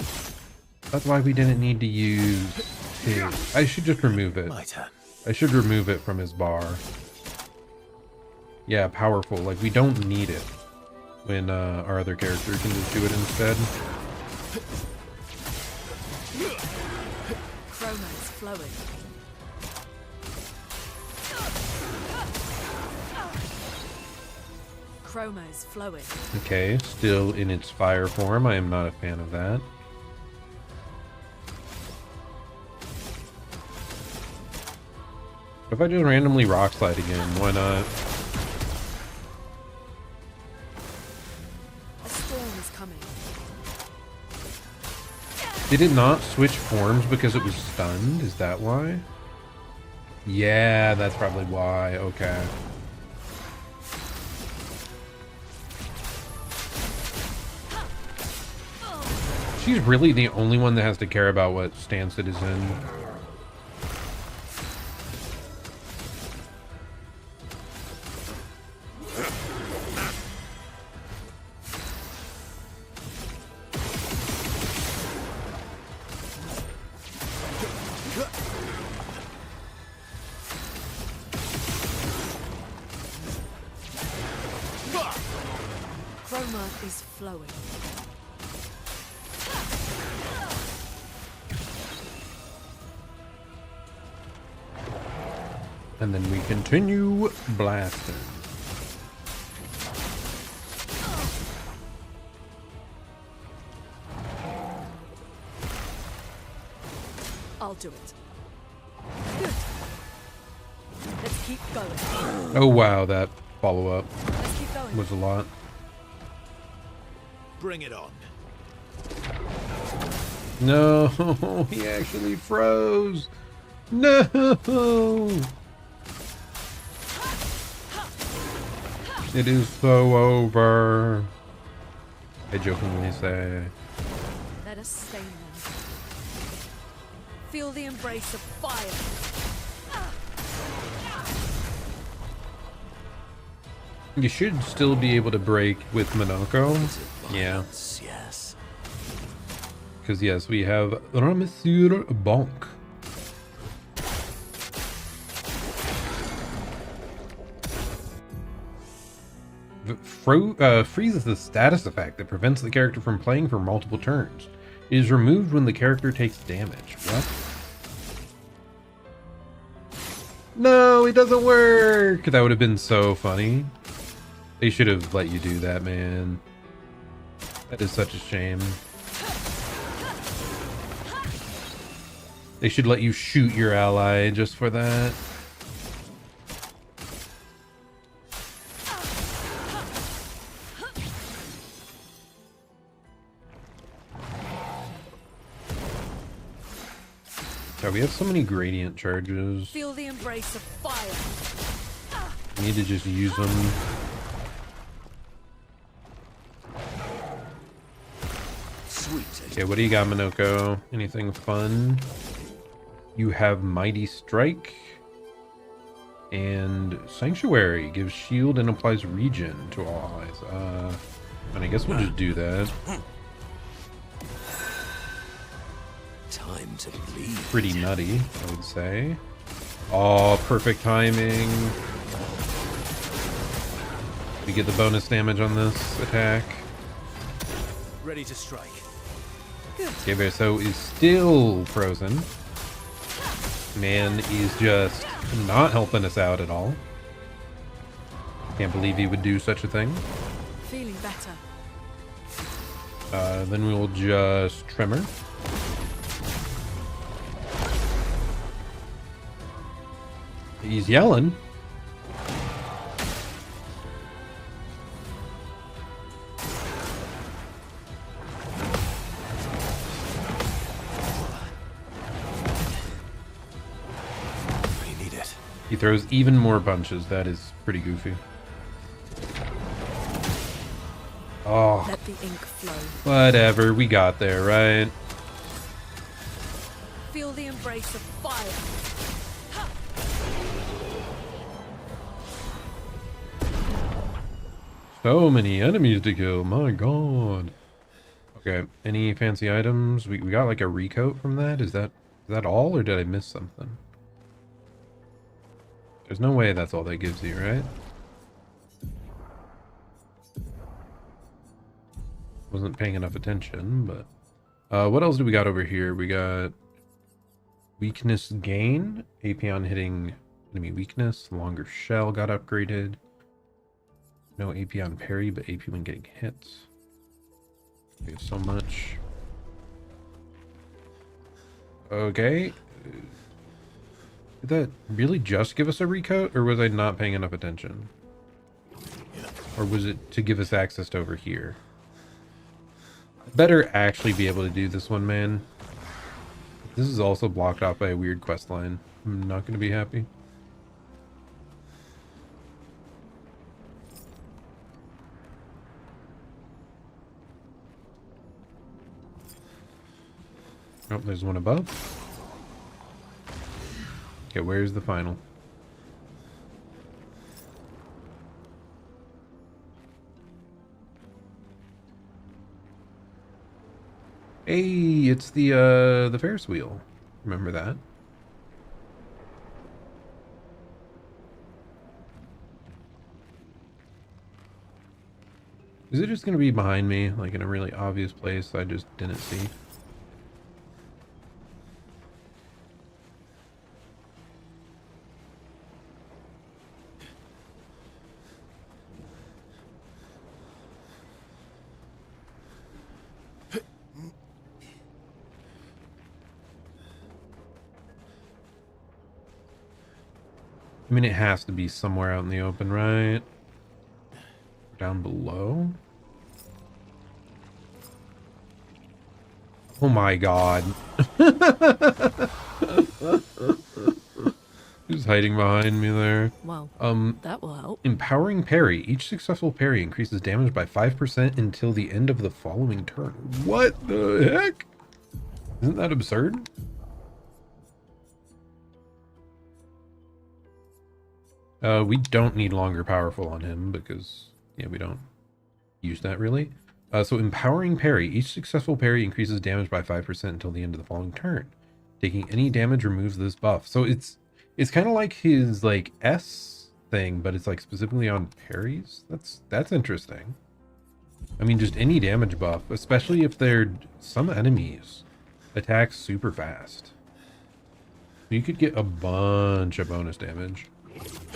That's why we didn't need to use his. I should just remove it. My turn. I should remove it from his bar. Yeah, powerful. Like, we don't need it when our other character can just do it instead. Chroma's flowing. Chroma is flowing. Okay, still in its fire form. I am not a fan of that. What if I just randomly rock slide again? Why not? A storm is coming. Did it not switch forms because it was stunned? Is that why? Yeah, that's probably why. Okay. She's really the only one that has to care about what stance it is in. Chroma is flowing. And then we continue blasting. I'll do it. Good. Let's keep going. Oh wow, that follow-up Let's keep going. was a lot. Bring it on. No, he actually froze. No! It is so over. I jokingly say. Let us stain them. Feel the embrace of fire. You should still be able to break with Monoko. Yeah. Violence, yes. Because yes, we have Ramesur Bonk. Freezes the status effect that prevents the character from playing for multiple turns. It is removed when the character takes damage. What? No, it doesn't work! That would have been so funny. They should have let you do that, man. That is such a shame. They should let you shoot your ally just for that. Oh, we have so many gradient charges. Feel the embrace of fire. Need to just use them. Sweet. Okay, what do you got, Minoko? Anything fun? You have Mighty Strike. And Sanctuary gives shield and applies regen to all allies. And I guess we'll just do that. Time to bleed. Pretty nutty, I would say. Oh, perfect timing. We get the bonus damage on this attack. Ready to strike. Okay, Verso is still frozen. Man is just not helping us out at all. Can't believe he would do such a thing. Feeling better. Then we will just Tremor. He's yelling. Really need it. He throws even more punches. That is pretty goofy. Oh, Let the ink flow. whatever. We got there, right? Feel the embrace of fire. So many enemies to kill. My god. Okay, any fancy items? We got like a recoat from that. Is that all, or did I miss something? There's no way that's all that gives you, right? Wasn't paying enough attention, but what else do we got over here? We got weakness gain, AP on hitting enemy weakness, longer shell got upgraded. No AP on parry, but AP when getting hits. We have so much. Okay. Did that really just give us a recoat, or was I not paying enough attention? Or was it to give us access to over here? Better actually be able to do this one, man. This is also blocked off by a weird quest line. I'm not going to be happy. Oh, there's one above. Okay, where's the final? Hey, it's the Ferris wheel. Remember that? Is it just gonna be behind me, like in a really obvious place I just didn't see? I mean, it has to be somewhere out in the open, right? Down below? Oh my god. Who's hiding behind me there? Well, that will help. Empowering parry. Each successful parry increases damage by 5% until the end of the following turn. What the heck? Isn't that absurd? We don't need longer powerful on him because, yeah, we don't use that really. So empowering parry. Each successful parry increases damage by 5% until the end of the following turn. Taking any damage removes this buff. So it's kind of like his like S thing, but it's like specifically on parries. That's interesting. I mean, just any damage buff, especially if they're some enemies attack super fast. You could get a bunch of bonus damage.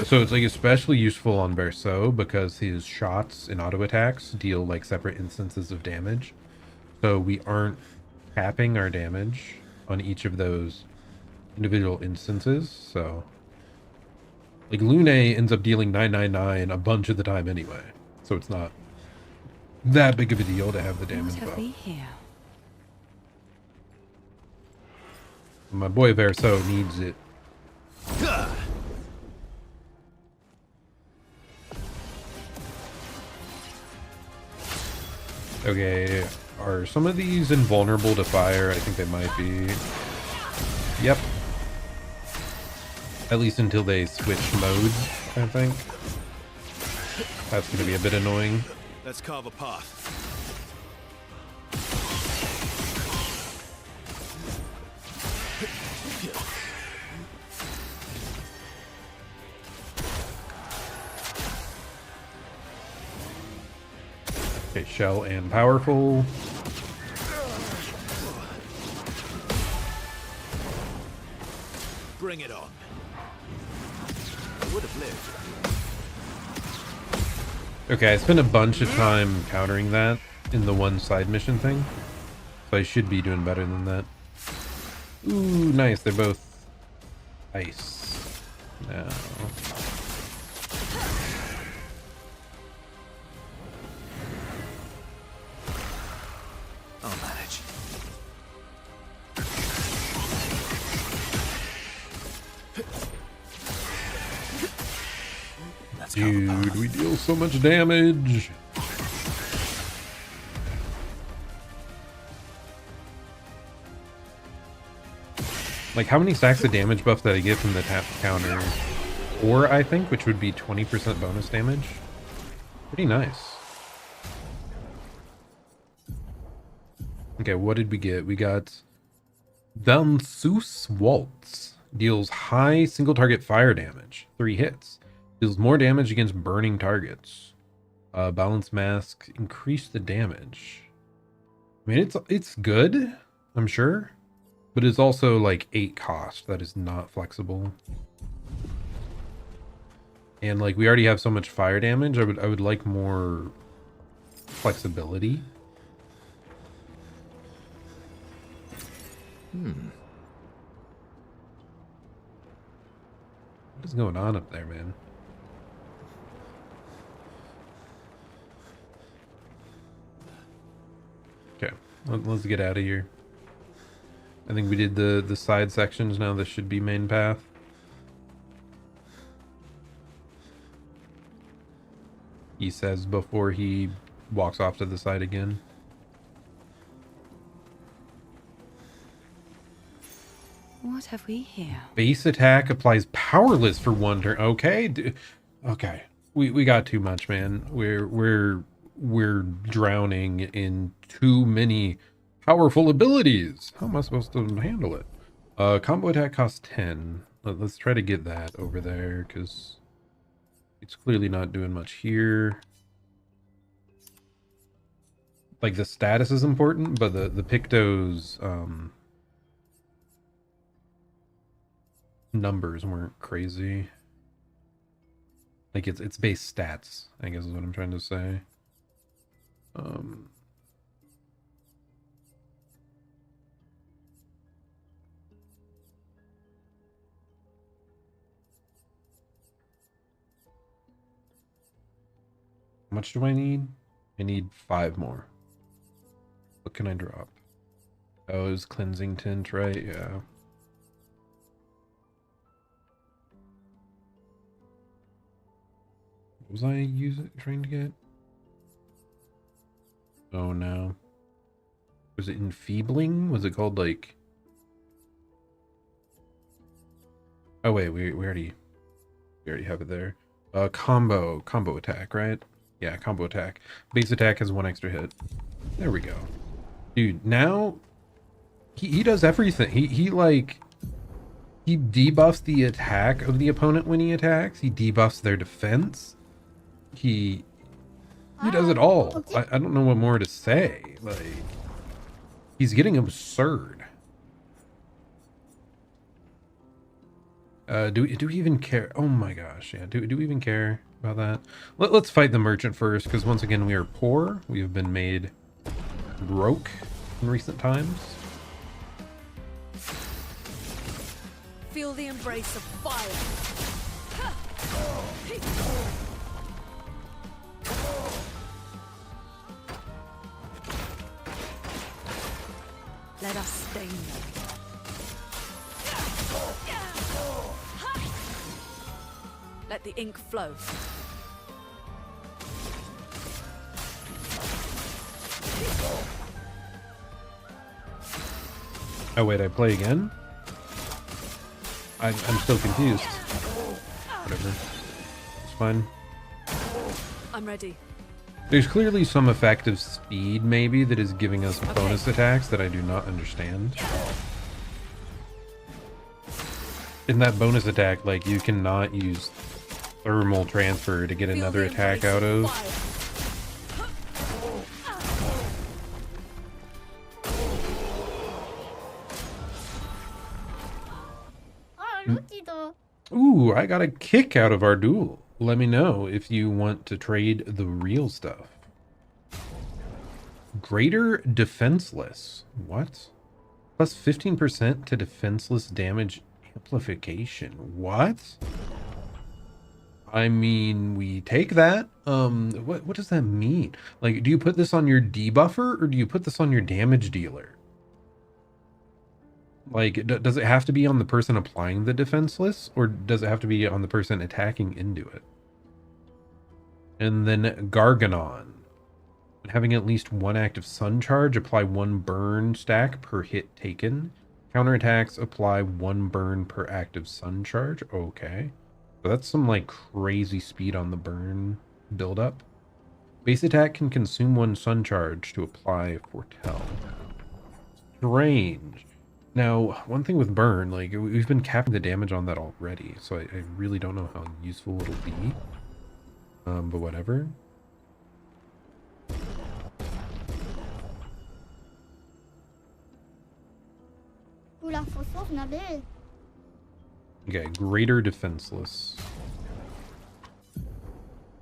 So it's like especially useful on Verso because his shots and auto attacks deal like separate instances of damage. So we aren't capping our damage on each of those individual instances. So like Lune ends up dealing 999 a bunch of the time anyway. So it's not that big of a deal to have the damage What have buff. we here? My boy Verso needs it. Okay, are some of these invulnerable to fire? I think they might be. Yep. At least until they switch modes, I think. That's going to be a bit annoying. Let's carve a path. Okay, shell and powerful. Bring it on. I would have lived. Okay, I spent a bunch of time countering that in the one side mission thing. So I should be doing better than that. Ooh, nice. They're both ice. Now. I'll manage. Let's carve a Dude, path. we deal so much damage. Like, how many stacks of damage buff did I get from the tap counter? 4, I think, which would be 20% bonus damage. Pretty nice. Okay, what did we get? We got Dansus Waltz. Deals high single target fire damage. 3 hits. Deals more damage against burning targets. Balance mask. Increase the damage. I mean, it's good, I'm sure. But it's also like 8 cost. That is not flexible. And like we already have so much fire damage, I would like more flexibility. What is going on up there, man? Okay, let's get out of here. I think we did the side sections. Now this should be main path. He says before he walks off to the side again. What have we here? Base attack applies powerless for 1 turn. Okay, okay. We got too much, man. We're drowning in too many powerful abilities. How am I supposed to handle it? Combo attack costs 10. Let's try to get that over there because it's clearly not doing much here. Like the status is important, but the Picto's numbers weren't crazy. Like it's base stats, I guess is what I'm trying to say. How much do I need? I need 5 more. What can I drop? Oh, it was cleansing tint, right? Yeah. What was I trying to get? Oh no. Was it enfeebling? Was it called like... Oh wait, we already have it there. Combo attack, right? Yeah, combo attack. Base attack has 1 extra hit. There we go. Dude, now he does everything. He debuffs the attack of the opponent when he attacks. He debuffs their defense. He does it all. I don't know what more to say. Like, he's getting absurd. Do we even care? Oh my gosh, yeah. Do we even care about that? Let's fight the merchant first, because once again we are poor. We have been made broke in recent times. Feel the embrace of fire. Let us stain them. Let the ink flow. Oh wait, I play again? I'm still confused. Whatever. It's fine. I'm ready. There's clearly some effective speed, maybe, that is giving us bonus attacks that I do not understand. In that bonus attack, like, you cannot use thermal transfer to get another attack out of. Ooh, I got a kick out of our duel. Let me know if you want to trade the real stuff. Greater defenseless. What? Plus 15% to defenseless damage amplification. What? I mean, we take that. What does that mean? Like, do you put this on your debuffer or do you put this on your damage dealer? Like, does it have to be on the person applying the defenseless, or does it have to be on the person attacking into it? And then Garganon. Having at least one active sun charge, apply 1 burn stack per hit taken. Counterattacks apply 1 burn per active sun charge. Okay. So that's some like crazy speed on the burn buildup. Base attack can consume 1 sun charge to apply foretell. Strange. Now, one thing with burn, like, we've been capping the damage on that already, so I really don't know how useful it'll be. But whatever. Okay, greater defenseless.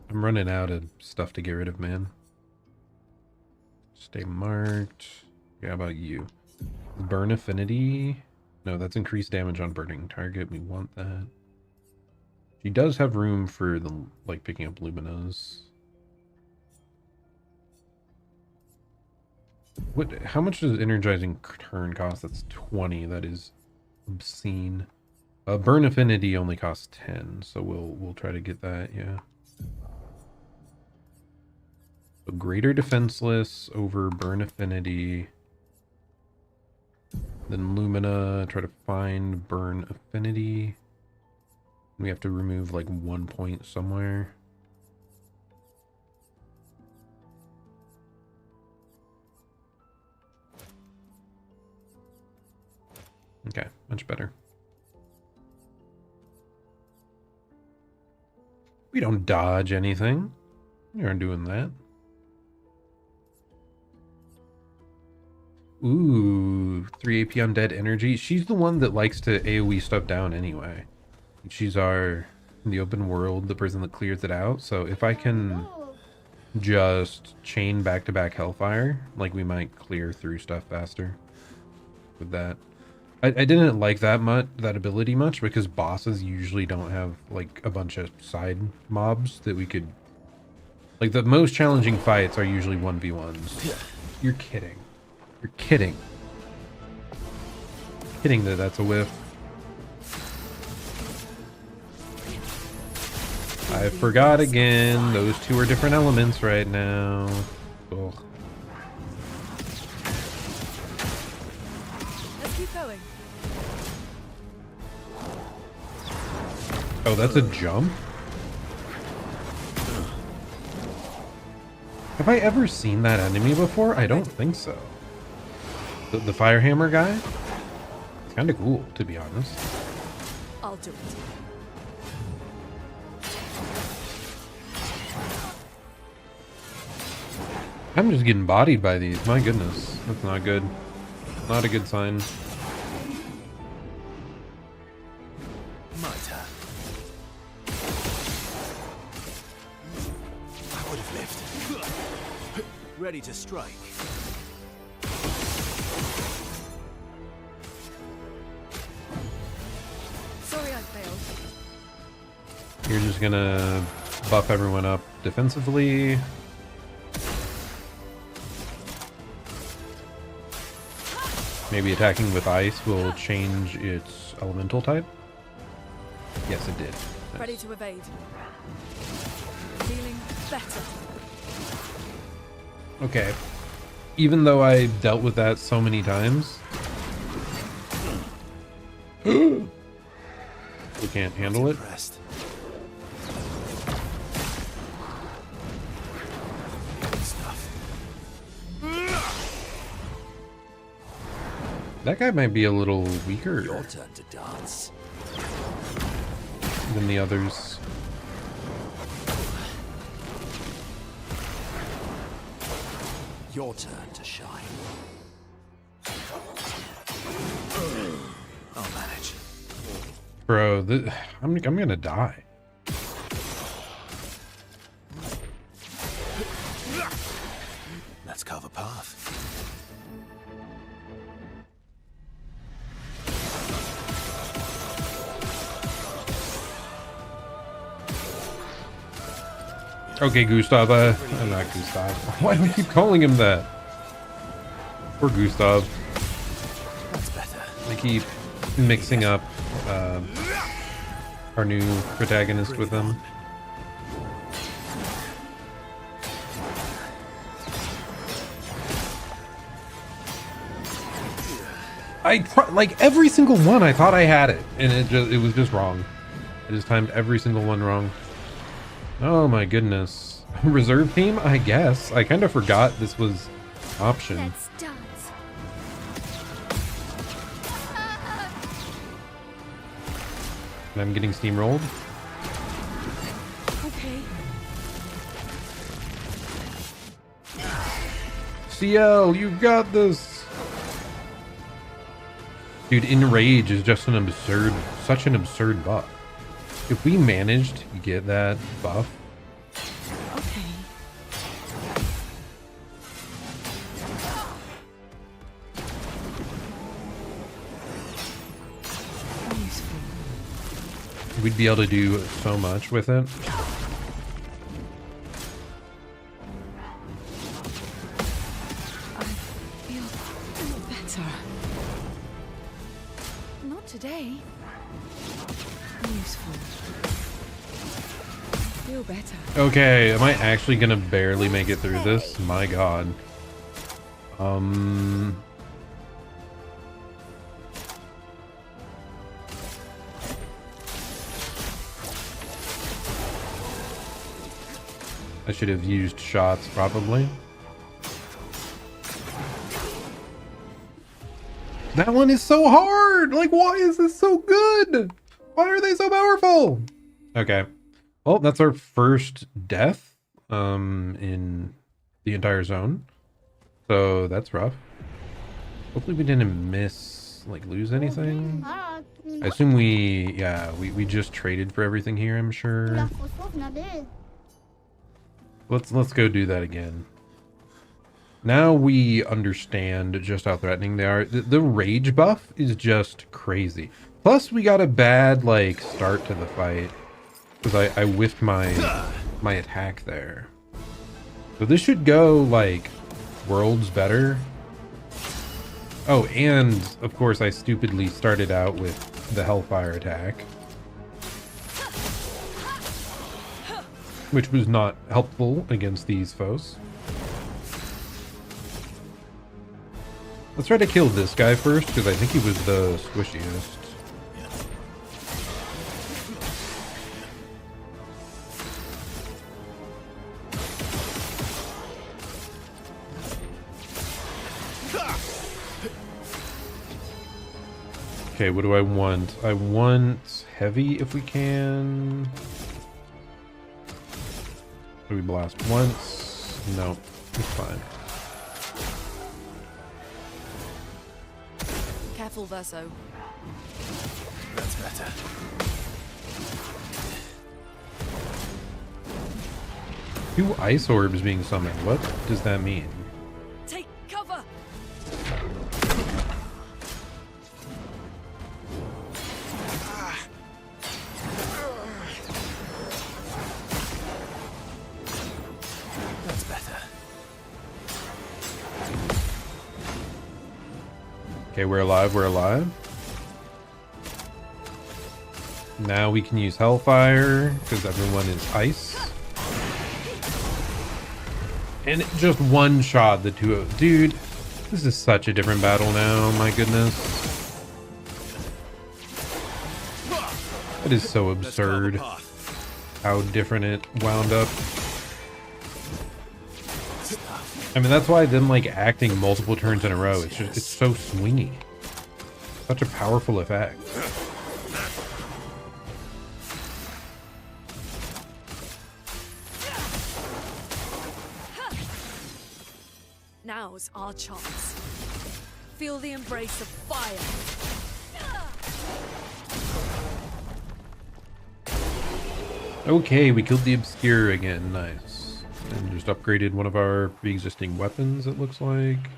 I'm running out of stuff to get rid of, man. Stay marked. Yeah, how about you? Burn affinity. No, that's increased damage on burning target. We want that. She does have room for the, like, picking up luminas. How much does energizing turn cost? That's 20. That is obscene. Burn affinity only costs 10, so we'll try to get that, yeah. So greater defenseless over burn affinity. Then Lumina, try to find burn affinity. We have to remove like 1 point somewhere. Okay, much better. We don't dodge anything. We aren't doing that. Ooh, 3 AP undead energy. She's the one that likes to AoE stuff down anyway. She's in the open world, the person that clears it out. So if I can just chain back-to-back Hellfire, like, we might clear through stuff faster with that. I didn't like that ability much because bosses usually don't have like a bunch of side mobs that we could, like, the most challenging fights are usually 1v1s. You're kidding. You're kidding. Kidding that that's a whiff. I forgot again. Those two are different elements right now. Ugh. Let's keep going. Oh, that's a jump? Have I ever seen that enemy before? I don't think so. The Firehammer guy? It's kind of cool, to be honest. I'll do it. I'm just getting bodied by these. My goodness. That's not good. Not a good sign. My turn. I would have lived. Ready to strike. Sorry I failed. You're just gonna buff everyone up defensively. Maybe attacking with ice will change its elemental type. Yes, it did. Nice. Ready to evade. Feeling better. Okay. Even though I dealt with that so many times, We can't handle it. Impressed. Good stuff. That guy might be a little weaker Your turn to dance. than the others. Your turn to shine. I'll manage. Bro, I'm gonna die. Let's carve a path. Okay, Gustav. Not Gustav. Why do we keep calling him that? Poor Gustav. That's better. They keep mixing up our new protagonist with him. Like every single one, I thought I had it, and it was just wrong. I just timed every single one wrong. Oh my goodness. Reserve team, I guess. I kind of forgot this was option. Let's dance. And I'm getting steamrolled. Okay. CL, you got this. Dude, Enrage is just such an absurd buff. If we managed to get that buff, Okay. Useful. we'd be able to do so much with it. I feel better. Not today. Useful. Feel better. Okay, am I actually gonna barely make it through this? My god. I should have used shots, probably. That one is so hard! Like, why is this so good? Why are they so powerful? Okay. Well, that's our first death in the entire zone. So that's rough. Hopefully we didn't lose anything. I assume we just traded for everything here, I'm sure. Let's go do that again. Now we understand just how threatening they are. The rage buff is just crazy. Plus we got a bad start to the fight because I whiffed my attack there. So this should go worlds better. Oh, and of course I stupidly started out with the Hellfire attack, which was not helpful against these foes. Let's try to kill this guy first, because I think he was the squishiest. Okay, what do I want? I want heavy if we can. Do we blast once? No, it's fine. Careful, Verso. That's better. Two ice orbs being summoned. What does that mean? Take cover. That's better. Okay, we're alive, we're alive. Now we can use Hellfire, because everyone is ice. And it just one shot the two of... Dude, this is such a different battle now, my goodness. It is so absurd how different it wound up. I mean, that's why them like acting multiple turns in a row, it's so swingy. Such a powerful effect. Now's our chance. Feel the embrace of fire. Okay, we killed the Obscur again. Nice. And just upgraded one of our pre-existing weapons, it looks like.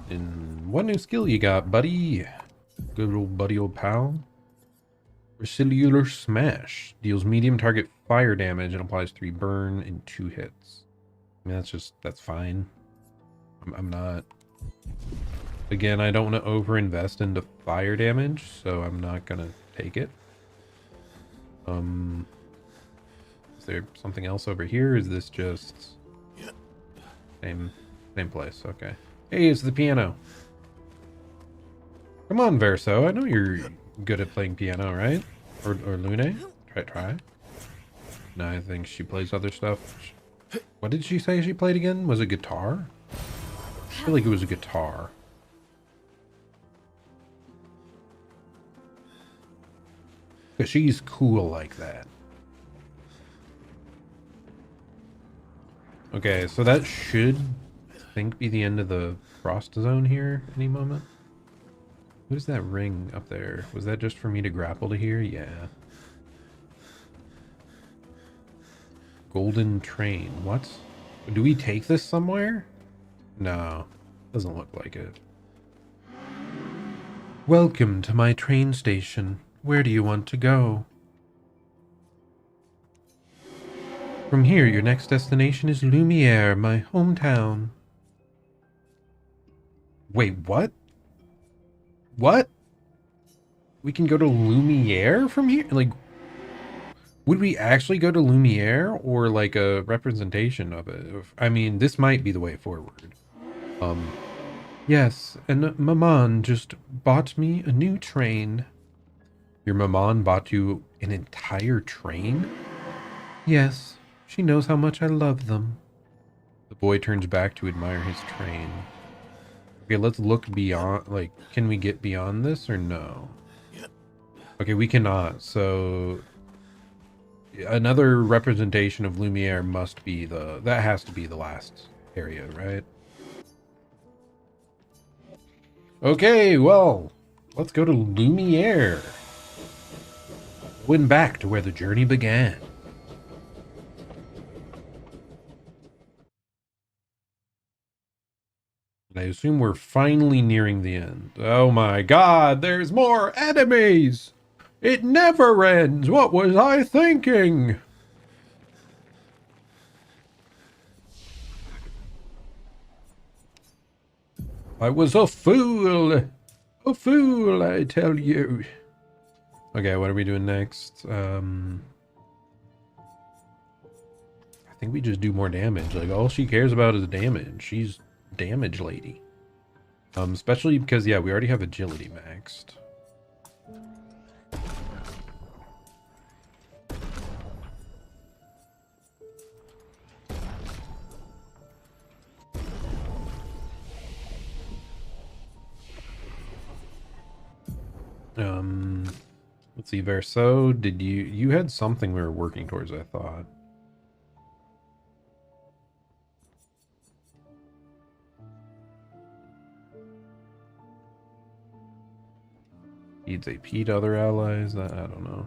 And what new skill you got, buddy? Good old buddy, old pal. Cellular Smash. Deals medium target fire damage and applies 3 burn in 2 hits. I mean, that's fine. I'm not... Again, I don't want to overinvest into fire damage, so I'm not going to take it. Is there something else over here? Is this just... Same place, okay. Hey, it's the piano. Come on, Verso. I know you're good at playing piano, right? Or Lune? Try. No, I think she plays other stuff. What did she say she played again? Was it guitar? I feel like it was a guitar. Because she's cool like that. Okay, so that should, I think, be the end of the frost zone here any moment. What is that ring up there? Was that just for me to grapple to here? Yeah. Golden train. What? Do we take this somewhere? No. Doesn't look like it. Welcome to my train station. Where do you want to go? From here, your next destination is Lumiere, my hometown. Wait, what? What? We can go to Lumiere from here? Like, would we actually go to Lumiere, or like a representation of it? I mean, this might be the way forward. Yes, and Maman just bought me a new train. Your Maman bought you an entire train? Yes, she knows how much I love them. The boy turns back to admire his train. Okay, let's look beyond, like, can we get beyond this or no? Okay, we cannot, so... Another representation of Lumiere must be that has to be the last area, right? Okay, well, let's go to Lumiere. Going back to where the journey began. I assume we're finally nearing the end. Oh my god, there's more enemies! It never ends! What was I thinking? I was a fool! A fool, I tell you. Okay, what are we doing next? I think we just do more damage. Like, all she cares about is damage. She's damage lady. Especially because, yeah, we already have agility maxed. Let's see, Verso, did you had something we were working towards, I thought. Feeds AP to other allies, I don't know.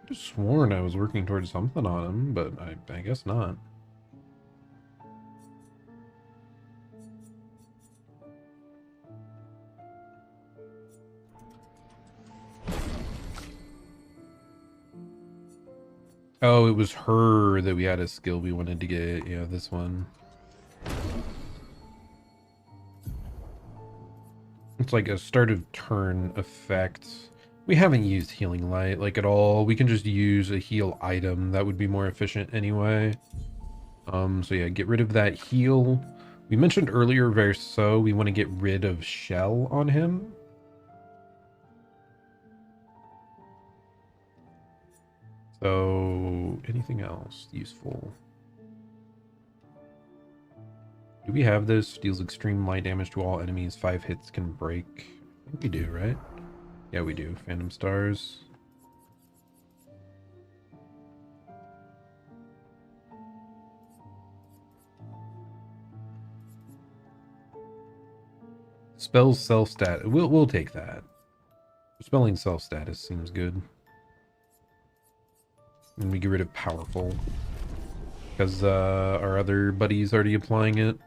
I just sworn I was working towards something on him, but I guess not. Oh, it was her that we had a skill we wanted to get. Yeah, this one. It's like a start of turn effect. We haven't used Healing Light, like, at all. We can just use a heal item. That would be more efficient anyway. So yeah, get rid of that heal. We mentioned earlier Verso, we want to get rid of Shell on him. So, anything else useful? Do we have this? Deals extreme light damage to all enemies. 5 hits can break. I think we do, right? Yeah, we do. Phantom Stars. Spells self-stat. We'll take that. Spelling self-status seems good. And we get rid of powerful. Because our other buddy's already applying it.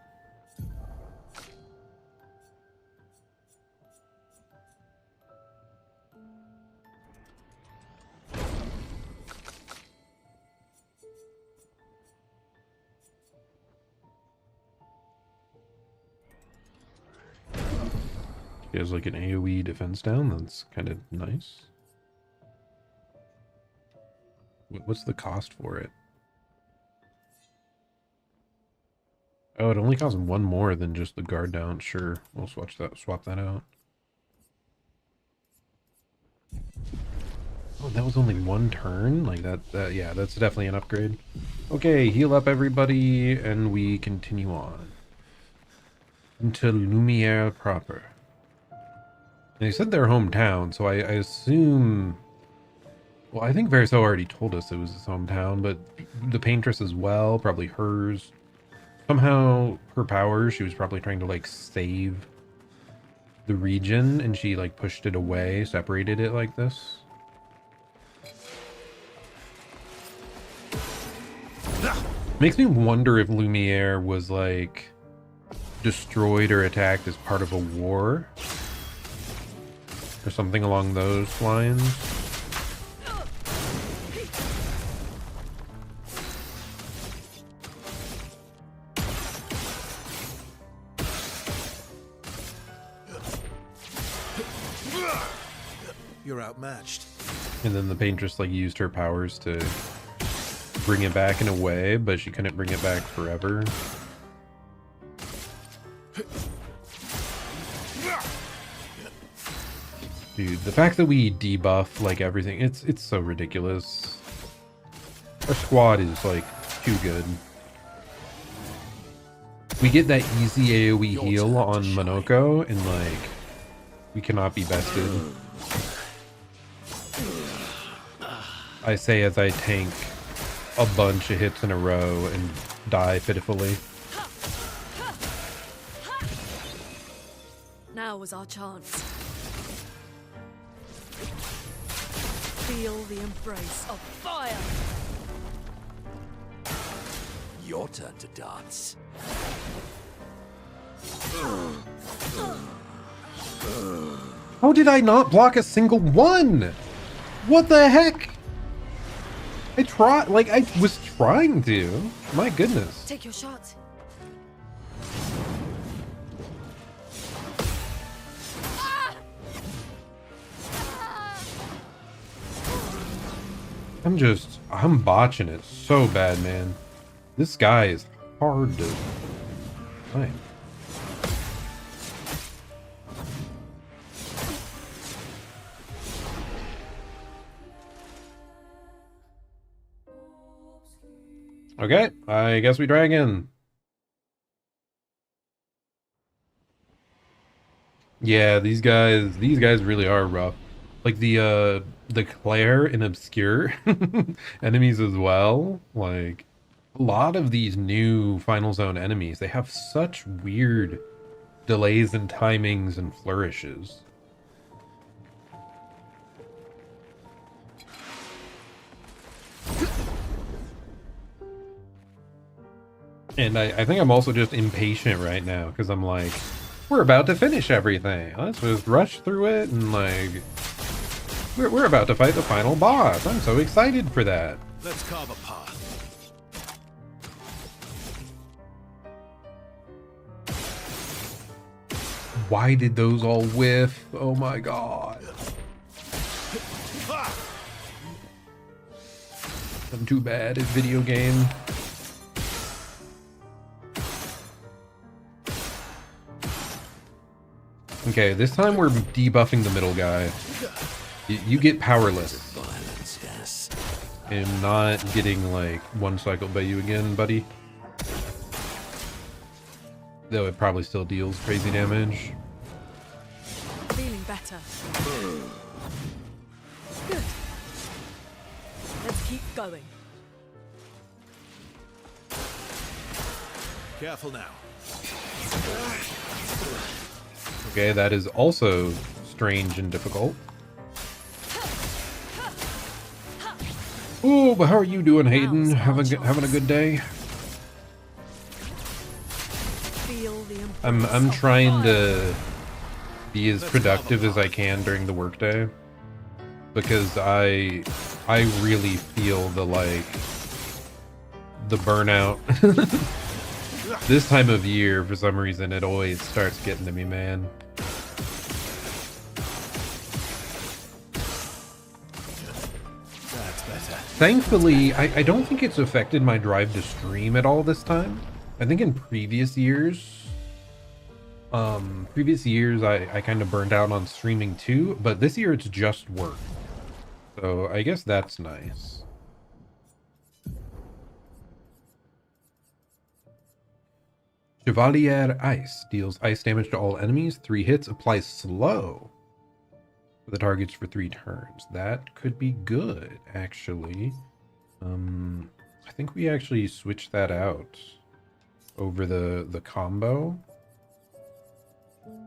He has like an AoE defense down. That's kind of nice. What's the cost for it? Oh, it only costs 1 more than just the guard down. Sure, we'll swap that out. Oh, that was only 1 turn? Like that, yeah, that's definitely an upgrade. Okay, heal up everybody, and we continue on. Into Lumiere proper. And they said their hometown, so I assume... Well, I think Verso already told us it was his hometown, but the Paintress as well, probably hers. Somehow, her powers, she was probably trying to, like, save the region, and she, like, pushed it away, separated it like this. Makes me wonder if Lumiere was, like, destroyed or attacked as part of a war. Or something along those lines. You're outmatched. And then the Paintress like used her powers to bring it back in a way, but she couldn't bring it back forever. Dude, the fact that we debuff like everything, it's so ridiculous. Our squad is like too good. We get that easy AoE heal on Monoko, and like we cannot be bested. I say as I tank a bunch of hits in a row and die pitifully. Now was our chance. Feel the embrace of fire. Your turn to dance. How did I not block a single one? What the heck? I was trying to. My goodness. Take your shot. I'm botching it so bad, man. This guy is hard to find. Okay, I guess we try again. Yeah, these guys really are rough. Like the Clair and Obscur enemies as well. Like a lot of these new Final Zone enemies, they have such weird delays and timings and flourishes. And I think I'm also just impatient right now because I'm like, we're about to finish everything. Let's just rush through it and like, we're about to fight the final boss. I'm so excited for that. Let's carve a path. Why did those all whiff? Oh my god. I'm too bad at video game. Okay, this time we're debuffing the middle guy. You get powerless. Violence, yes. I'm not getting like one cycle by you again, buddy. Though it probably still deals crazy damage. Feeling better. Good. Let's keep going. Careful now. Okay, that is also strange and difficult. Ooh, but how are you doing, Hayden? Having a good day? Feel the I'm trying to be as productive as I can during the workday because I really feel the burnout. This time of year, for some reason, it always starts getting to me, man. That's better. Thankfully, I don't think it's affected my drive to stream at all this time. I think in previous years, I kind of burned out on streaming too, but this year it's just work. So I guess that's nice. Chevalier Ice deals ice damage to all enemies. 3 hits, applies slow for the targets for 3 turns. That could be good, actually. I think we actually switched that out over the combo.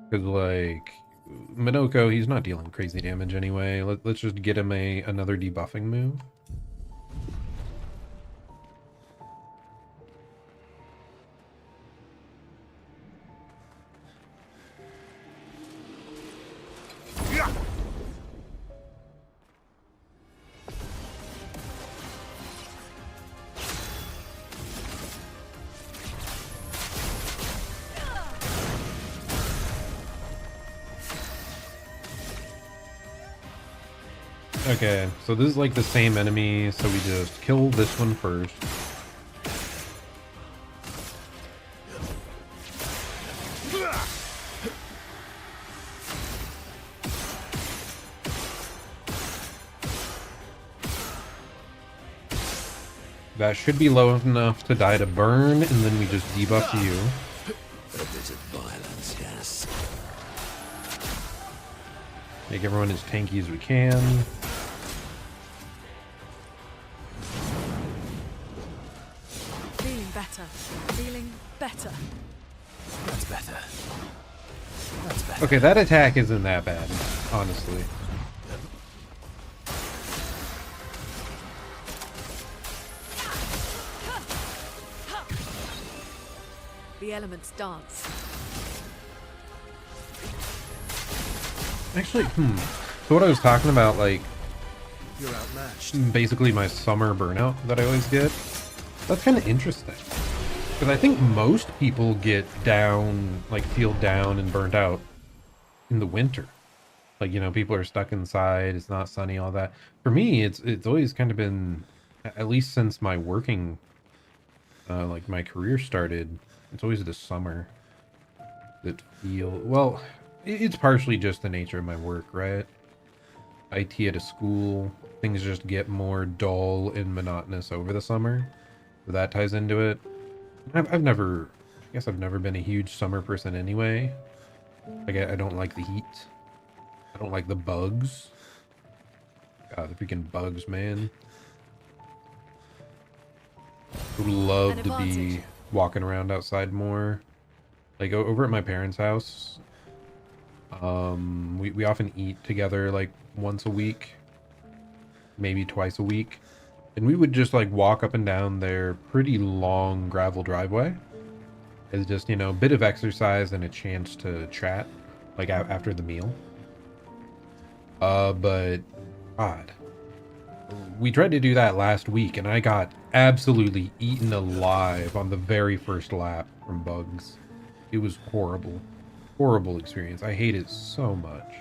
Because, like, Minoko, he's not dealing crazy damage anyway. Let's just get him another debuffing move. Okay, so this is like the same enemy, so we just kill this one first. That should be low enough to die to burn, and then we just debuff you. A bit of violence, yes. Make everyone as tanky as we can. feeling better. Feeling better. That's better. That's better. Okay, that attack isn't that bad, honestly. The elements dance. Actually, so what I was talking about, like, You're outmatched. basically my summer burnout that I always get, that's kind of interesting. Because I think most people get down, like, feel down and burnt out in the winter. Like, you know, people are stuck inside, it's not sunny, all that. For me, it's always kind of been, at least since my working, like, my career started, it's always the summer that feel, well, it's partially just the nature of my work, right? IT at a school, things just get more dull and monotonous over the summer. So that ties into it. I've never, I guess I've never been a huge summer person anyway. Like, I don't like the heat. I don't like the bugs. God, the freaking bugs, man. Would love to be walking around outside more. Like, over at my parents' house, we often eat together like once a week, maybe twice a week, and we would just like walk up and down their pretty long gravel driveway. It's just, you know, a bit of exercise and a chance to chat like after the meal. But God, we tried to do that last week and I got absolutely eaten alive on the very first lap from bugs. It was horrible. Horrible experience. I hate it so much.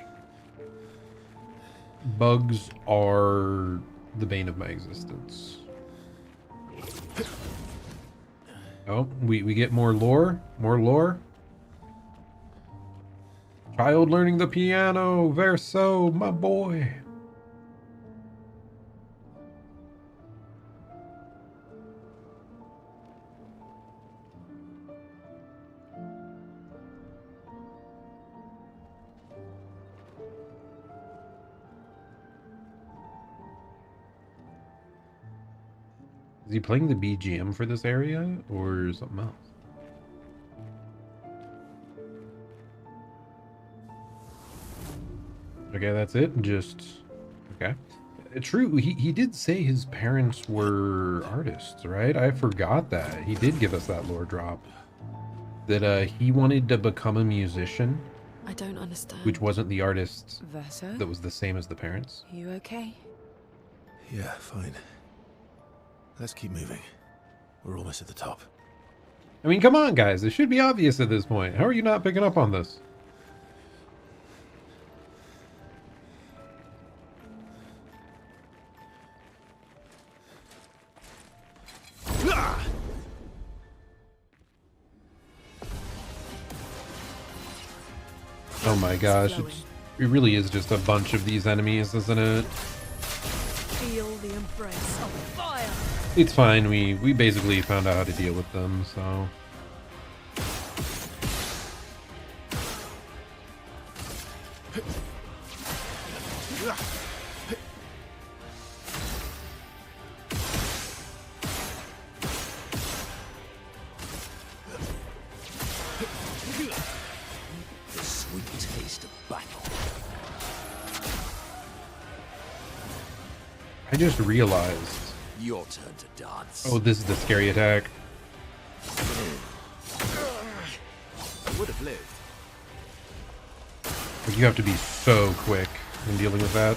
Bugs are the bane of my existence. Oh, we get more lore? More lore? Child learning the piano, Verso, my boy. Is he playing the BGM for this area or something else? Okay, that's it. Just okay. True. He did say his parents were artists, right? I forgot that. He did give us that lore drop. That he wanted to become a musician. I don't understand. Which wasn't the artist Verso? that was the same as the parents. You okay? Yeah, fine. Let's keep moving. We're almost at the top. I mean, come on, guys. It should be obvious at this point. How are you not picking up on this? Oh my gosh, it really is just a bunch of these enemies, isn't it? Feel the embrace of fire. It's fine, we basically found out how to deal with them, so... The sweet taste of battle. I just realized... Your turn to dance. Oh, this is the scary attack. I would have lived. Like, you have to be so quick in dealing with that.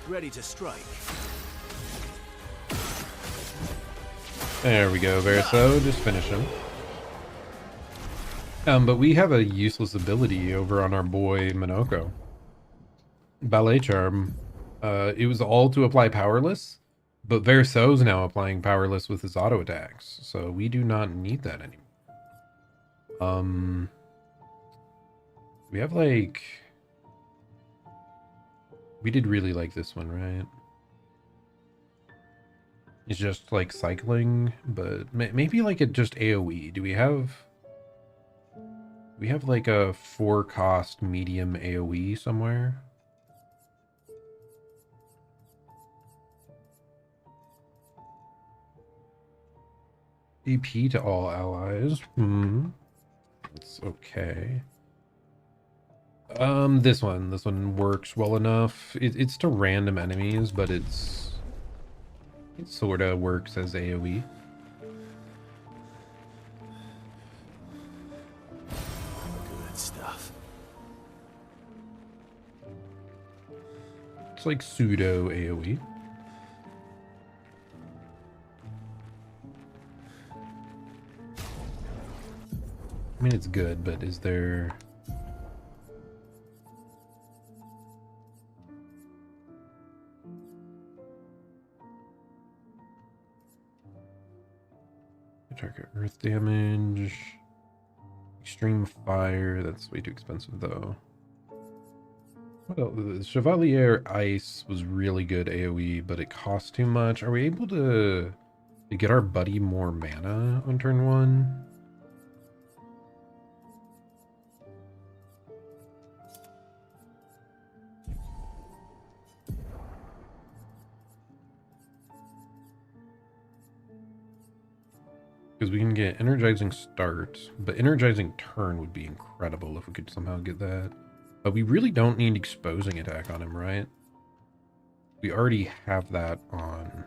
Ready to strike. There we go, Verso. Just finish him. But we have a useless ability over on our boy Minoko. Ballet Charm. It was all to apply Powerless, but Verso's now applying Powerless with his auto attacks, so we do not need that anymore. We have like... We did really like this one, right? It's just like cycling, but maybe like it just AoE. Do we have... We have like a 4-cost medium AoE somewhere? AP to all allies. It's okay. This one works well enough. It's to random enemies, but it sort of works as AoE. Good stuff. It's like pseudo AoE. I mean, it's good, but is there... Target earth damage. Extreme fire. That's way too expensive, though. What else? The Chevalier Ice was really good AoE, but it costs too much. Are we able to get our buddy more mana on turn 1? Because we can get Energizing Start, but Energizing Turn would be incredible if we could somehow get that. But we really don't need Exposing Attack on him, right? We already have that on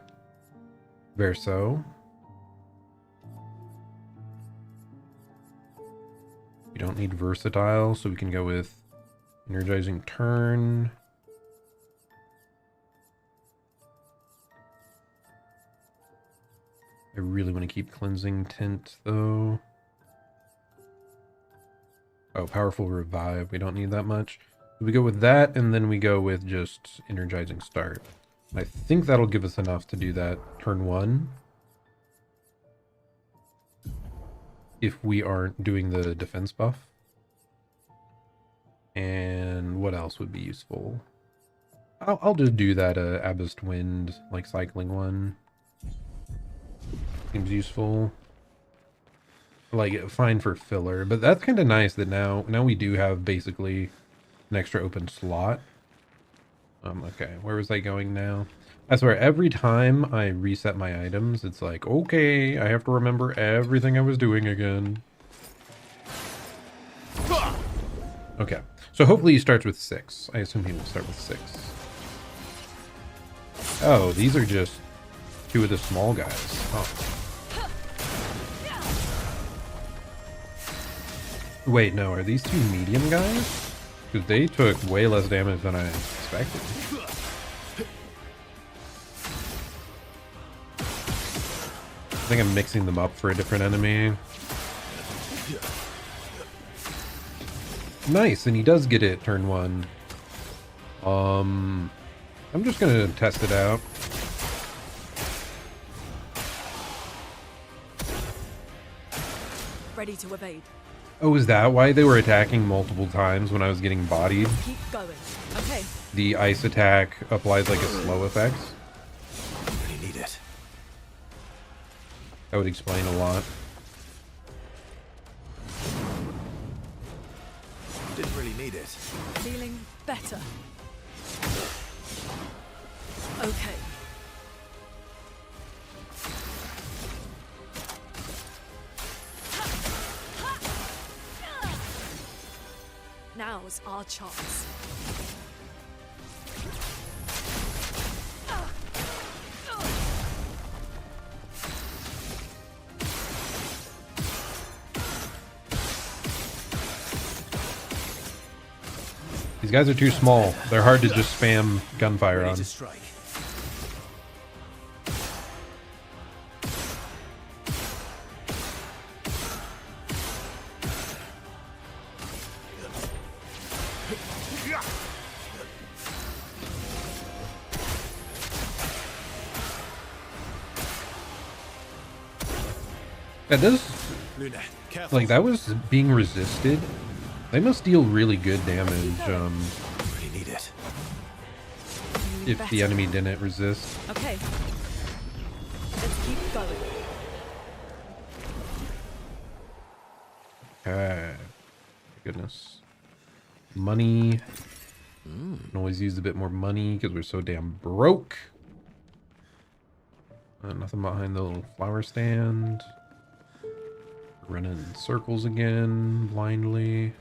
Verso. We don't need Versatile, so we can go with Energizing Turn. I really want to keep Cleansing Tint, though. Oh, powerful revive. We don't need that much. We go with that, and then we go with just energizing start. I think that'll give us enough to do that turn 1. If we aren't doing the defense buff. And what else would be useful? I'll just do that Abyssed Wind, like cycling one. Seems useful. Like, fine for filler, but that's kind of nice that now we do have basically an extra open slot. Okay, where was I going now? I swear, every time I reset my items, it's like, okay, I have to remember everything I was doing again. Okay, so hopefully he starts with 6. I assume he will start with 6. Oh, these are just 2 of the small guys. Oh. Wait, no, are these 2 medium guys? Because they took way less damage than I expected. I think I'm mixing them up for a different enemy. Nice, and he does get it turn 1. I'm just gonna test it out. Ready to evade. Oh, is that why they were attacking multiple times when I was getting bodied? Keep going. Okay. The ice attack applies like a slow effect. Really need it. That would explain a lot. Didn't really need it. Feeling better. Okay. Now's our chance. These guys are too small. They're hard to just spam gunfire Ready on. to strike. That does, Luna, careful. like, that was being resisted. They must deal really good damage Really need it. Feeling if the better. enemy didn't resist. Okay. Let's keep going. Okay. Goodness. Money. Can always use a bit more money because we're so damn broke. Nothing behind the little flower stand. Running in circles again, blindly.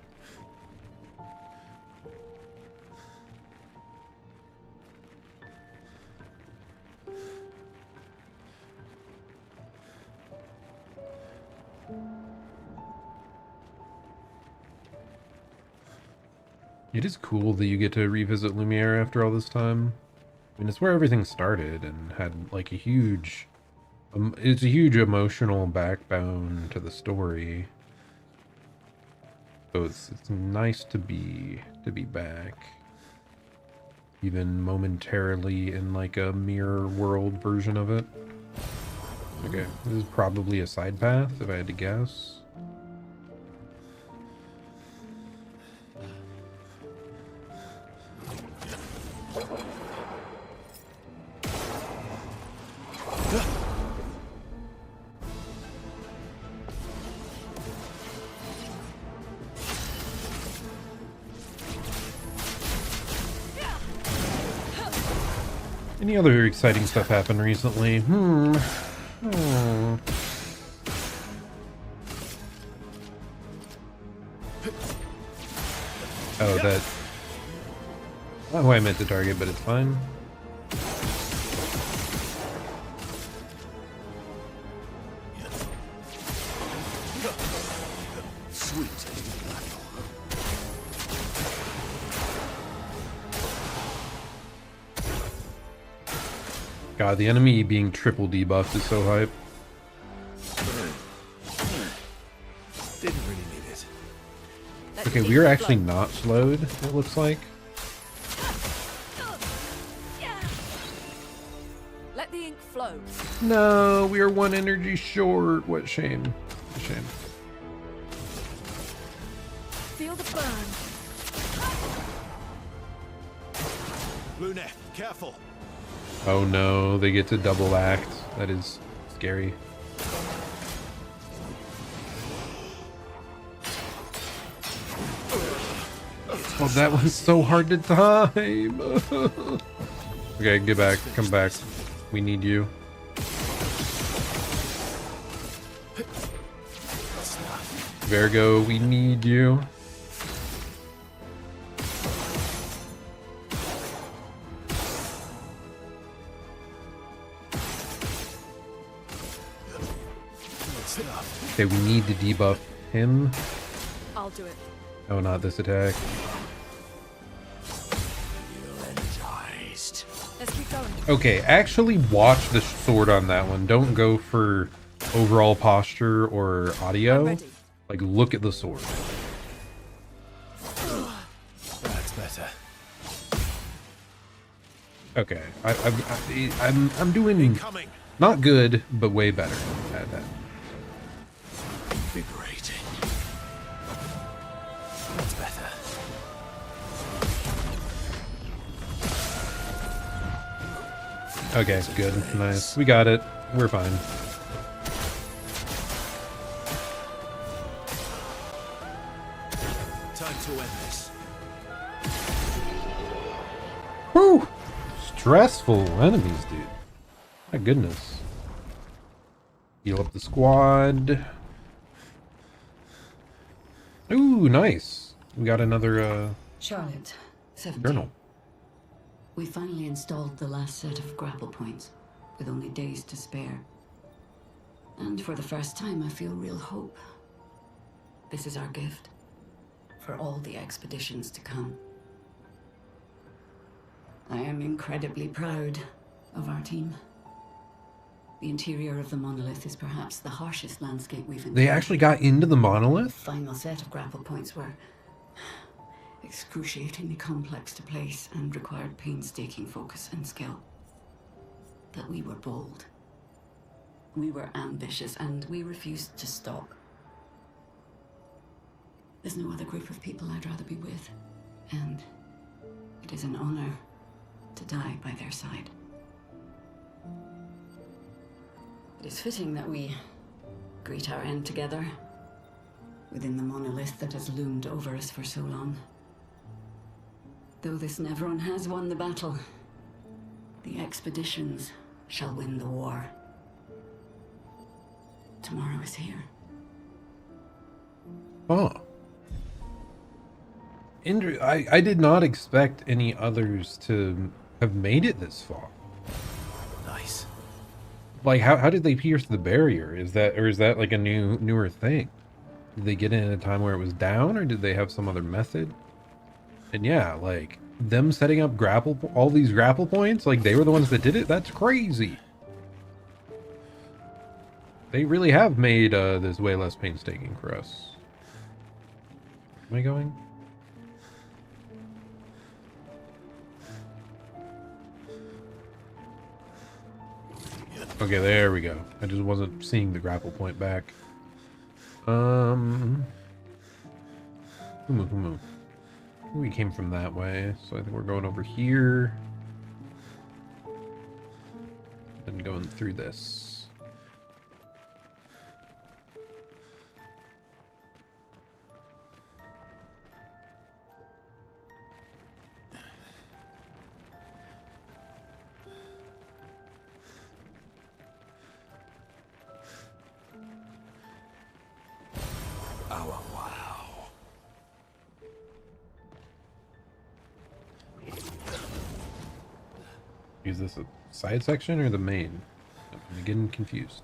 It is cool that you get to revisit Lumiere after all this time. I mean, it's where everything started and had like a huge, it's a huge emotional backbone to the story. So it's nice to be back, even momentarily in like a mirror world version of it. Okay, this is probably a side path if I had to guess. Any other exciting stuff happened recently? Oh, that... Not who I meant to target, but it's fine. Sweet. God, the enemy being triple debuffed is so hype. Didn't really need it. Let Okay, the we are ink actually flow. not slowed, it looks like. Let the ink flow. No, we are 1 energy short. What shame. What a shame. Feel the burn. Luna, careful. Oh no, they get to double act. That is scary. Oh, that was so hard to time. Okay, get back. Come back. We need you. Virgo, we need you. Okay, we need to debuff him. I'll do it. Oh, not this attack. Let's keep going. Okay, actually watch the sword on that one. Don't go for overall posture or I'm audio. ready. Like, look at the sword. That's better. Okay, I'm doing Coming. not good, but way better at that. Invigorating. That's better. Okay, good, nice. We got it. We're fine. Time to end this. Whew! Stressful enemies, dude. My goodness. Heal up the squad. Ooh, nice. We got another Charlotte, 17. journal. We finally installed the last set of grapple points, with only days to spare. And for the first time, I feel real hope. This is our gift for all the expeditions to come. I am incredibly proud of our team. The interior of the monolith is perhaps the harshest landscape we've encountered. They actually got into the The monolith? final set of grapple points were excruciatingly complex to place and required painstaking focus and skill. But we were bold. We were ambitious, and we refused to stop. There's no other group of people I'd rather be with, and it is an honor to die by their side. It is fitting that we greet our end together within the monolith that has loomed over us for so long. Though this Nevron has won the battle, the expeditions shall win the war. Tomorrow is here. Oh. I did not expect any others to have made it this far. Nice. Like, how did they pierce the barrier? Is that like a newer thing? Did they get in at a time where it was down, or did they have some other method? And yeah, like, them setting up all these grapple points, like they were the ones that did it? That's crazy. They really have made this way less painstaking for us. Am I going? Okay, there we go. I just wasn't seeing the grapple point back. Humu. We came from that way, so I think we're going over here. And going through this. Oh, wow. Is this a side section or the main? I'm getting confused.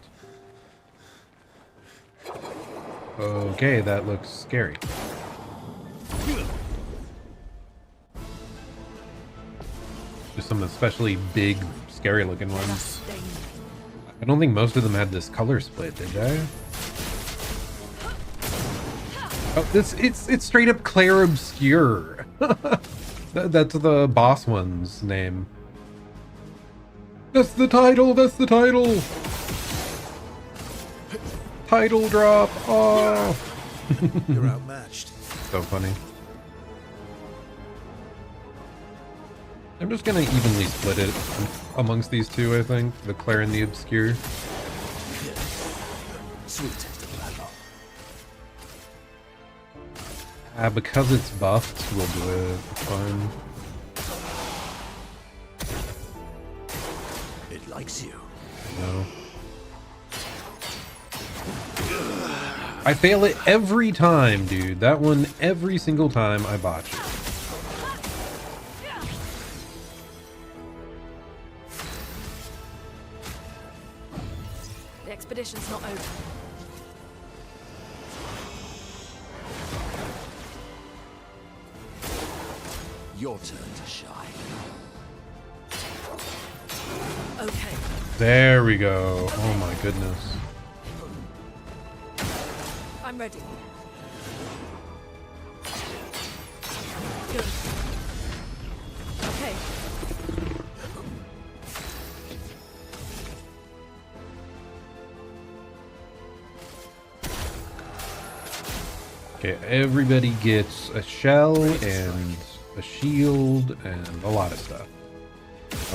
Okay, that looks scary. Just some especially big, scary looking ones. I don't think most of them had this color split, did they? Oh, it's straight up Clair Obscur. That's the boss one's name. That's the title. That's the title. Title drop. Oh. You're outmatched. So funny. I'm just gonna evenly split it amongst these two, I think. The Clair and the Obscur. Sweet taste of plasma. Because it's buffed, we'll do it. It's fine. It likes you. No. I fail it every time, dude. That one, every single time I botch it. The expedition's not over. Your turn to shine. Okay. There we go. Oh my goodness. I'm ready. Good. Okay. Okay, everybody gets a shell and a shield and a lot of stuff.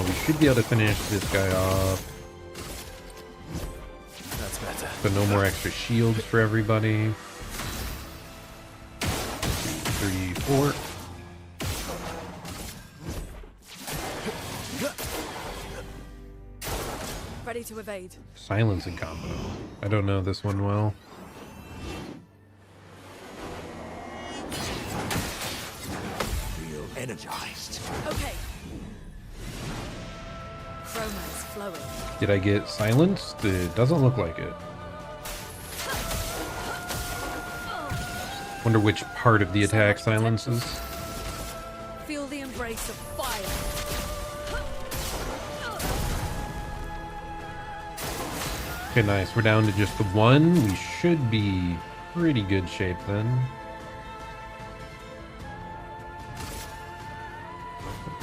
We should be able to finish this guy off. That's better. So no more extra shields for everybody. 3, 4. Ready to evade. Silencing combo. I don't know this one well. Feel energized. Okay. Chroma's flowing. Did I get silenced? It doesn't look like it. Wonder which part of the attack silences. Feel the embrace of fire. Okay, nice. We're down to just the one. We should be pretty good shape then.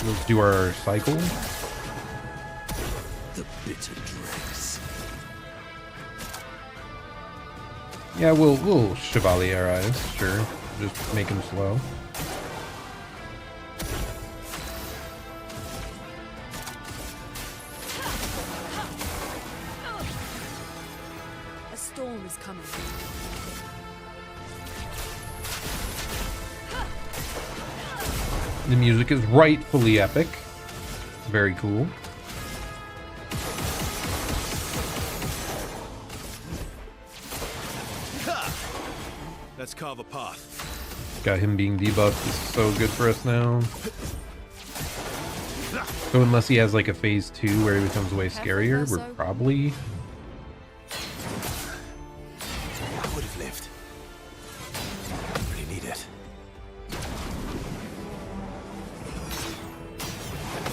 Let's do our cycle. The bitter dregs. Yeah, we'll Chevalierize, sure. Just make him slow. A storm is coming. The music is rightfully epic. Very cool. Let's carve a path. Got him being debuffed is so good for us now. So unless he has like a phase 2 where he becomes way scarier, we're probably... I would have lived. Really need it.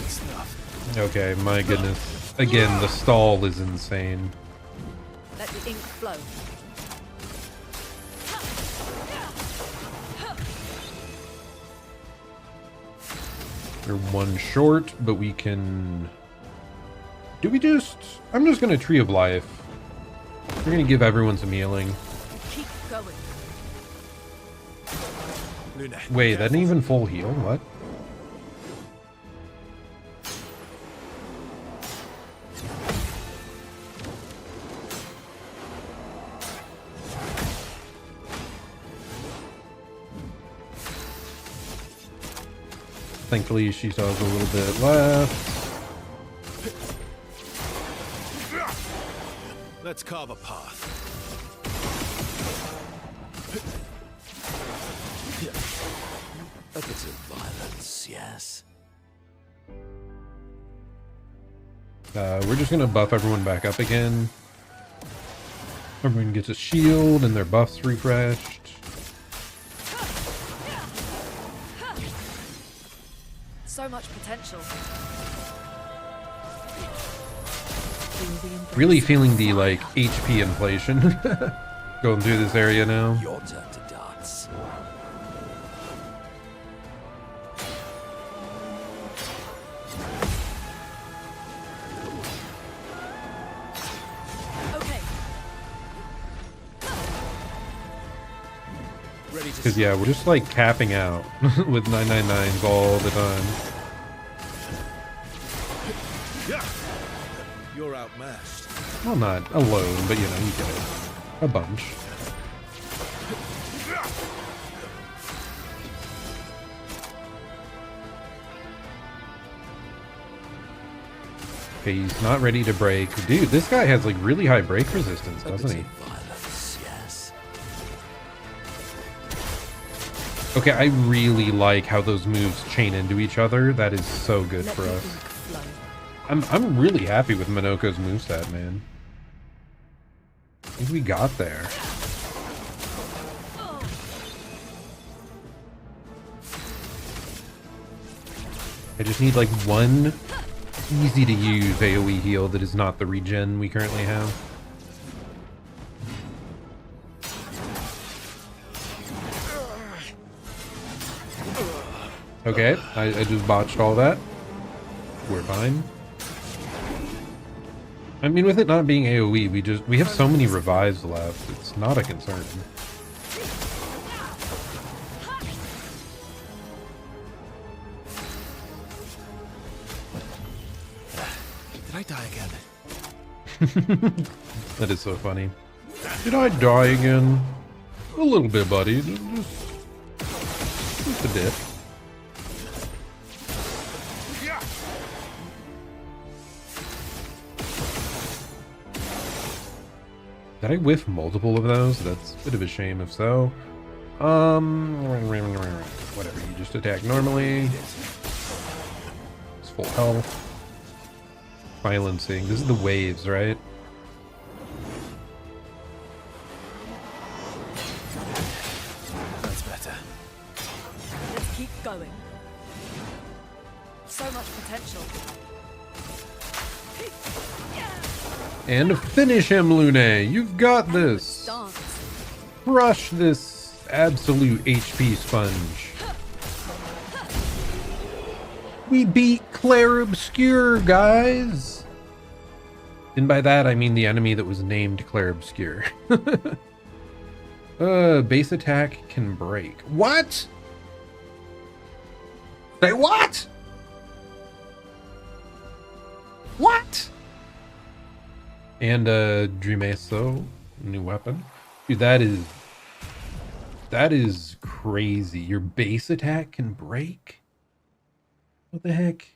Stuff. Okay, my goodness. Again, the stall is insane. Let the ink flow. We're one short, but we can... Do we just... I'm just gonna Tree of Life. We're gonna give everyone some healing. Keep going. Luna, Wait, that didn't even full heal? What? Thankfully, she still has a little bit left. Let's carve a path. A bit of violence, yes. We're just gonna buff everyone back up again. Everyone gets a shield and their buffs refreshed. So much potential. Really feeling the like HP inflation. Going through this area now. Your turn to dance. Okay. Ready to Because, yeah, we're just like capping out with 999s all the time. Yeah. You're outmatched. Well, not alone, but you know, you get it. A bunch. Okay, he's not ready to break. Dude, this guy has like really high break resistance, doesn't he? Violence, yes. Okay, I really like how those moves chain into each other. That is so good Let for the us. ink flow. I'm really happy with Minoko's moveset, man. I think we got there. I just need like one easy to use AoE heal that is not the regen we currently have. Okay, I just botched all that. We're fine. I mean, with it not being AoE, we have so many revives left. It's not a concern. Did I die again? That is so funny. Did I die again? A little bit, buddy. Just a bit. Did I whiff multiple of those? That's a bit of a shame if so. Whatever, you just attack normally. It's full health. Silencing. This is the waves, right? That's better. Let's keep going. So much potential. And finish him, Lune. You've got this. Dance. Crush this absolute HP sponge. We beat Clair Obscur, guys. And by that, I mean the enemy that was named Clair Obscur. Base attack can break. What? Say what? What? And Dreameso, new weapon. Dude, that is crazy. Your base attack can break? What the heck?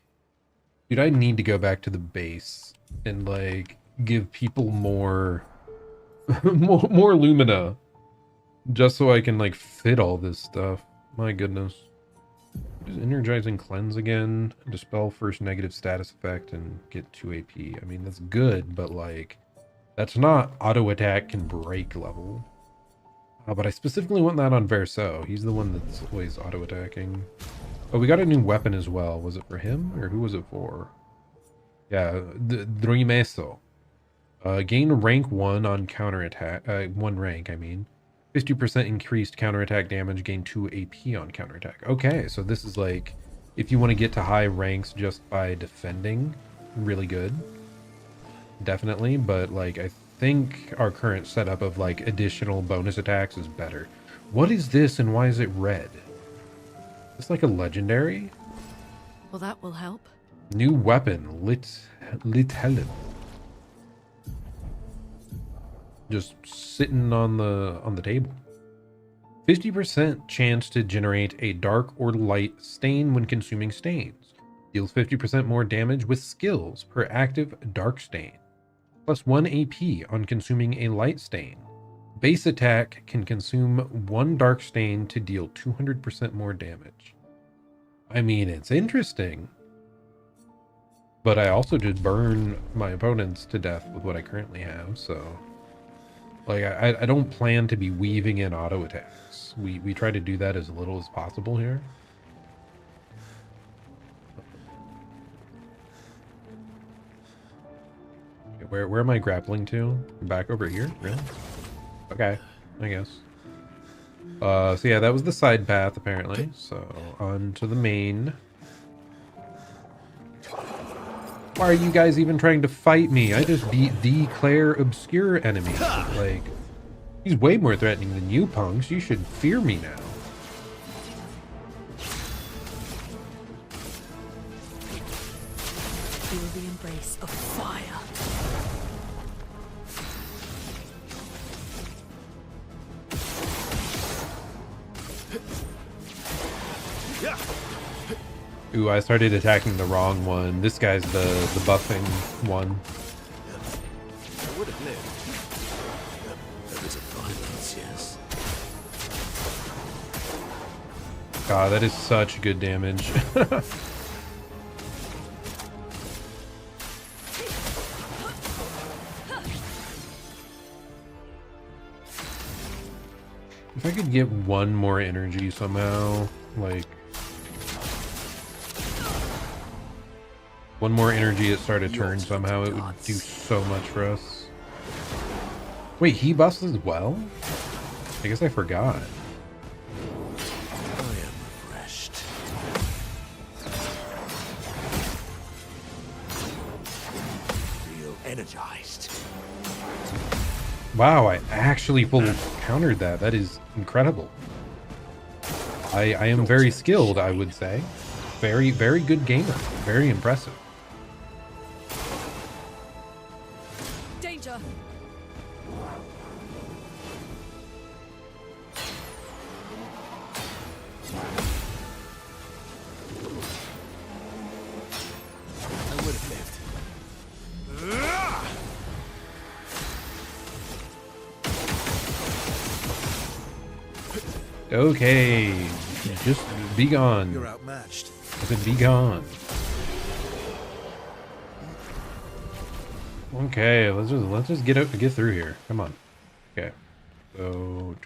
Dude, I need to go back to the base and like give people more more Lumina. Just so I can like fit all this stuff. My goodness. Just energizing cleanse again, dispel first negative status effect and get 2 AP. I mean, that's good, but like that's not auto attack can break level. But I specifically want that on Verso. He's the one that's always auto attacking. Oh, we got a new weapon as well. Was it for him or who was it for? Yeah, the Dreameso. Gain rank 1 on counterattack. 1 rank, I mean. 50% increased counterattack damage, gain 2 AP on counterattack. Okay, so this is like, if you want to get to high ranks just by defending, really good. Definitely, but like, I think our current setup of like additional bonus attacks is better. What is this and why is it red? Is this like a legendary? Well, that will help. New weapon, Lit Helen. Just sitting on the table. 50% chance to generate a dark or light stain when consuming stains. Deals 50% more damage with skills per active dark stain. Plus 1 AP on consuming a light stain. Base attack can consume 1 dark stain to deal 200% more damage. I mean, it's interesting. But I also just burn my opponents to death with what I currently have, so... Like, I don't plan to be weaving in auto attacks. We try to do that as little as possible here. Okay, where am I grappling to? Back over here? Really? Okay. I guess. So yeah, that was the side path apparently. So on to the main. Why are you guys even trying to fight me? I just beat the Clair Obscur enemy. Like, he's way more threatening than you punks. You should fear me now. Feel the embrace of fire. Ooh, I started attacking the wrong one. This guy's the buffing one. I would have lived. There was a violence, yes. God, that is such good damage. If I could get one more energy somehow, like one more energy at start of turn somehow, it would do so much for us. Wait, he buffs as well? I guess I forgot. I am refreshed. Feel energized. Wow, I actually full countered that. That is incredible. I am very skilled, I would say. Very, very good gamer. Very impressive. Danger! I would have lived. Okay, just be gone. You're outmatched. I said be gone. Okay, let's just get through here. Come on. Okay. So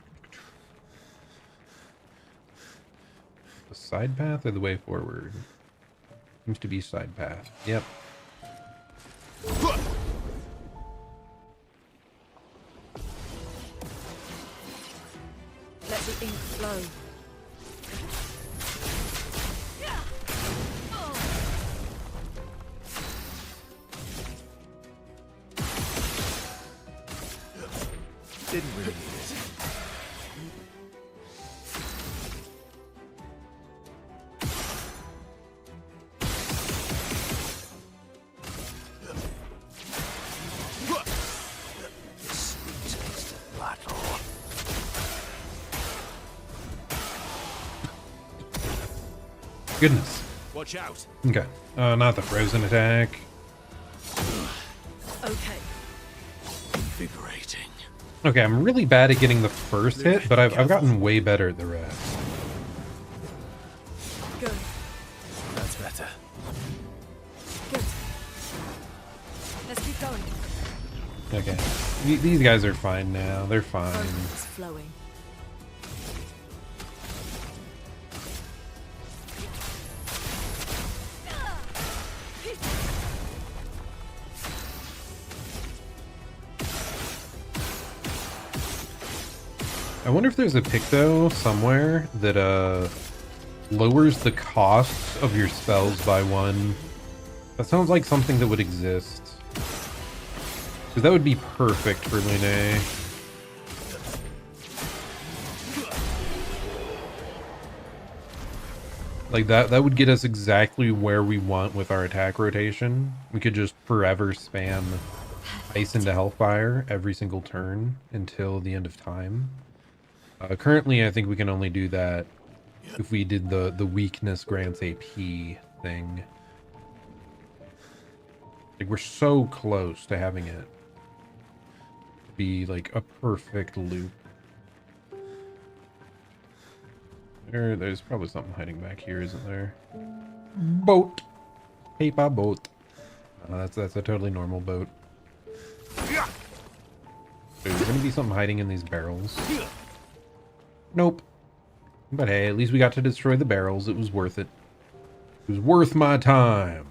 the side path or the way forward? Seems to be side path. Yep. Let the ink flow. Didn't really need it. The sweet taste of battle. Goodness. Watch out. Okay. Not the frozen attack. Okay. Invigorating. Okay, I'm really bad at getting the first hit, but I've gotten way better at the rest. Good. That's better. Good. Let's keep going. Okay. These guys are fine now. They're fine. It's flowing. I wonder if there's a pick though somewhere that lowers the cost of your spells by 1. That sounds like something that would exist. Because that would be perfect for Lune. Like that would get us exactly where we want with our attack rotation. We could just forever spam Ice into Hellfire every single turn until the end of time. Currently, I think we can only do that if we did the weakness grants AP thing. Like, we're so close to having it be like a perfect loop. There's probably something hiding back here, isn't there? Boat. Paper boat. That's a totally normal boat. There's gonna be something hiding in these barrels. Nope. But hey, at least we got to destroy the barrels. It was worth it. It was worth my time.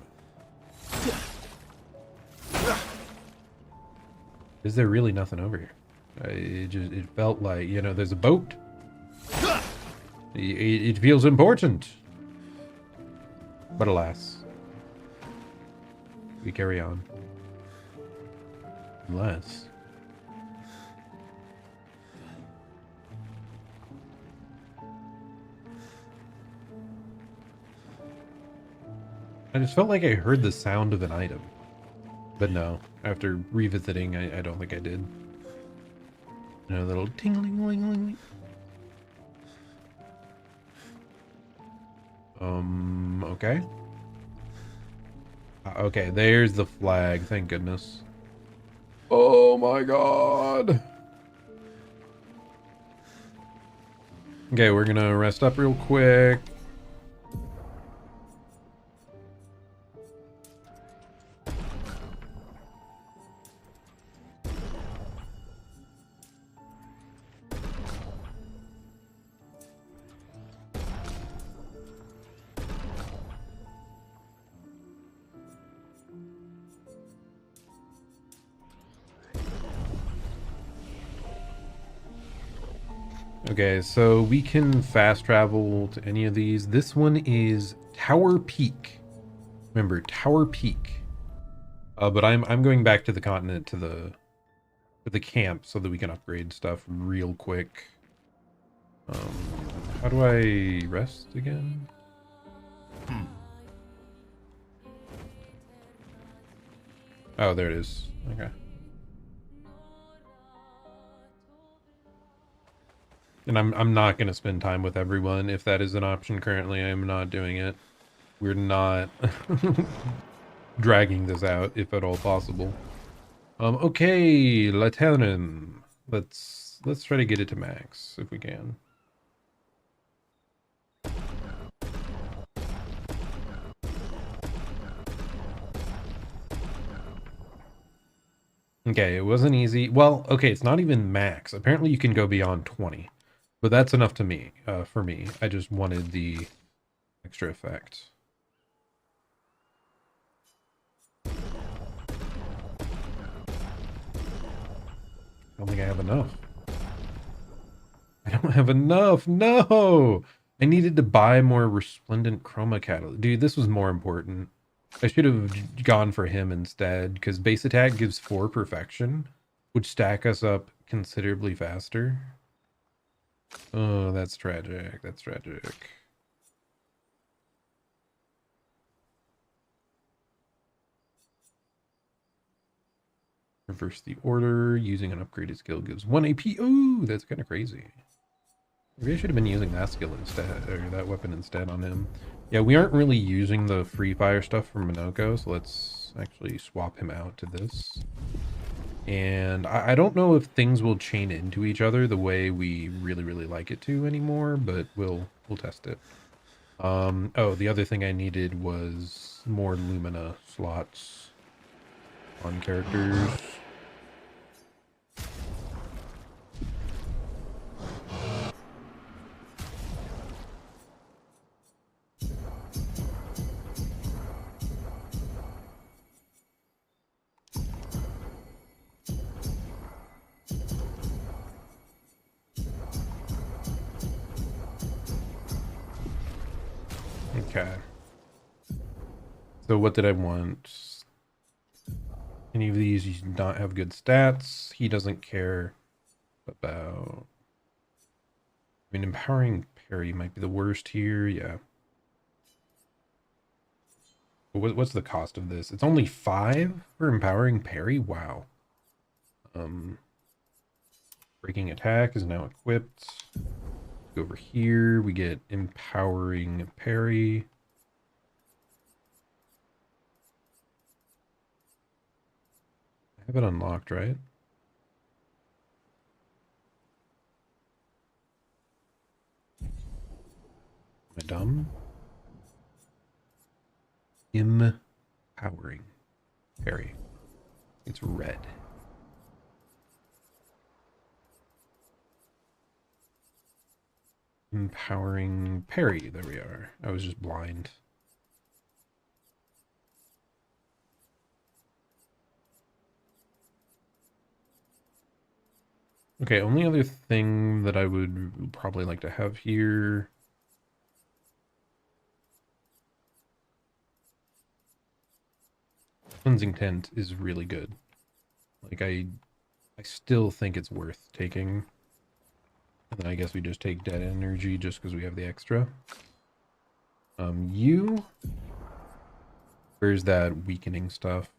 Is there really nothing over here? It felt like, you know, there's a boat. It feels important. But alas, we carry on. Unless... I just felt like I heard the sound of an item. But no, after revisiting, I don't think I did. You know, a little tingling. Okay. Okay, there's the flag, thank goodness. Oh my god! Okay, we're gonna rest up real quick. Okay, so we can fast travel to any of these. This one is Tower Peak. Remember, Tower Peak. But I'm going back to the continent to the camp so that we can upgrade stuff real quick. How do I rest again? Oh, there it is. Okay. And I'm not going to spend time with everyone. If that is an option currently, I am not doing it. We're not dragging this out, if at all possible. Okay, Lieutenant. Let's try to get it to max, if we can. Okay, it wasn't easy. Well, okay, it's not even max. Apparently you can go beyond 20. But that's enough to me, for me. I just wanted the extra effect. I don't think I have enough. I don't have enough. No! I needed to buy more resplendent chroma catalyst. Dude, this was more important. I should have gone for him instead, because base attack gives 4 perfection, which stack us up considerably faster. Oh, that's tragic. That's tragic. Reverse the order. Using an upgraded skill gives 1 AP. Ooh, that's kind of crazy. Maybe I should have been using that skill instead, or that weapon instead on him. Yeah, we aren't really using the free fire stuff from Minoko, so let's actually swap him out to this. And I don't know if things will chain into each other the way we really like it to anymore, but we'll test it. Oh, the other thing I needed was more Lumina slots on characters. Okay. So what did I want? Any of these do not have good stats. He doesn't care about... I mean, empowering parry might be the worst here. Yeah. But what's the cost of this? It's only 5 for empowering parry? Wow. Breaking attack is now equipped. Go over here. We get empowering parry. I have it unlocked, right? Am I dumb? Empowering parry. It's red. Empowering parry. There we are. I was just blind. Okay, only other thing that I would probably like to have here. Cleansing tent is really good. Like I still think it's worth taking. And then I guess we just take dead energy just because we have the extra. Where's that weakening stuff?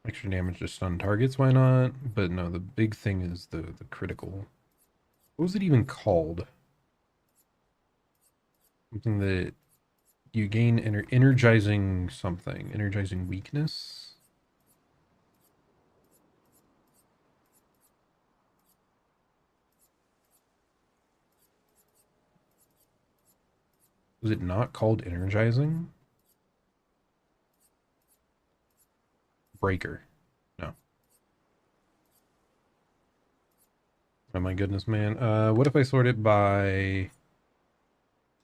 Extra damage to stun targets, why not? But no, the big thing is the critical. What was it even called? Something that you gain energizing something. Energizing weakness? Was it not called energizing? Breaker. No. Oh my goodness, man. What if I sort it by...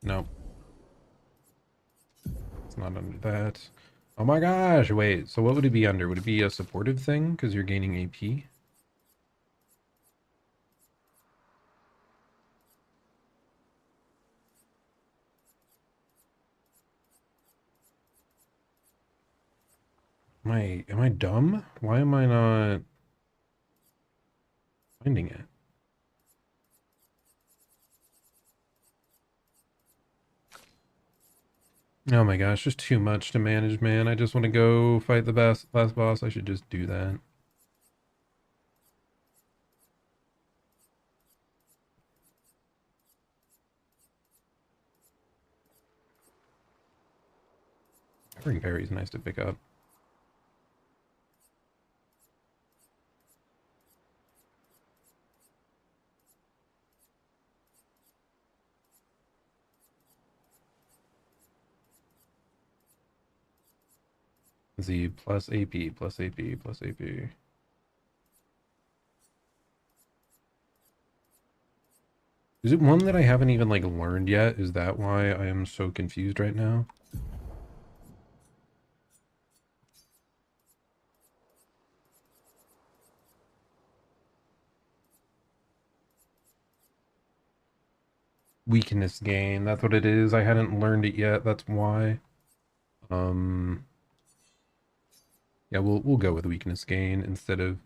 No. It's not under that. Oh my gosh, wait. So what would it be under? Would it be a supportive thing? Because you're gaining AP? Am I dumb? Why am I not finding it? Oh my gosh, just too much to manage, man. I just want to go fight the last boss. I should just do that. Covering berry is nice to pick up. Z plus AP, plus AP, plus AP. Is it one that I haven't even like learned yet? Is that why I am so confused right now? Weakness gain, that's what it is. I hadn't learned it yet, that's why. Yeah, we'll go with weakness gain instead of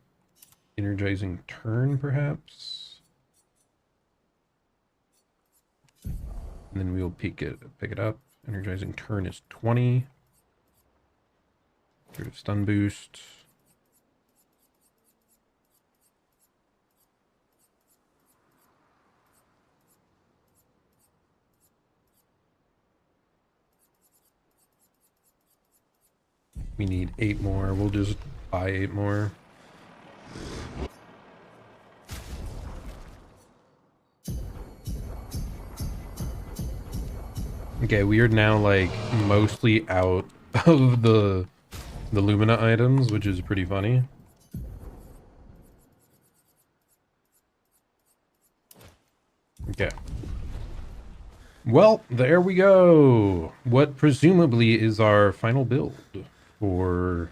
energizing turn, perhaps. And then we'll pick it up. Energizing turn is 20. Sort of stun boost. We need 8 more. We'll just buy 8 more. Okay, we are now like mostly out of the Lumina items, which is pretty funny. Okay. Well, there we go. What presumably is our final build for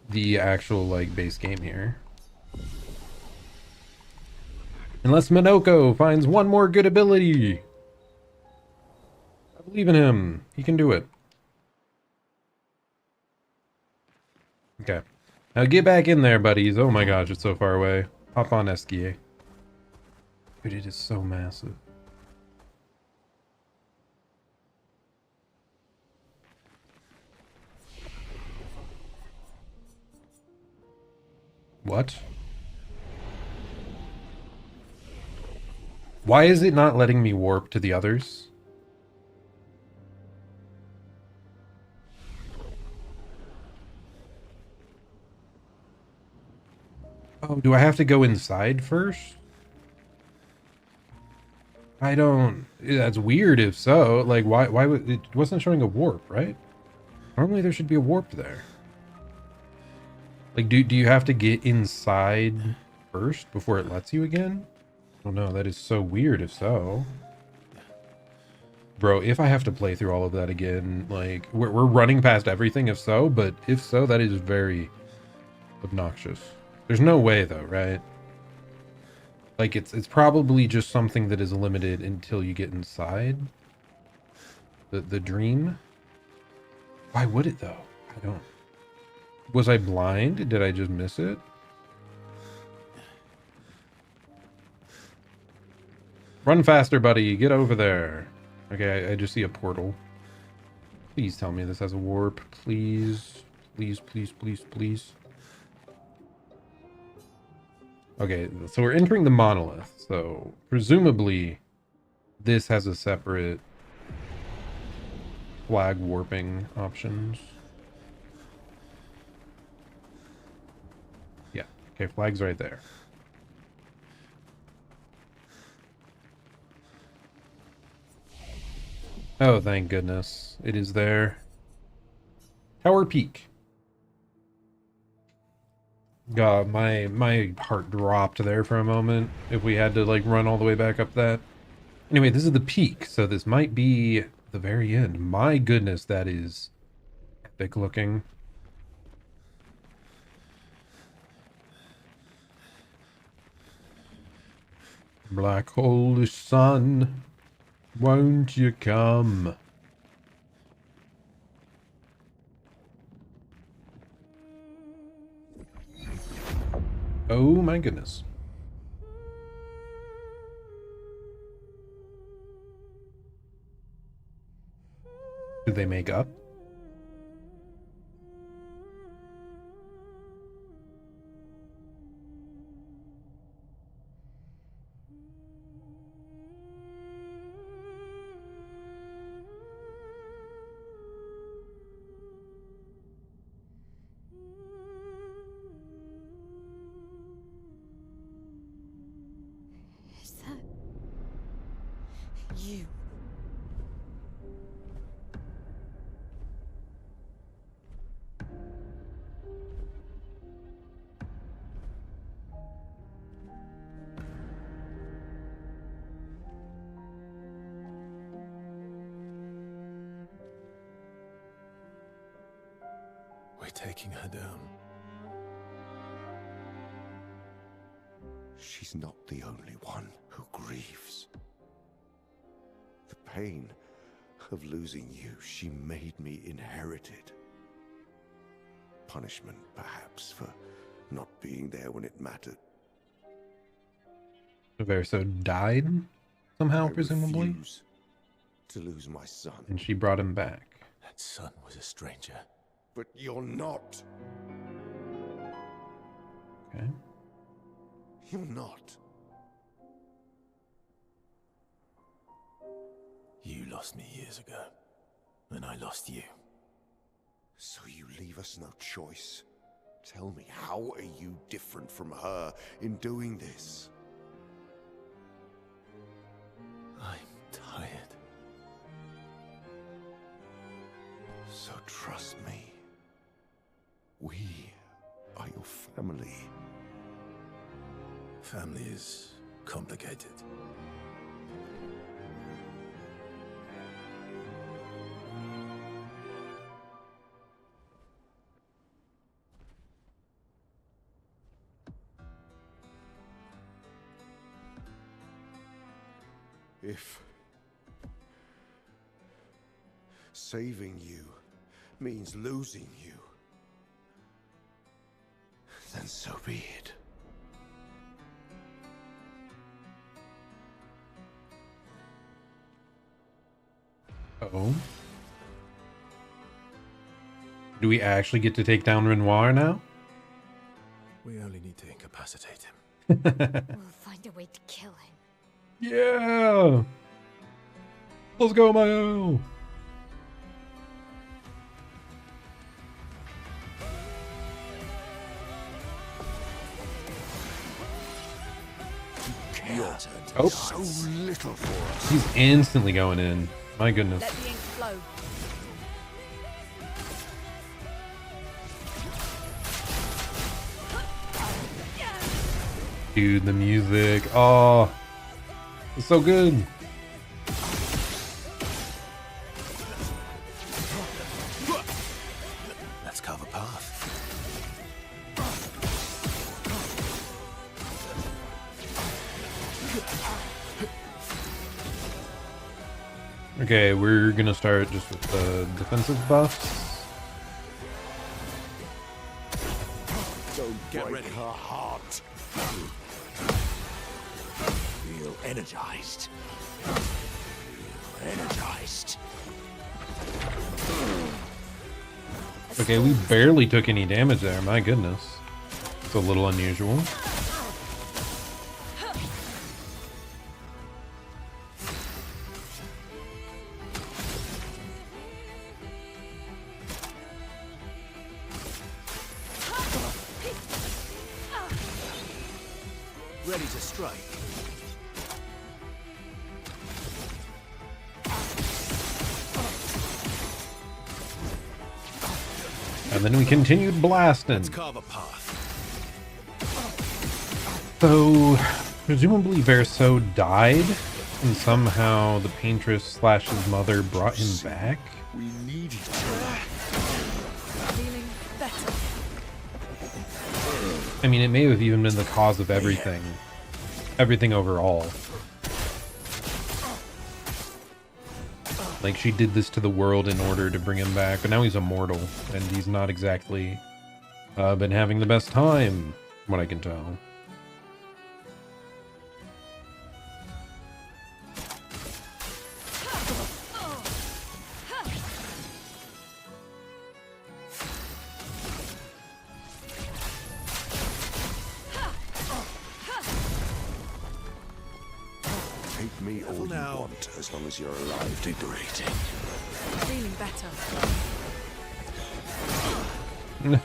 the actual like base game here. Unless Minoko finds one more good ability. I believe in him. He can do it. Okay. Now get back in there, buddies. Oh my gosh, it's so far away. Hop on Esquier. Dude, it is so massive. What? Why is it not letting me warp to the others? Oh, do I have to go inside first? I don't... That's weird if so. Like, why would... It wasn't showing a warp, right? Normally there should be a warp there. Like, do you have to get inside first before it lets you again? Oh no, that is so weird if so. Bro, if I have to play through all of that again, like, we're running past everything if so, but if so, that is very obnoxious. There's no way though, right? Like, it's probably just something that is limited until you get inside the dream. Why would it though? I don't... Was I blind? Did I just miss it? Run faster, buddy. Get over there. Okay, I just see a portal. Please tell me this has a warp. Please. Please, please, please, please. Okay, so we're entering the monolith. So, presumably, this has a separate flag warping options. Yeah, okay, flag's right there. Oh, thank goodness. It is there. Tower Peak. God, my heart dropped there for a moment if we had to, like, run all the way back up that. Anyway, this is the peak, so this might be the very end. My goodness, that is epic looking. Black hole sun, won't you come? Oh my goodness. Did they make up? Is that You. We're taking her down. She's not the only one who grieves. The pain of losing you, she made me inherited. Punishment, perhaps, for not being there when it mattered. Verso died somehow, I presumably, refuse to lose my son. and she brought him back. That son was a stranger. But you're not. Okay. You're not. You lost me years ago, and I lost you. So you leave us no choice. Tell me, how are you different from her in doing this? I'm tired. So trust me. We are your family. Family is complicated. If saving you means losing you, then so be it. Uh-oh. Do we actually get to take down Renoir now? We only need to incapacitate him. we'll find a way to kill him. Yeah! Let's go, Mayo! You're Oh. so little for us. He's instantly going in. My goodness. Let the ink flow. Dude, the music. Oh, It's so good. Let's carve a path. Okay, we're gonna start just with the defensive buffs. Don't Get break ready. her heart. Feel energized. Feel energized. Okay, we barely took any damage there. My goodness. It's a little unusual. Ready to strike. And then we continued blasting. Let's carve a path. So, presumably Verso died, and somehow the Paintress slash his mother brought him back. We need each other. Feeling better. I mean, it may have even been the cause of everything. Everything overall. Like, she did this to the world in order to bring him back, but now he's immortal, and he's not exactly been having the best time, from what I can tell. Take me all you now. want, as long as you're alive to do it. Feeling better.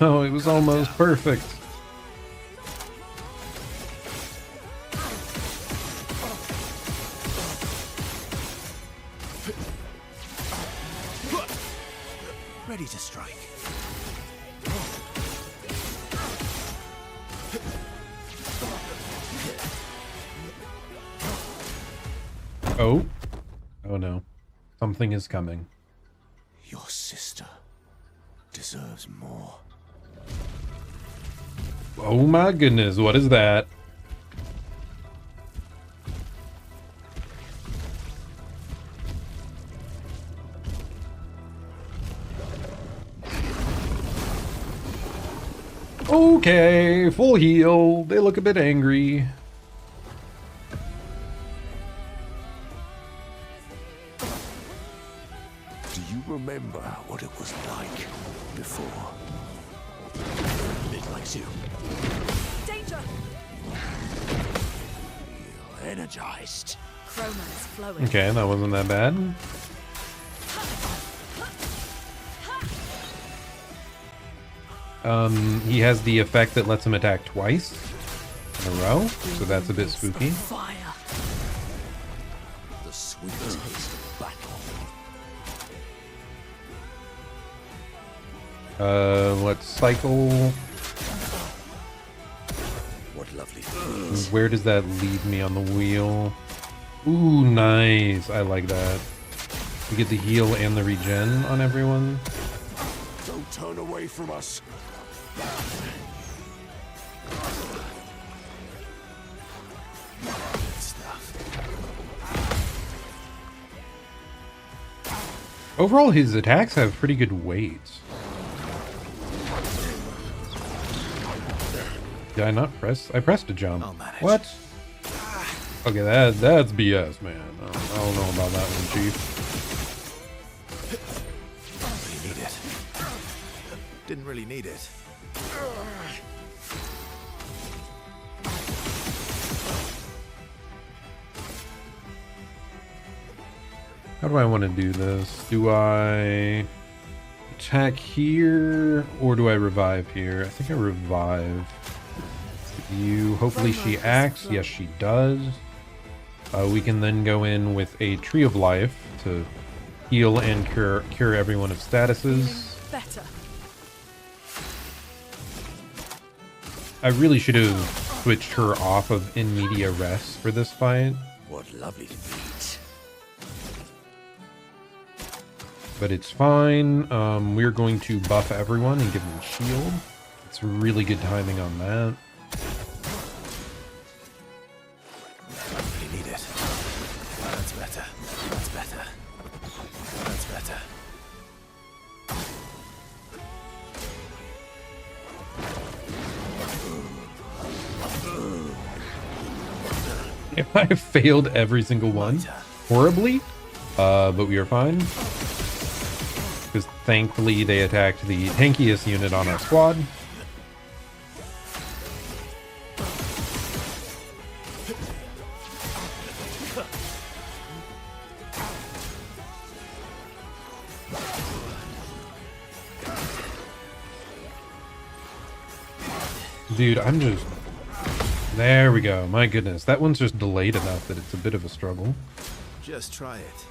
No, it was almost perfect. Ready to strike. Oh. Oh no. Something is coming. Your sister deserves more. Oh my goodness, what is that? Okay, full heal. They look a bit angry. Do you remember what it was like before? It likes you. Danger! Feel energized. Chroma's flowing. Okay, that wasn't that bad. He has the effect that lets him attack twice in a row, so that's a bit spooky. Fire. The sweet taste of battle. Let's cycle. What lovely feelings. Where does that leave me on the wheel? Ooh, nice. I like that. We get the heal and the regen on everyone. Don't turn away from us. Good stuff. Overall, his attacks have pretty good weight. Did I not press? I pressed a jump. I'll manage. What? Okay, that's BS, man. I don't know about that one, Chief. You need it. Didn't really need it. How do I want to do this? Do I attack here or do I revive here? I think I revive you. Hopefully she acts. Yes, she does. We can then go in with a Tree of Life to heal and cure everyone of statuses. Feeling better. I really should have switched her off of in media res for this fight. What lovely feet. But it's fine. We're going to buff everyone and give them shield. It's really good timing on that. I really need it. That's better. That's better. That's better. I failed every single one horribly, but we are fine. Because thankfully they attacked the tankiest unit on our squad. Dude, I'm just... There we go. My goodness. That one's just delayed enough that it's a bit of a struggle. Just try it.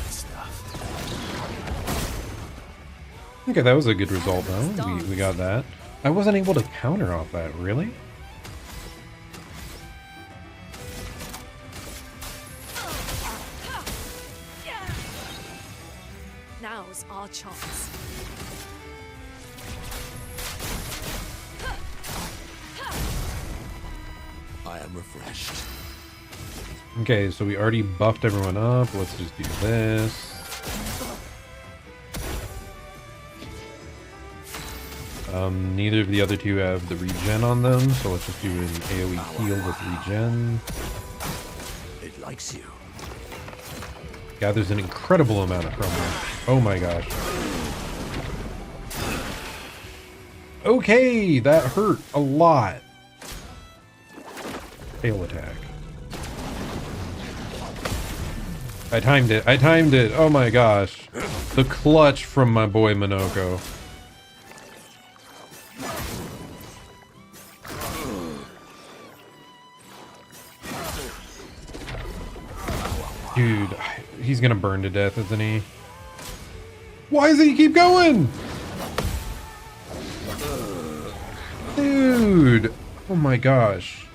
Stuff. Okay, that was a good result, though. We got that. I wasn't able to counter off that, really? Now's our chance. I am refreshed. Okay, so we already buffed everyone up. Let's just do this. Neither of the other two have the regen on them, so let's just do an AoE heal with regen. It likes you. Gathers an incredible amount of crumbling. Oh my gosh. Okay, that hurt a lot. Fail attack. I timed it. I timed it. Oh my gosh. The clutch from my boy Minoko. Dude, he's gonna burn to death, isn't he? Why does he keep going? Dude. Oh my gosh.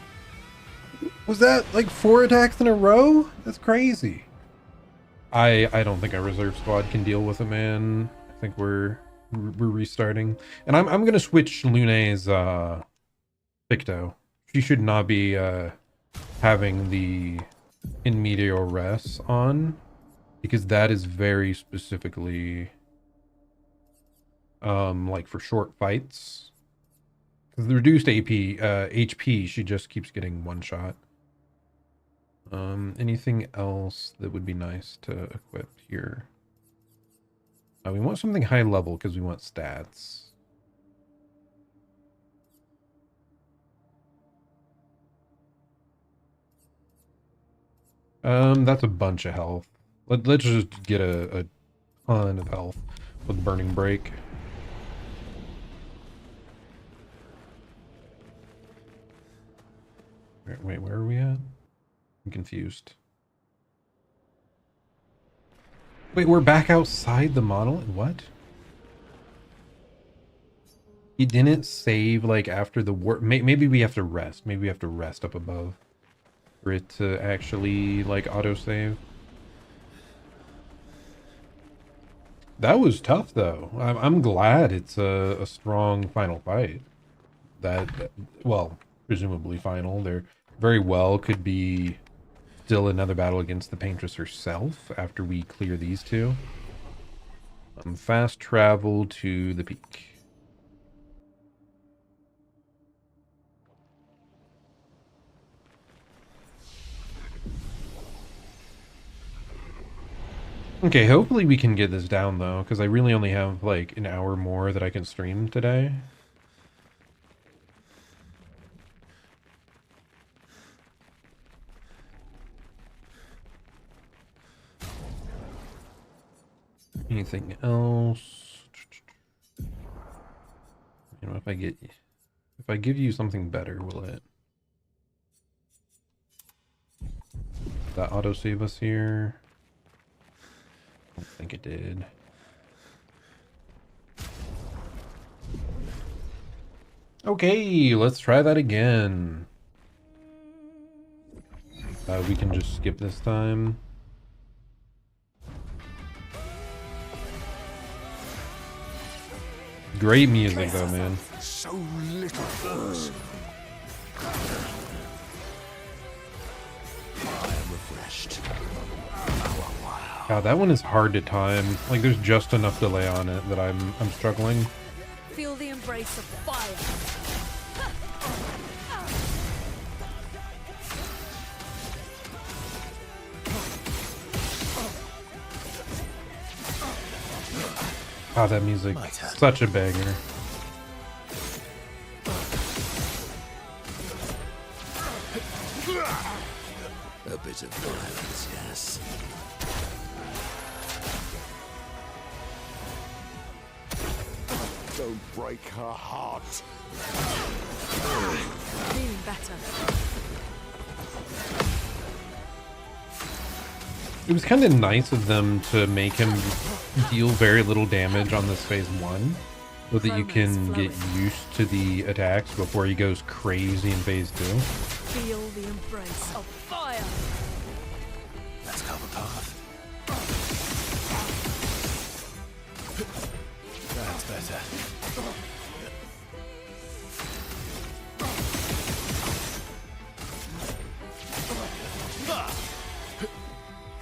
Was that like 4 attacks in a row? That's crazy. I don't think our reserve squad can deal with it, man. I think we're restarting. And I'm gonna switch Lune's Picto. She should not be having the in meteor res on, because that is very specifically like for short fights. Because the reduced HP, she just keeps getting one shot. Anything else that would be nice to equip here? We want something high level because we want stats. That's a bunch of health. Let's just get a ton of health with Burning Break. Wait, where are we at? I'm confused. Wait, we're back outside the model? What? He didn't save like after the war. Maybe we have to rest. Maybe we have to rest up above for it to actually like autosave. That was tough though. I'm glad it's a strong final fight. That, well, presumably final. There very well could be still another battle against the Paintress herself after we clear these two. Fast travel to the peak. Okay, hopefully we can get this down though, because I really only have like an hour more that I can stream today. Anything else? You know, if I give you something better, will it? That auto save us here? I don't think it did. Okay, let's try that again. We can just skip this time. Great music though, man. So little force. I am refreshed. God, that one is hard to time. Like, there's just enough delay on it that I'm struggling. Feel the embrace of fire. Oh, that music, such a banger. A bit of violence, yes. Don't break her heart. Feeling better. It was kind of nice of them to make him deal very little damage on this phase 1, so that you can get used to the attacks before he goes crazy in phase 2. Feel the embrace of fire. Let's cover path. That's better.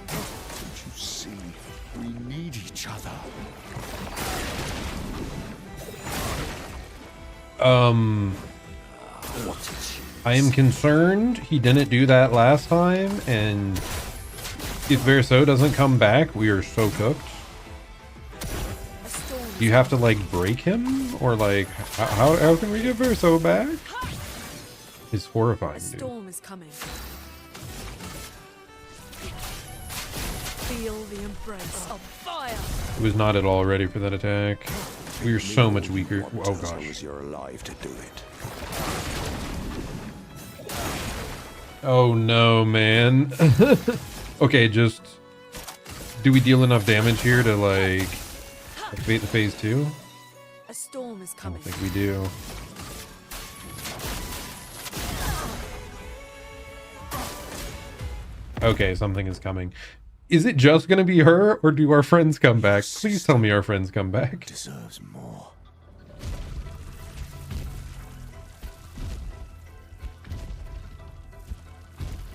Don't you see? We need each other. I am concerned he didn't do that last time, and if Verso doesn't come back, we are so cooked. Do you have to, like, break him? Or, like, how can we get Verso back? It's horrifying, A dude. storm is coming. Feel the embrace of fire. It was not at all ready for that attack. We are so much weaker. Oh, As long gosh. as you're alive to do it. Oh, no, man. Okay, just... do we deal enough damage here to, like, activate the phase 2? A storm is I don't coming. think we do. Okay, something is coming. Is it just gonna be her, or do our friends come back? Please tell me our friends come back. Deserves more.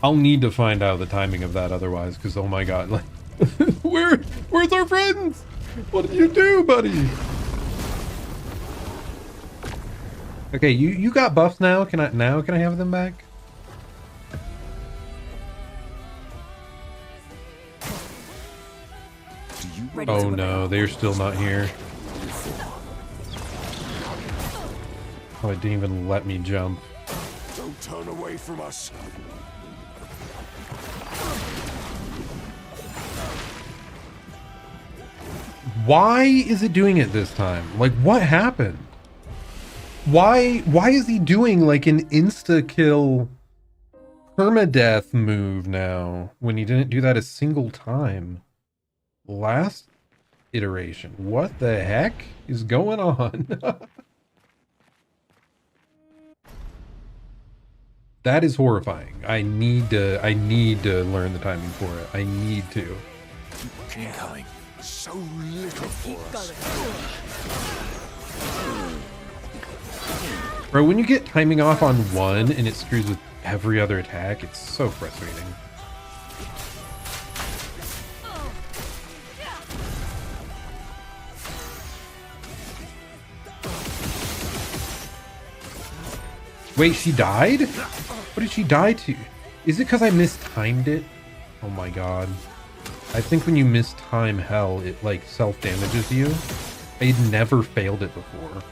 I'll need to find out the timing of that otherwise, because oh my god, like, where's our friends? What did you do, buddy? Okay, you got buffs now. Can I have them back? Do you Ready Oh to no, they're still not here. Oh, it didn't even let me jump. don't turn away from us? Why is it doing it this time? Like, what happened? Why is he doing like an insta-kill permadeath move now when he didn't do that a single time last iteration? What the heck is going on? That is horrifying. I need to learn the timing for it. I need to. Incoming. So little keep for us. going. Bro, when you get timing off on one and it screws with every other attack, it's so frustrating. Wait, she died? What did she die to? Is it because I mistimed it? Oh my god. I think when you mistime hell, it like self-damages you. I'd never failed it before.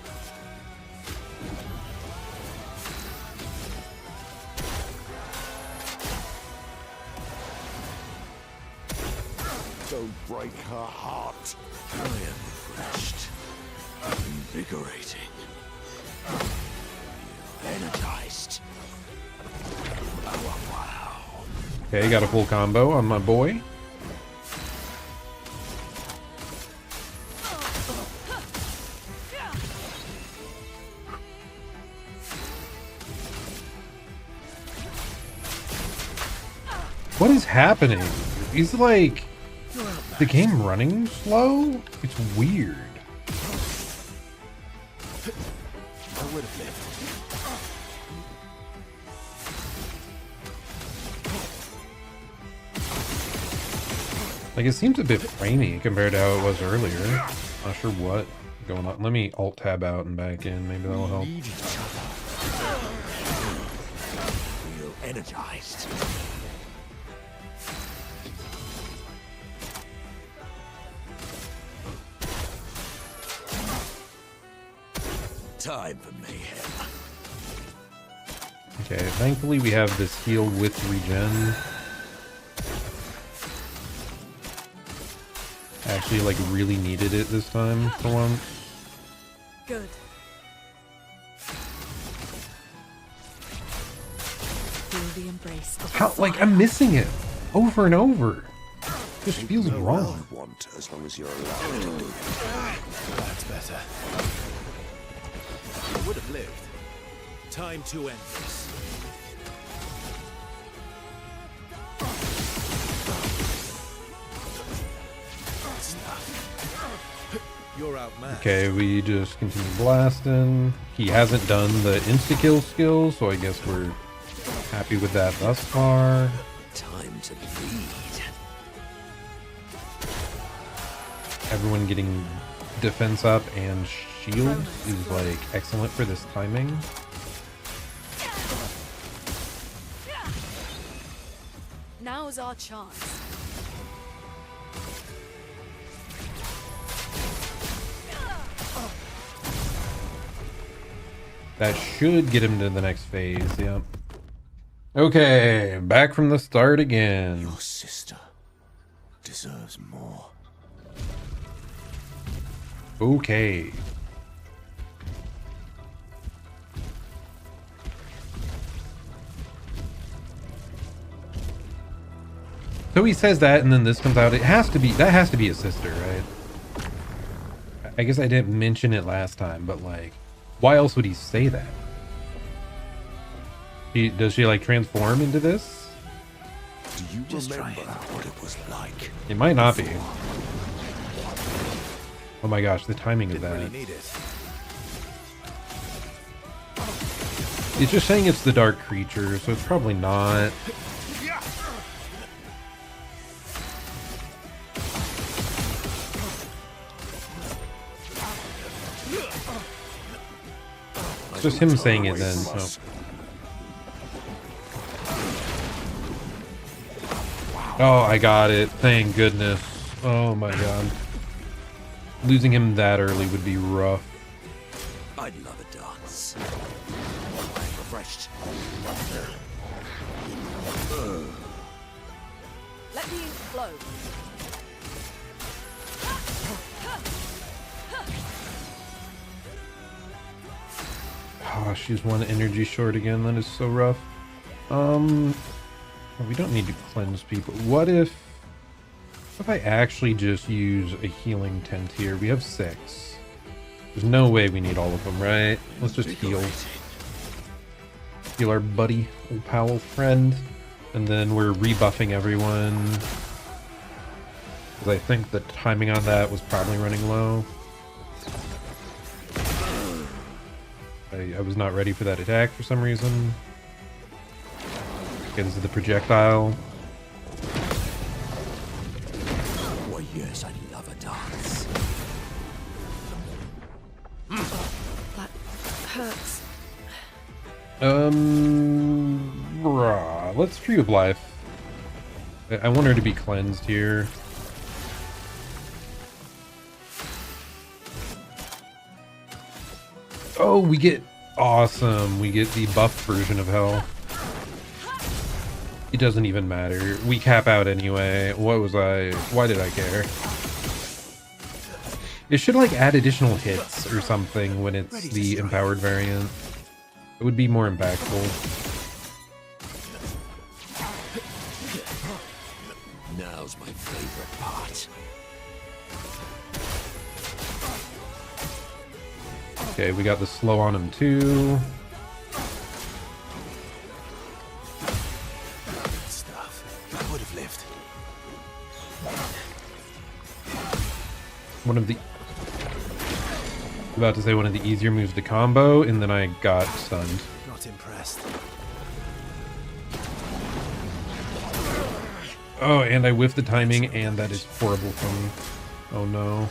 Don't break her heart. I am refreshed. Invigorating. Energized. Wow. Okay, got a full combo on my boy. What is happening? Is like the game running slow? It's weird. I would have lived. Like, it seems a bit framey compared to how it was earlier. Not sure what going on. Let me alt tab out and back in. Maybe that'll help. Need each other. Feel energized. Time for mayhem. Okay, thankfully we have this heal with regen. Actually, like, really needed it this time for once. Good. Feel the embrace of How, fire. like, I'm missing it over and over. Just feels You know wrong. what you want as long as you're allowed to do it. That's better. I would have lived. Time to end this. You're outmatched. Okay, we just continue blasting. He hasn't done the insta-kill skill, so I guess we're happy with that thus far. Time to lead. Everyone getting defense up and shield is like excellent for this timing. Now's our chance. That should get him to the next phase, yep. Okay, back from the start again. Your sister deserves more. Okay. So he says that, and then this comes out. It has to be, that has to be his sister, right? I guess I didn't mention it last time, but like, why else would he say that? Does she like transform into this? Do you Just remember try it. what it was like? It might not be. Oh my gosh, the timing of Didn't that. really need it. It's just saying it's the dark creature, so it's probably not. It's just him saying it then. So. Oh, I got it. Thank goodness. Oh my god. Losing him that early would be rough. I'd love a dance. I'm refreshed. Let the ink flow. Oh, she's one energy short again. That is so rough. We don't need to cleanse people. What if I actually just use a healing tent here? We have 6. There's no way we need all of them, right? Let's just heal. Heal our buddy, old pal, friend. And then we're rebuffing everyone. Because I think the timing on that was probably running low. I was not ready for that attack for some reason. Okay, this is the projectile. Why, yes, I'd love a dance. That hurts. Let's Tree of Life. I want her to be cleansed here. Oh, we get awesome. We get the buffed version of Hell. It doesn't even matter. We cap out anyway. What was I? Why did I care? It should like add additional hits or something when it's the empowered variant. It would be more impactful. Now's my favorite part. Okay, we got the slow on him too. Stuff. one of the about to say one of the easier moves to combo, and then I got stunned. Not impressed. Oh, and I whiffed the timing, and that is horrible for me. Oh no.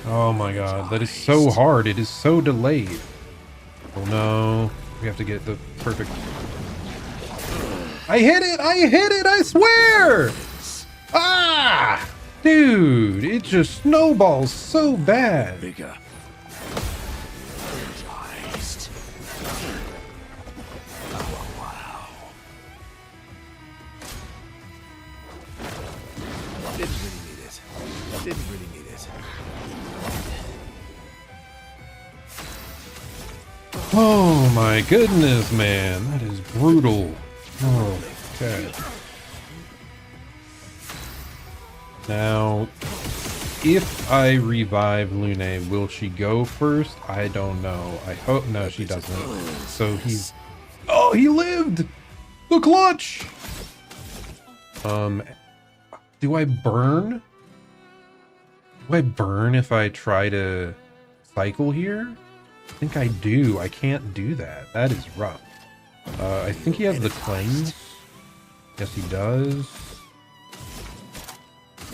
Oh my god, that is so hard. It is so delayed. Oh no. We have to get the perfect... I hit it! I hit it! I swear! Ah! Dude, it just snowballs so bad. Bigger. Energized. Oh, wow. Didn't really need it. Didn't really need it. Oh my goodness, man. That is brutal. Oh, okay. Now, if I revive Lune, will she go first? I don't know. I hope... No, she doesn't. So he's... Oh, he lived! The clutch! Do I burn? Do I burn if I try to cycle here? I think I do. I can't do that. That is rough. I think he has the claims. Yes, he does.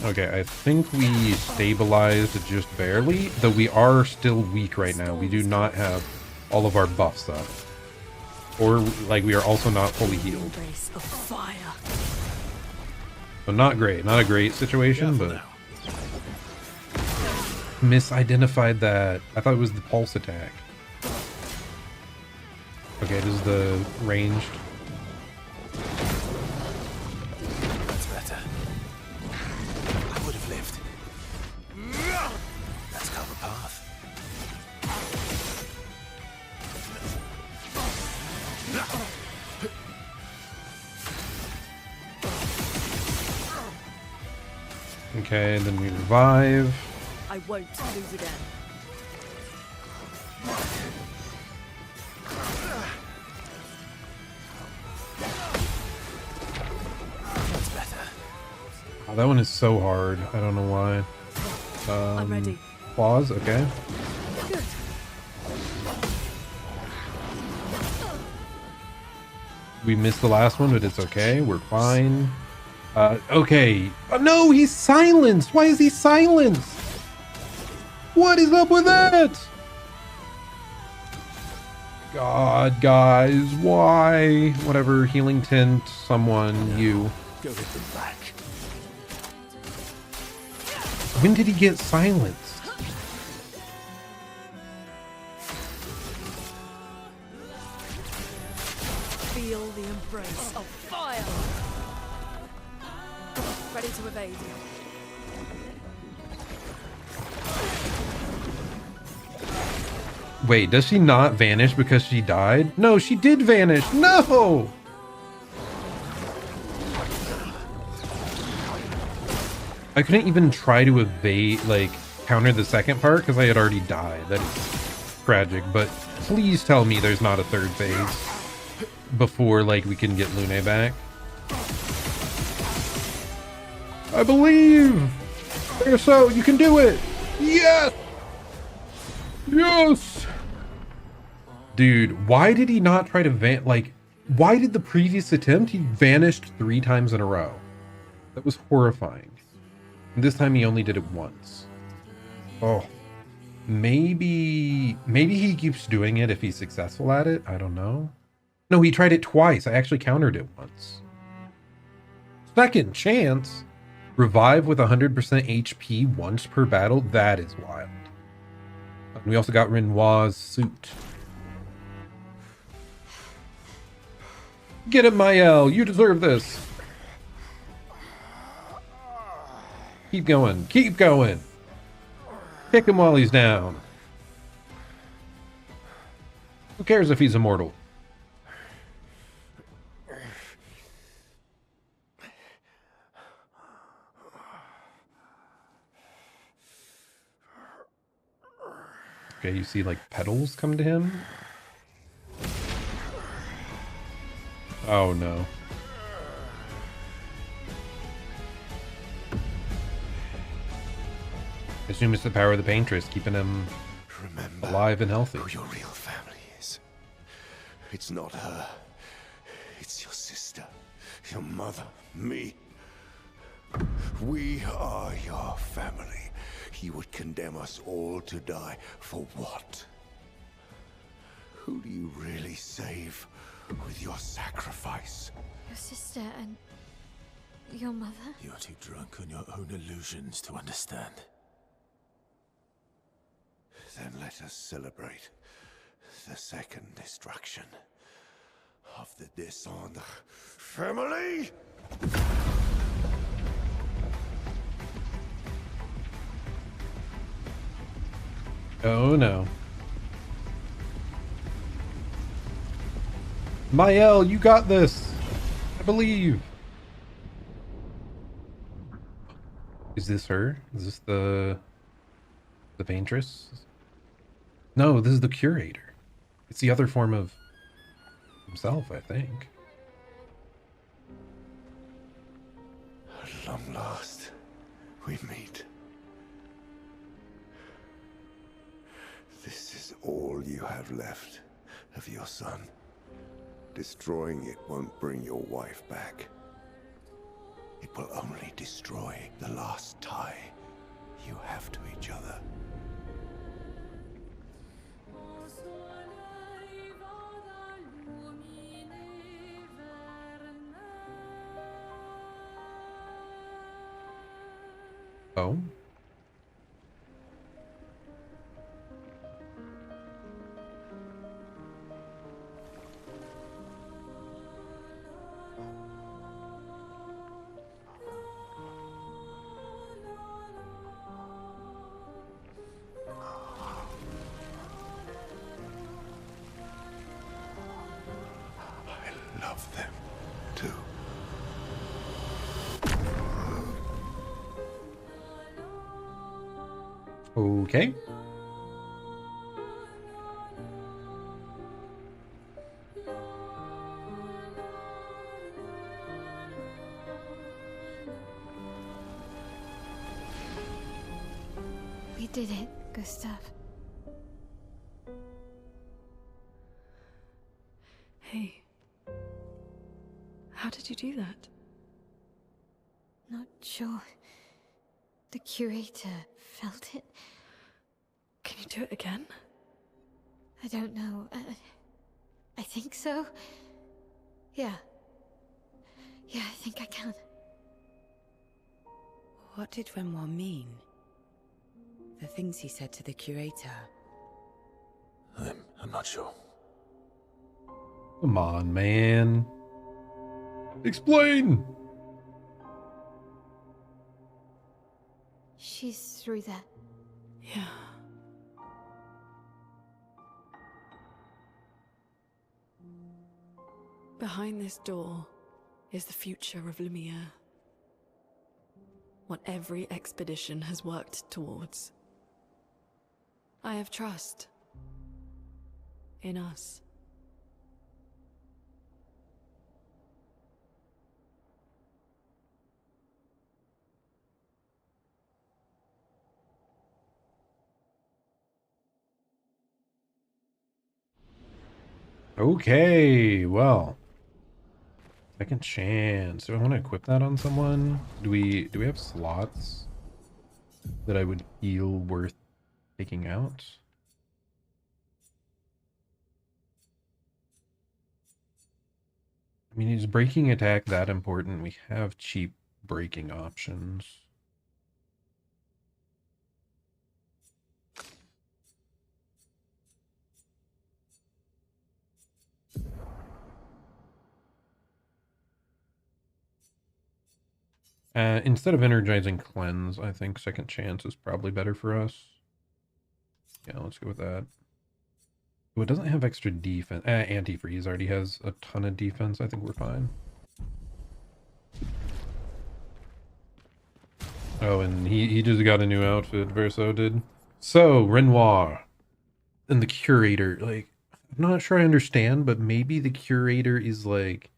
Okay, I think we stabilized just barely, though we are still weak right now. We do not have all of our buffs up. Or, like, we are also not fully healed. So not great. Not a great situation, but... Misidentified that. I thought it was the pulse attack. Okay, it is the ranged. That's better. I would have lived. Let's cover path. Okay, then we revive. I won't lose again. That's better. Oh, that one is so hard. I don't know why. I'm ready. Claws, okay. Good. We missed the last one, but it's okay. We're fine. Okay. Oh, no, he's silenced. Why is he silenced? What is up with that? God, guys, why? Whatever, healing tint, someone, you. Go hit them back. When did he get silenced? Feel the embrace of fire. Ready to evade. Wait, does she not vanish because she died? No, she did vanish. No! I couldn't even try to evade, like, counter the second part because I had already died. That is tragic, but please tell me there's not a third phase before, like, we can get Lune back. I believe! So you can do it! Yes! Yes! Dude, why did he not try to like, why did the previous attempt, he vanished 3 times in a row? That was horrifying. And this time he only did it once. Oh. Maybe he keeps doing it if he's successful at it. I don't know. No, he tried it twice. I actually countered it once. Second chance. Revive with 100% HP once per battle. That is wild. And we also got Renoir's suit. Get him, Mael. You deserve this. Keep going. Keep going. Kick him while he's down. Who cares if he's immortal? Okay, you see like petals come to him. Oh no. I assume it's the power of the Paintress keeping him Remember alive and healthy. who your real family is. It's not her. It's your sister, your mother, me. We are your family. He would condemn us all to die. For what? Who do you really save with your sacrifice? Your sister and your mother? You're too drunk on your own illusions to understand. Then let us celebrate the second destruction of the Descendre family. Oh no. Mael, you got this. I believe. Is this her? Is this the Paintress? No, this is the curator. It's the other form of himself, I think. At long last, we meet. This is all you have left of your son. Destroying it won't bring your wife back. It will only destroy the last tie you have to each other. Oh? I love them, too. Okay. We did it, Gustav. Hey. How did you do that? Not sure. The curator felt it. Can you do it again? I don't know. I think so. Yeah. Yeah, I think I can. What did Renoir mean? The things he said to the curator. I'm not sure. Come on, man. Explain! She's through there. Yeah. Behind this door is the future of Lumiere. What every expedition has worked towards. I have trust in us. Okay, well. Second chance. Do I want to equip that on someone? Do we have slots that I would feel worth taking out? I mean, is breaking attack that important? We have cheap breaking options. Instead of energizing cleanse, I think second chance is probably better for us. Yeah, let's go with that. Oh, it doesn't have extra defense. Antifreeze already has a ton of defense. I think we're fine. Oh, and he just got a new outfit, Verso did. So, Renoir and the curator, like, I'm not sure I understand, but maybe the curator is like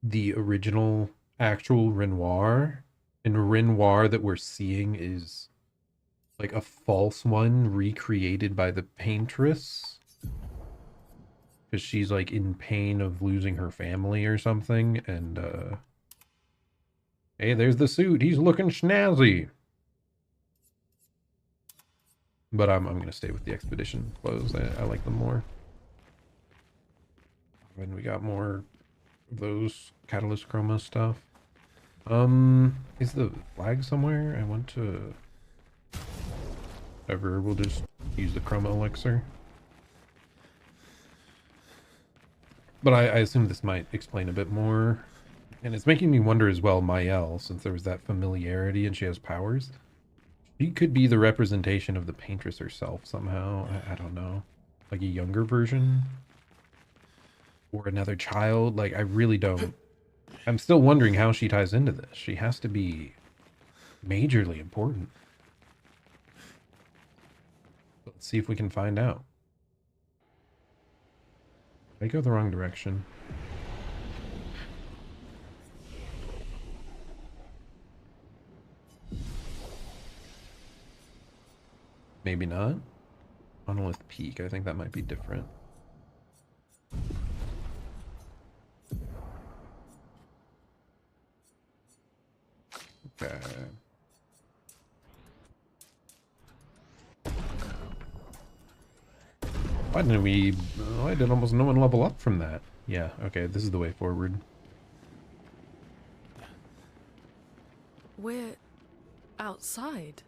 the original actual Renoir, and Renoir that we're seeing is like a false one recreated by the Paintress, because she's like in pain of losing her family or something. And hey, there's the suit, he's looking snazzy. But I'm gonna stay with the expedition clothes. I like them more. And we got more of those catalyst chroma stuff. Is the flag somewhere? I want to... Ever, we'll just use the chroma elixir. But I assume this might explain a bit more. And it's making me wonder as well, Mael, since there was that familiarity and she has powers. She could be the representation of the Paintress herself somehow. I don't know. Like a younger version? Or another child? Like, I really don't... I'm still wondering how she ties into this. She has to be majorly important. Let's see if we can find out. Did I go the wrong direction? Maybe not. Monolith Peak. I think that might be different. Okay. Why did almost no one level up from that? Yeah, okay, this is the way forward. We're outside.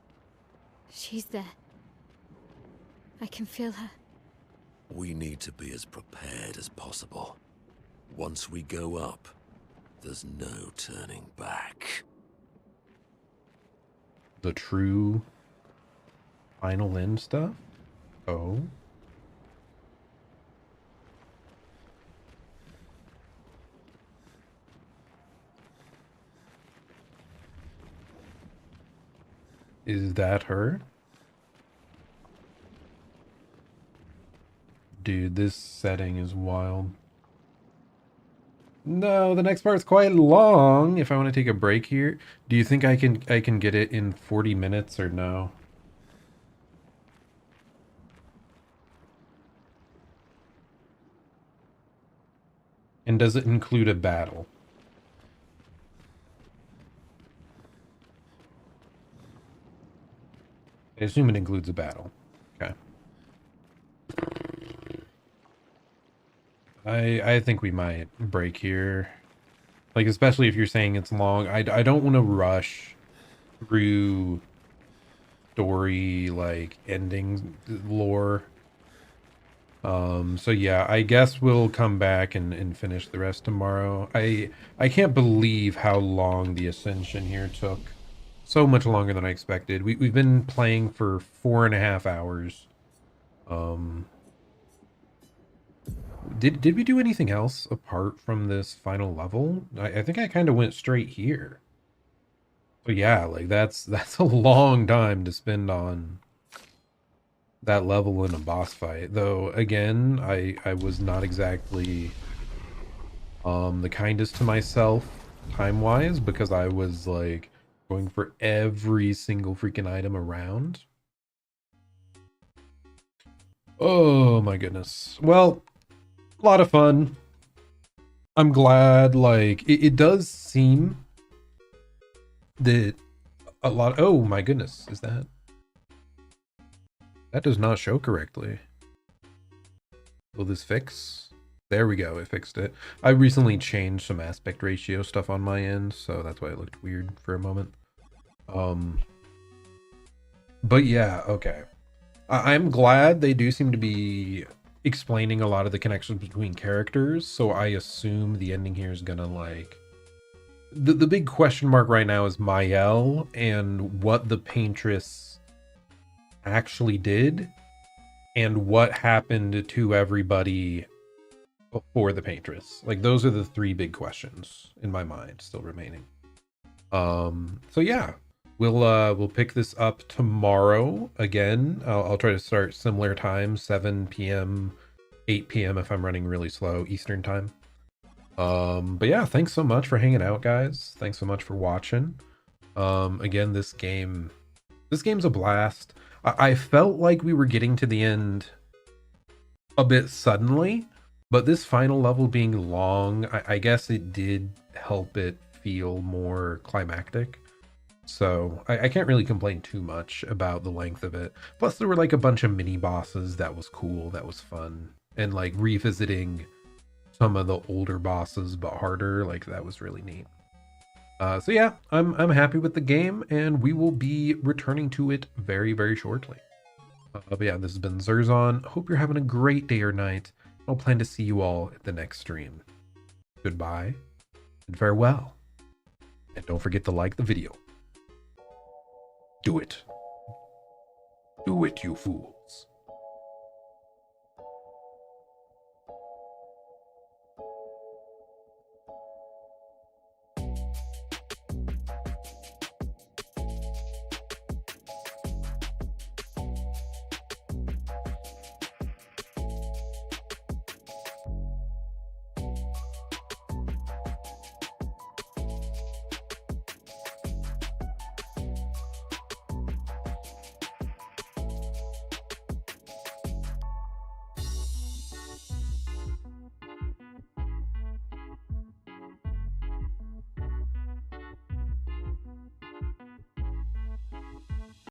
She's there. I can feel her. We need to be as prepared as possible. Once we go up, there's no turning back. The true final end stuff? Oh. Is that her? Dude, this setting is wild. No, the next part's quite long. If I want to take a break here, do you think I can get it in 40 minutes or no? And does it include a battle? I assume it includes a battle. Okay. I think we might break here. Like, especially if you're saying it's long. I don't want to rush through story, like, ending lore. So yeah, I guess we'll come back and finish the rest tomorrow. I can't believe how long the Ascension here took. So much longer than I expected. We've been playing for 4.5 hours. Did we do anything else apart from this final level? I think I kind of went straight here. So yeah, like that's a long time to spend on that level in a boss fight. Though again, I was not exactly the kindest to myself time-wise, because I was like going for every single freaking item around. Oh my goodness. Well, a lot of fun. I'm glad, like, it does seem that a lot... Oh my goodness, is that... That does not show correctly. Will this fix? There we go, it fixed it. I recently changed some aspect ratio stuff on my end, so that's why it looked weird for a moment. But yeah, okay. I'm glad they do seem to be explaining a lot of the connections between characters, so I assume the ending here is gonna, like... The big question mark right now is Mael and what the Paintress actually did, and what happened to everybody before the Paintress. Like, those are the three big questions in my mind still remaining. So yeah, we'll pick this up tomorrow again. I'll try to start similar time, 7 p.m., 8 p.m. if I'm running really slow Eastern time. But yeah, thanks so much for hanging out, guys. Thanks so much for watching. Again, this game's a blast. I felt like we were getting to the end a bit suddenly, but this final level being long, I guess it did help it feel more climactic. So I can't really complain too much about the length of it. Plus there were like a bunch of mini bosses that was cool, that was fun. And like revisiting some of the older bosses but harder, like that was really neat. So yeah, I'm happy with the game, and we will be returning to it very, very shortly. But yeah, this has been Zerzon. Hope you're having a great day or night. I'll plan to see you all at the next stream. Goodbye and farewell. And don't forget to like the video. Do it. Do it, you fool.